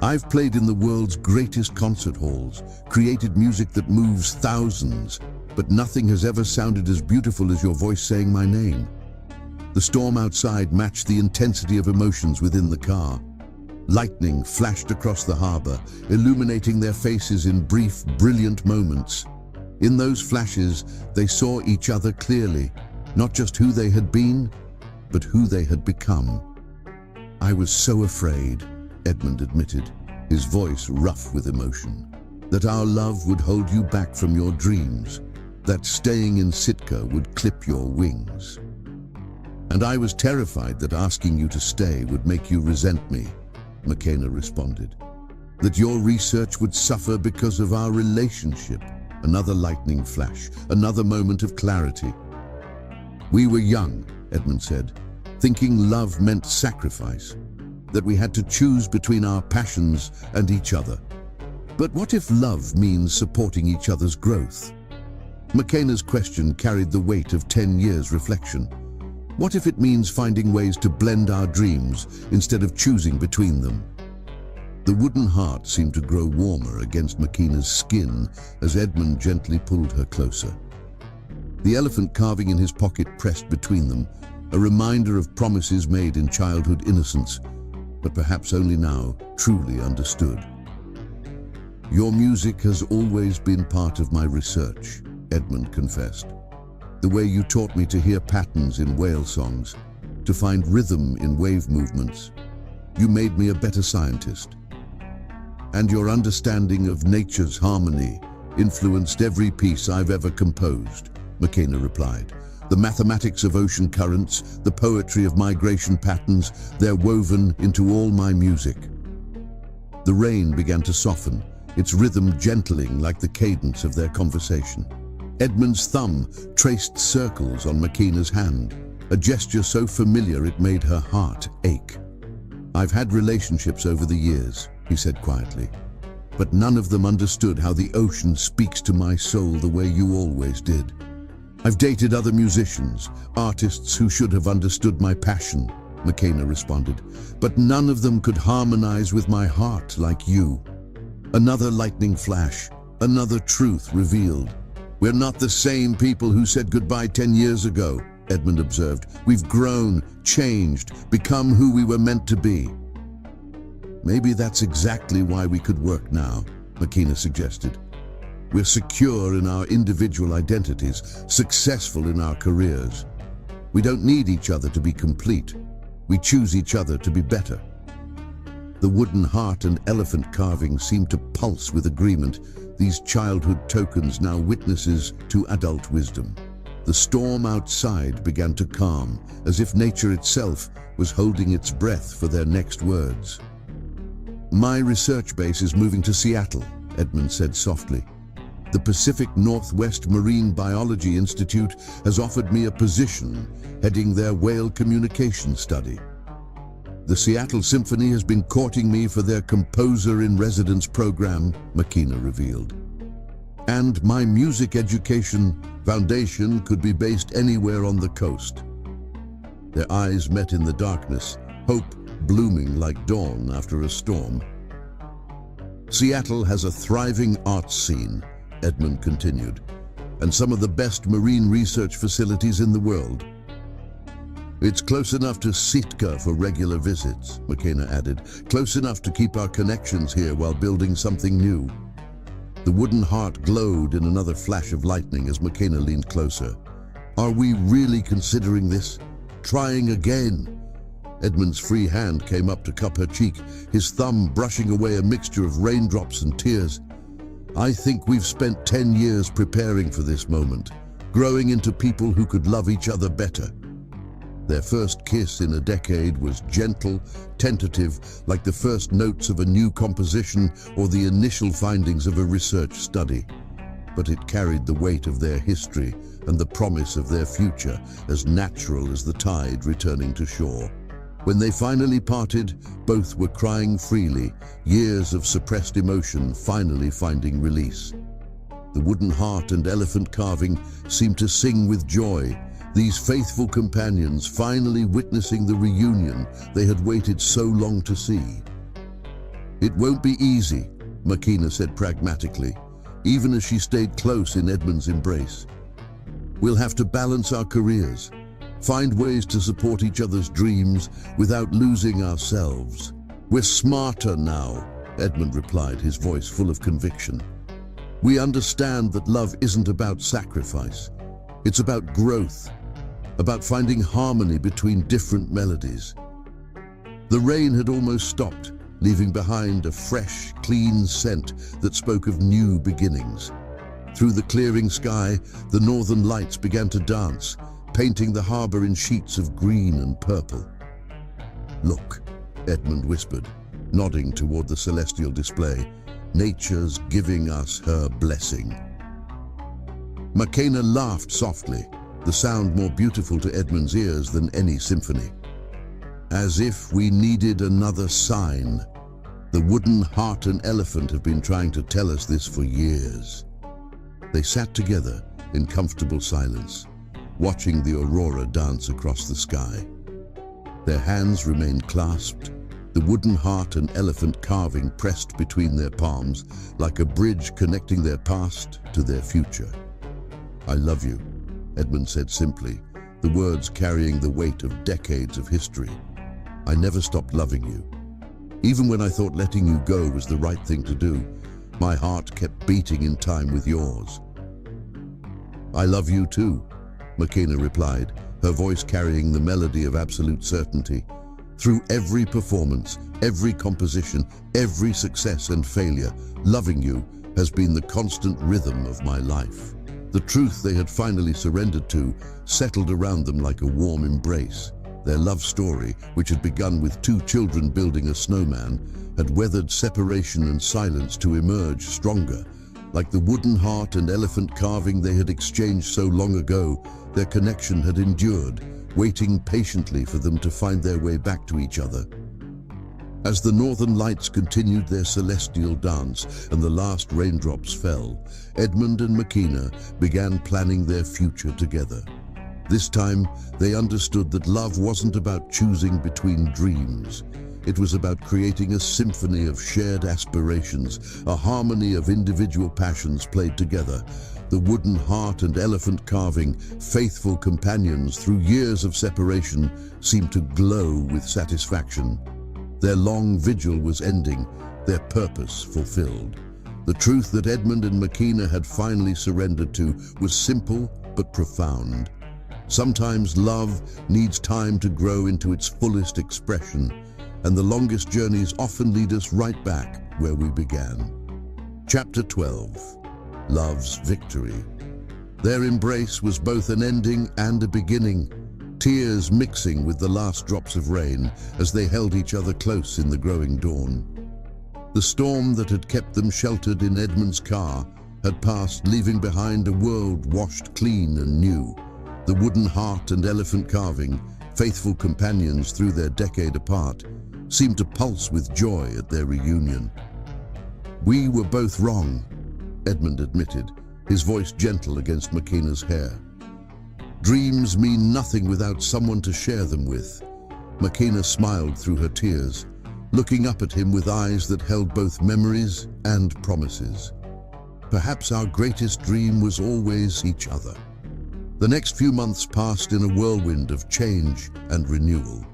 I've played in the world's greatest concert halls, created music that moves thousands, but nothing has ever sounded as beautiful as your voice saying my name. The storm outside matched the intensity of emotions within the car. Lightning flashed across the harbor, illuminating their faces in brief, brilliant moments. In those flashes, they saw each other clearly, not just who they had been, but who they had become. I was so afraid, Edmund admitted, his voice rough with emotion, that our love would hold you back from your dreams, that staying in Sitka would clip your wings. And I was terrified that asking you to stay would make you resent me, Makina responded. That your research would suffer because of our relationship. Another lightning flash, another moment of clarity. We were young, Edmund said, thinking love meant sacrifice, that we had to choose between our passions and each other. But what if love means supporting each other's growth? Makina's question carried the weight of 10 years' reflection. What if it means finding ways to blend our dreams instead of choosing between them? The wooden heart seemed to grow warmer against Makina's skin as Edmund gently pulled her closer. The elephant carving in his pocket pressed between them, a reminder of promises made in childhood innocence, but perhaps only now truly understood. Your music has always been part of my research, Edmund confessed. The way you taught me to hear patterns in whale songs, to find rhythm in wave movements. You made me a better scientist. And your understanding of nature's harmony influenced every piece I've ever composed, Makina replied. The mathematics of ocean currents, the poetry of migration patterns, they're woven into all my music. The rain began to soften, its rhythm gentling like the cadence of their conversation. Edmund's thumb traced circles on Makina's hand, a gesture so familiar it made her heart ache. I've had relationships over the years, he said quietly, but none of them understood how the ocean speaks to my soul the way you always did. I've dated other musicians, artists who should have understood my passion, Makina responded, but none of them could harmonize with my heart like you. Another lightning flash, another truth revealed. We're not the same people who said goodbye 10 years ago, Edmund observed. We've grown, changed, become who we were meant to be. Maybe that's exactly why we could work now, Makina suggested. We're secure in our individual identities, successful in our careers. We don't need each other to be complete. We choose each other to be better. The wooden heart and elephant carving seemed to pulse with agreement, these childhood tokens now witnesses to adult wisdom. The storm outside began to calm, as if nature itself was holding its breath for their next words. My research base is moving to Seattle, Edmund said softly. The Pacific Northwest Marine Biology Institute has offered me a position heading their whale communication study. The Seattle Symphony has been courting me for their composer-in-residence program, Makina revealed. And my music education foundation could be based anywhere on the coast. Their eyes met in the darkness, hope blooming like dawn after a storm. Seattle has a thriving arts scene, Edmund continued, and some of the best marine research facilities in the world. It's close enough to Sitka for regular visits, Makina added, close enough to keep our connections here while building something new. The wooden heart glowed in another flash of lightning as Makina leaned closer. Are we really considering this? Trying again? Edmund's free hand came up to cup her cheek, his thumb brushing away a mixture of raindrops and tears. I think we've spent 10 years preparing for this moment, growing into people who could love each other better. Their first kiss in a decade was gentle, tentative, like the first notes of a new composition or the initial findings of a research study. But it carried the weight of their history and the promise of their future, as natural as the tide returning to shore. When they finally parted, both were crying freely, years of suppressed emotion finally finding release. The wooden heart and elephant carving seemed to sing with joy, these faithful companions finally witnessing the reunion they had waited so long to see. "It won't be easy," Makina said pragmatically, even as she stayed close in Edmund's embrace. "We'll have to balance our careers, find ways to support each other's dreams without losing ourselves. We're smarter now," Edmund replied, his voice full of conviction. "We understand that love isn't about sacrifice. It's about growth, about finding harmony between different melodies." The rain had almost stopped, leaving behind a fresh, clean scent that spoke of new beginnings. Through the clearing sky, the northern lights began to dance, painting the harbor in sheets of green and purple. "Look," Edmund whispered, nodding toward the celestial display. "Nature's giving us her blessing." Makina laughed softly, the sound more beautiful to Edmund's ears than any symphony. "As if we needed another sign. The wooden heart and elephant have been trying to tell us this for years." They sat together in comfortable silence, watching the aurora dance across the sky. Their hands remained clasped, the wooden heart and elephant carving pressed between their palms like a bridge connecting their past to their future. "I love you," Edmund said simply, the words carrying the weight of decades of history. "I never stopped loving you. Even when I thought letting you go was the right thing to do, my heart kept beating in time with yours." "I love you too," Makina replied, her voice carrying the melody of absolute certainty. "Through every performance, every composition, every success and failure, loving you has been the constant rhythm of my life." The truth they had finally surrendered to settled around them like a warm embrace. Their love story, which had begun with two children building a snowman, had weathered separation and silence to emerge stronger. Like the wooden heart and elephant carving they had exchanged so long ago, their connection had endured, waiting patiently for them to find their way back to each other. As the northern lights continued their celestial dance and the last raindrops fell, Edmund and Makina began planning their future together. This time, they understood that love wasn't about choosing between dreams. It was about creating a symphony of shared aspirations, a harmony of individual passions played together. The wooden heart and elephant carving, faithful companions through years of separation, seemed to glow with satisfaction. Their long vigil was ending, their purpose fulfilled. The truth that Edmund and Makina had finally surrendered to was simple but profound. Sometimes love needs time to grow into its fullest expression, and the longest journeys often lead us right back where we began. Chapter 12. Love's Victory. Their embrace was both an ending and a beginning, tears mixing with the last drops of rain as they held each other close in the growing dawn. The storm that had kept them sheltered in Edmund's car had passed, leaving behind a world washed clean and new. The wooden heart and elephant carving, faithful companions through their decade apart, seemed to pulse with joy at their reunion. "We were both wrong," Edmund admitted, his voice gentle against Makina's hair. "Dreams mean nothing without someone to share them with." Makina smiled through her tears, looking up at him with eyes that held both memories and promises. "Perhaps our greatest dream was always each other." The next few months passed in a whirlwind of change and renewal.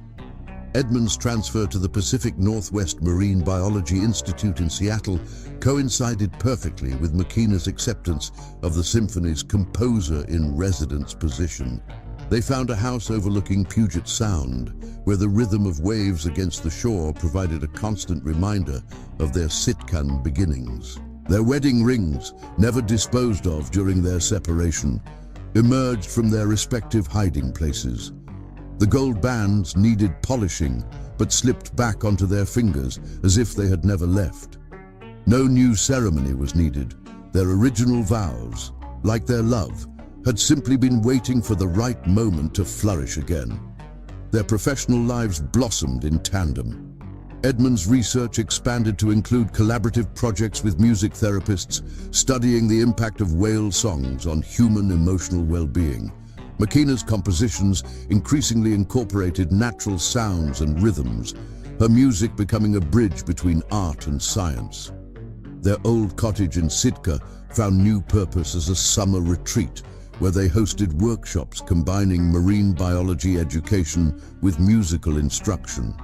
Edmund's transfer to the Pacific Northwest Marine Biology Institute in Seattle coincided perfectly with Makina's acceptance of the symphony's composer-in-residence position. They found a house overlooking Puget Sound, where the rhythm of waves against the shore provided a constant reminder of their Sitka beginnings. Their wedding rings, never disposed of during their separation, emerged from their respective hiding places. The gold bands needed polishing, but slipped back onto their fingers as if they had never left. No new ceremony was needed. Their original vows, like their love, had simply been waiting for the right moment to flourish again. Their professional lives blossomed in tandem. Edmund's research expanded to include collaborative projects with music therapists, studying the impact of whale songs on human emotional well-being. Makeena's compositions increasingly incorporated natural sounds and rhythms, her music becoming a bridge between art and science. Their old cottage in Sitka found new purpose as a summer retreat, where they hosted workshops combining marine biology education with musical instruction.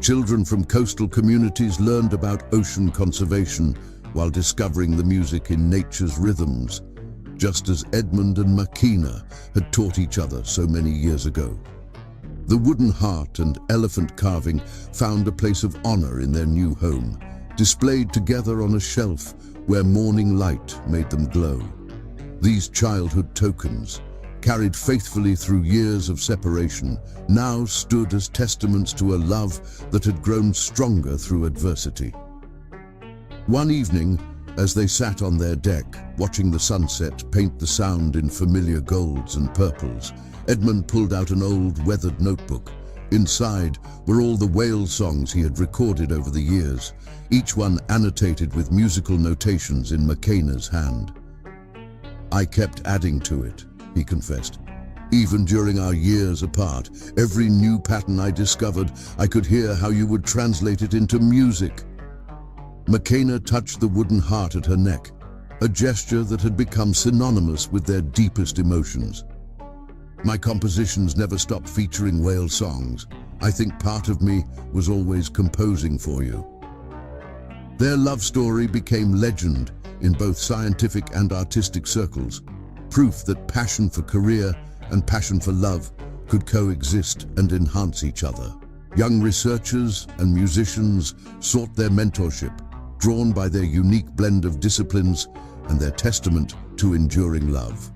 Children from coastal communities learned about ocean conservation while discovering the music in nature's rhythms, just as Edmund and Makeena had taught each other so many years ago. The wooden heart and elephant carving found a place of honor in their new home, displayed together on a shelf where morning light made them glow. These childhood tokens, carried faithfully through years of separation, now stood as testaments to a love that had grown stronger through adversity. One evening, as they sat on their deck, watching the sunset paint the sound in familiar golds and purples, Edmund pulled out an old, weathered notebook. Inside were all the whale songs he had recorded over the years, each one annotated with musical notations in Makeena's hand. "I kept adding to it," he confessed. "Even during our years apart, every new pattern I discovered, I could hear how you would translate it into music." Makeena touched the wooden heart at her neck, a gesture that had become synonymous with their deepest emotions. "My compositions never stopped featuring whale songs. I think part of me was always composing for you." Their love story became legend in both scientific and artistic circles, proof that passion for career and passion for love could coexist and enhance each other. Young researchers and musicians sought their mentorship, drawn by their unique blend of disciplines and their testament to enduring love.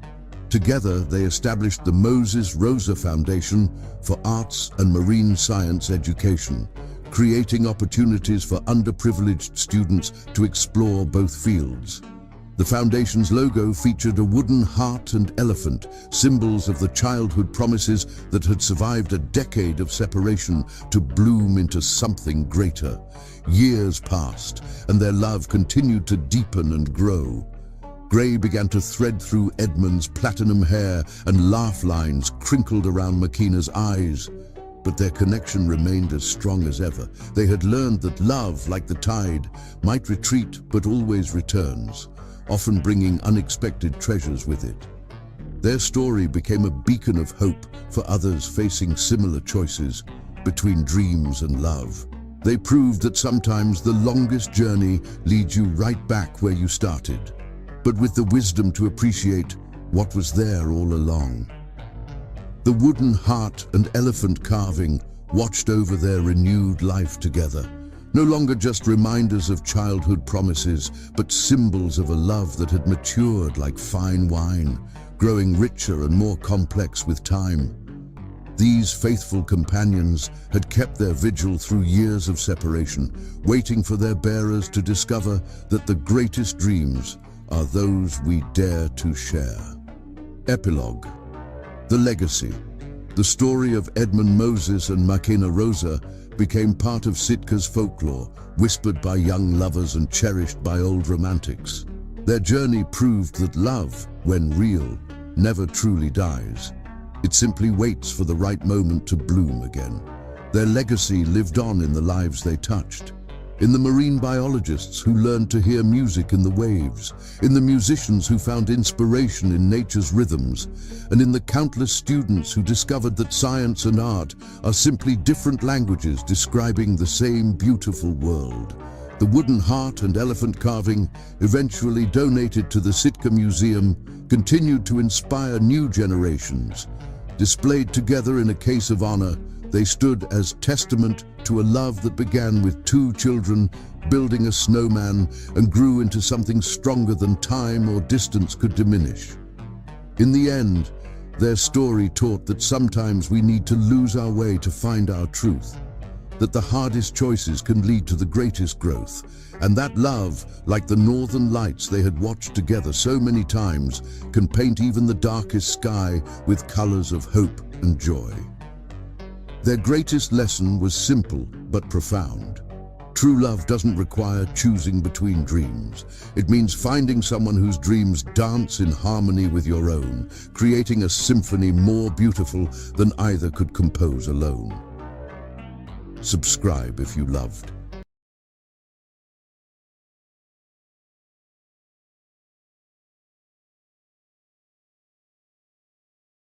Together, they established the Moses Rosa Foundation for Arts and Marine Science Education, creating opportunities for underprivileged students to explore both fields. The foundation's logo featured a wooden heart and elephant, symbols of the childhood promises that had survived a decade of separation to bloom into something greater. Years passed, and their love continued to deepen and grow. Gray began to thread through Edmund's platinum hair, and laugh lines crinkled around Makeena's eyes. But their connection remained as strong as ever. They had learned that love, like the tide, might retreat but always returns, often bringing unexpected treasures with it. Their story became a beacon of hope for others facing similar choices between dreams and love. They proved that sometimes the longest journey leads you right back where you started, but with the wisdom to appreciate what was there all along. The wooden heart and elephant carving watched over their renewed life together, no longer just reminders of childhood promises, but symbols of a love that had matured like fine wine, growing richer and more complex with time. These faithful companions had kept their vigil through years of separation, waiting for their bearers to discover that the greatest dreams are those we dare to share. Epilogue. The legacy. The story of Edmund Moses and Makeena Rosa became part of Sitka's folklore, whispered by young lovers and cherished by old romantics. Their journey proved that love, when real, never truly dies. It simply waits for the right moment to bloom again. Their legacy lived on in the lives they touched, in the marine biologists who learned to hear music in the waves, in the musicians who found inspiration in nature's rhythms, and in the countless students who discovered that science and art are simply different languages describing the same beautiful world. The wooden heart and elephant carving, eventually donated to the Sitka Museum, continued to inspire new generations. Displayed together in a case of honor, they stood as testament to a love that began with two children building a snowman and grew into something stronger than time or distance could diminish. In the end, their story taught that sometimes we need to lose our way to find our truth, that the hardest choices can lead to the greatest growth, and that love, like the northern lights they had watched together so many times, can paint even the darkest sky with colors of hope and joy. Their greatest lesson was simple but profound. True love doesn't require choosing between dreams. It means finding someone whose dreams dance in harmony with your own, creating a symphony more beautiful than either could compose alone. Subscribe if you loved